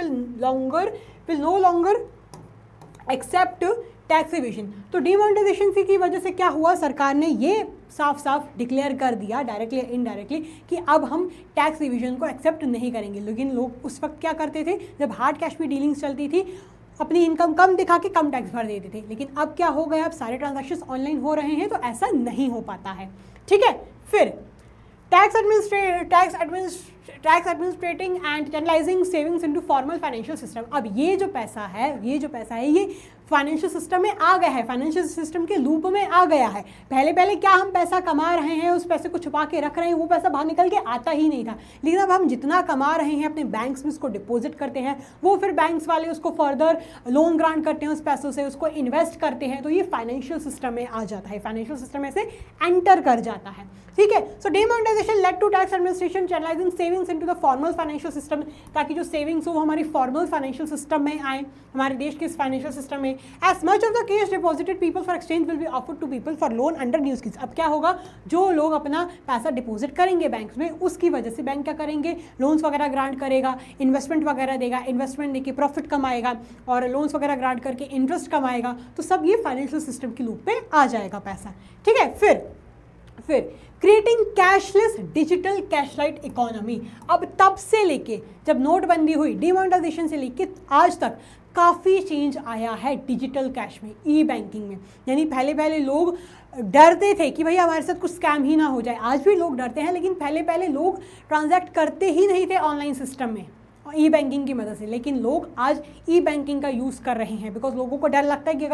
will no longer accept tax evasion. तो डिमोनेटाइजेशन की वजह से क्या हुआ, सरकार ने ये साफ साफ डिक्लेयर कर दिया डायरेक्टली इनडायरेक्टली कि अब हम टैक्स एवेशन को एक्सेप्ट नहीं करेंगे। लेकिन लोग उस वक्त क्या करते थे, जब हार्ड कैश में डीलिंग्स चलती थी, अपनी इनकम कम दिखा के कम टैक्स भर देते थे। लेकिन अब क्या हो गया, अब सारे ट्रांजैक्शंस ऑनलाइन हो रहे हैं तो ऐसा नहीं हो पाता है। ठीक है, फिर tax administrating and channelising savings into formal financial system. अब ये जो पैसा है ये फाइनेंशियल सिस्टम में आ गया है, फाइनेंशियल सिस्टम के लूप में आ गया है। पहले क्या हम पैसा कमा रहे हैं, उस पैसे को छुपा के रख रहे हैं, वो पैसा बाहर निकल के आता ही नहीं था। लेकिन अब हम जितना कमा रहे हैं अपने बैंक्स में उसको डिपॉजिट करते हैं, वो फिर बैंक्स वाले उसको फर्दर लोन ग्रांट करते हैं, उस पैसों से उसको इन्वेस्ट करते हैं, तो ये फाइनेंशियल सिस्टम में आ जाता है, फाइनेंशियल सिस्टम में से एंटर कर जाता है। ठीक है, so demonetisation led to tax administration channelising savings into the formal financial system, ताकि जो सेविंग्स हो वो हमारी फॉर्मल फाइनेंशियल सिस्टम में आए, हमारे देश के इस फाइनेंशियल सिस्टम में। As much of the cash deposited people for exchange will be offered to people for loan under new schemes. अब क्या होगा, जो लोग अपना पैसा डिपॉजिट करेंगे बैंक में, उसकी वजह से बैंक क्या करेंगे, लोन्स वगैरह ग्रांट करेगा, इन्वेस्टमेंट वगैरह देगा, इन्वेस्टमेंट देके प्रॉफिट कमाएगा और लोन्स वगैरह ग्रांट करके इंटरेस्ट कमाएगा। तो सब ये फाइनेंशियल सिस्टम के लूप पे आ जाएगा पैसा। ठीक है, फिर क्रिएटिंग कैशलेस डिजिटल कैशलाइट इकोनॉमी। अब तब से लेके जब नोटबंदी हुई, डिमोनेटाइजेशन से लेके आज तक काफ़ी चेंज आया है डिजिटल कैश में, ई बैंकिंग में। यानी पहले लोग डरते थे कि भैया हमारे साथ कुछ स्कैम ही ना हो जाए। आज भी लोग डरते हैं, लेकिन पहले लोग ट्रांजैक्ट करते ही नहीं थे ऑनलाइन सिस्टम में ई बैंकिंग की मदद से। लेकिन लोग आज ई बैंकिंग का यूज़ कर रहे हैं, बिकॉज लोगों को डर लगता है कि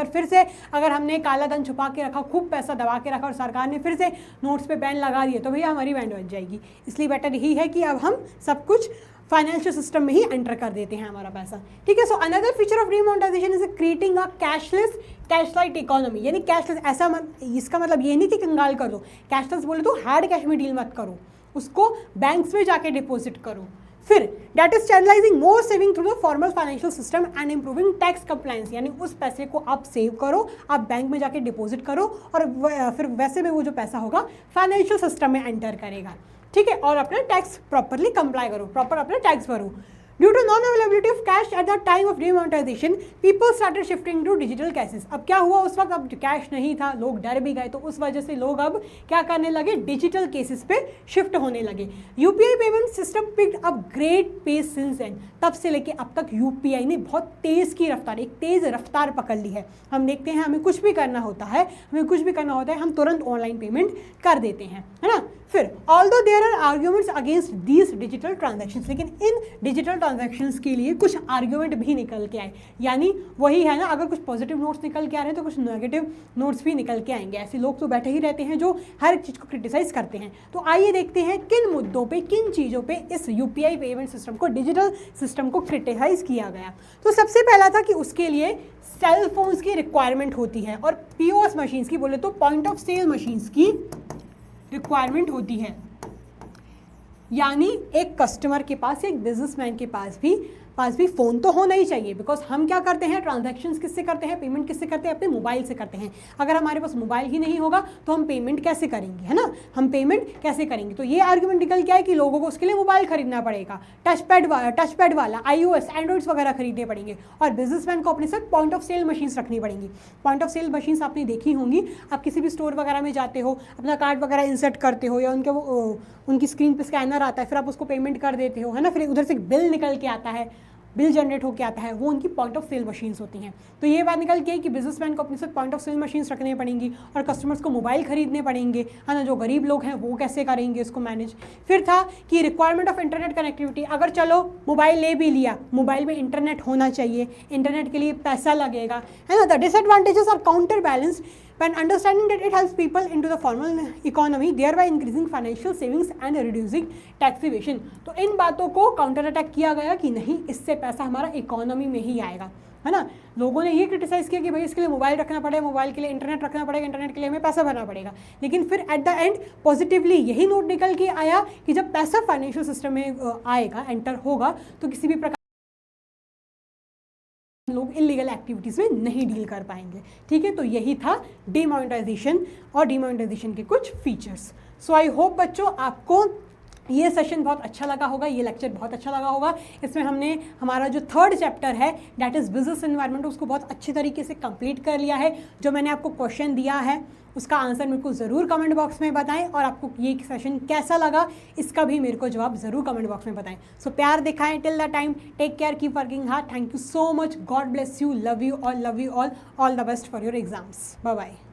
अगर हमने काला धन छुपा के रखा, खूब पैसा दबा के रखा और सरकार ने फिर से नोट्स पे बैन लगा दिए तो भैया हमारी बैंड बच जाएगी। इसलिए बेटर यही है कि अब हम सब कुछ फाइनेंशियल सिस्टम में ही एंटर कर देते हैं हमारा पैसा। ठीक है, so another feature of demonetisation is creating a cashless cashlite economy. यानी कैशलेस, ऐसा इसका मतलब ये नहीं कि कंगाल कर दो, कैशलेस बोले तो हार्ड कैश में डील मत करो, उसको बैंक्स में जाके डिपॉजिट करो। फिर debt is channelising more saving through the formal financial system and improving tax compliance. यानी उस पैसे को आप सेव करो, आप बैंक में जाके डिपॉजिट करो और फिर वैसे में वो जो पैसा होगा फाइनेंशियल सिस्टम में एंटर करेगा। ठीक है, और अपना टैक्स प्रॉपरली कंप्लाई करो, प्रॉपर अपना टैक्स भरो। Due to non-availability of cash at the time of demonetization, people started shifting to digital cases. अब क्या हुआ उस वक्त, अब कैश नहीं था, लोग डर भी गए, तो उस वजह से लोग अब क्या करने लगे, डिजिटल केसेस पे शिफ्ट होने लगे। UPI payment system picked up great pace since then. तब से लेके अब तक यूपीआई ने बहुत तेज़ की रफ्तार, एक तेज़ रफ्तार पकड़ ली है। हम देखते हैं हमें कुछ भी करना होता है, हम तुरंत ऑनलाइन पेमेंट कर देते हैं, है ना। फिर although there are arguments against these digital transactions, लेकिन इन डिजिटल ट्रांजैक्शंस के लिए कुछ आर्ग्यूमेंट भी निकल के आए। यानी वही है ना, अगर कुछ पॉजिटिव नोट्स निकल के आ रहे हैं तो कुछ नेगेटिव नोट्स भी निकल के आएंगे। ऐसे लोग तो बैठे ही रहते हैं जो हर चीज़ को क्रिटिसाइज करते हैं। तो आइए देखते हैं किन मुद्दों पे, किन चीज़ों पे इस यूपीआई पेमेंट सिस्टम को, डिजिटल सिस्टम को क्रिटिसाइज किया गया। तो सबसे पहला था कि उसके लिए सेल फोन्स की रिक्वायरमेंट होती है और पीओएस मशीन्स की, बोले तो पॉइंट ऑफ सेल मशीन्स की रिक्वायरमेंट होती है। यानी एक कस्टमर के पास, एक बिजनेसमैन के पास भी फ़ोन तो होना ही चाहिए, बिकॉज हम क्या करते हैं, ट्रांजैक्शंस किससे करते हैं, पेमेंट किससे करते हैं, अपने मोबाइल से करते हैं। अगर हमारे पास मोबाइल ही नहीं होगा तो हम पेमेंट कैसे करेंगे, है ना, हम पेमेंट कैसे करेंगे। तो ये आर्ग्यूमेंट निकल के आए कि लोगों को उसके लिए मोबाइल खरीदना पड़ेगा, टच पैड वाला iOS एंड्रॉइड्स वगैरह खरीदने पड़ेंगे, और बिजनेसमैन को अपने साथ पॉइंट ऑफ सेल मशीन्स रखनी पड़ेंगी। पॉइंट ऑफ सेल मशीन्स आपने देखी होंगी, आप किसी भी स्टोर वगैरह में जाते हो, अपना कार्ड वगैरह इंसर्ट करते हो या उनकी स्क्रीन पर स्कैनर आता है, फिर आप उसको पेमेंट कर देते हो, है ना। फिर उधर से बिल निकल के आता है, बिल जनरेट होकर आता है, वो उनकी पॉइंट ऑफ सेल मशीन्स होती हैं। तो ये बात निकल के कि बिजनेसमैन को अपने साथ पॉइंट ऑफ सेल मशीन्स रखने पड़ेंगी और कस्टमर्स को मोबाइल खरीदने पड़ेंगे, है ना। जो गरीब लोग हैं वो कैसे करेंगे इसको मैनेज। फिर था कि रिक्वायरमेंट ऑफ इंटरनेट कनेक्टिविटी। अगर चलो मोबाइल ले भी लिया, मोबाइल में इंटरनेट होना चाहिए, इंटरनेट के लिए पैसा लगेगा, है ना। The disadvantages are counter balance when understanding that it helps people into the formal economy, thereby increasing financial savings and reducing tax evasion। तो इन बातों को काउंटर अटैक किया गया कि नहीं, इससे पैसा हमारा इकोनॉमी में ही आएगा, है ना। लोगों ने ये क्रिटिसाइज़ किया कि भाई इसके लिए मोबाइल रखना पड़ेगा, मोबाइल के लिए इंटरनेट रखना पड़ेगा, इंटरनेट के लिए हमें पैसा भरना पड़ेगा, लेकिन फिर एट द एंड पॉजिटिवली यही नोट निकल के आया कि जब पैसा फाइनेंशियल सिस्टम में आएगा, एंटर होगा, तो किसी भी प्रकार लोग इलीगल एक्टिविटीज़ में नहीं डील कर पाएंगे। ठीक है, तो यही था डीमोनेटाइजेशन और डीमोनेटाइजेशन के कुछ फीचर्स। सो आई होप बच्चों आपको ये सेशन बहुत अच्छा लगा होगा, ये लेक्चर बहुत अच्छा लगा होगा। इसमें हमने हमारा जो थर्ड चैप्टर है दैट इज़ बिजनेस एनवायरनमेंट, उसको बहुत अच्छी तरीके से कंप्लीट कर लिया है। जो मैंने आपको क्वेश्चन दिया है उसका आंसर मेरे को ज़रूर कमेंट बॉक्स में बताएं, और आपको ये सेशन कैसा लगा इसका भी मेरे को जवाब ज़रूर कमेंट बॉक्स में बताएं। सो प्यार दिखाएं till the time, take care, keep working hard, thank you so much, God bless you, love you all, all the best for your exams, bye bye.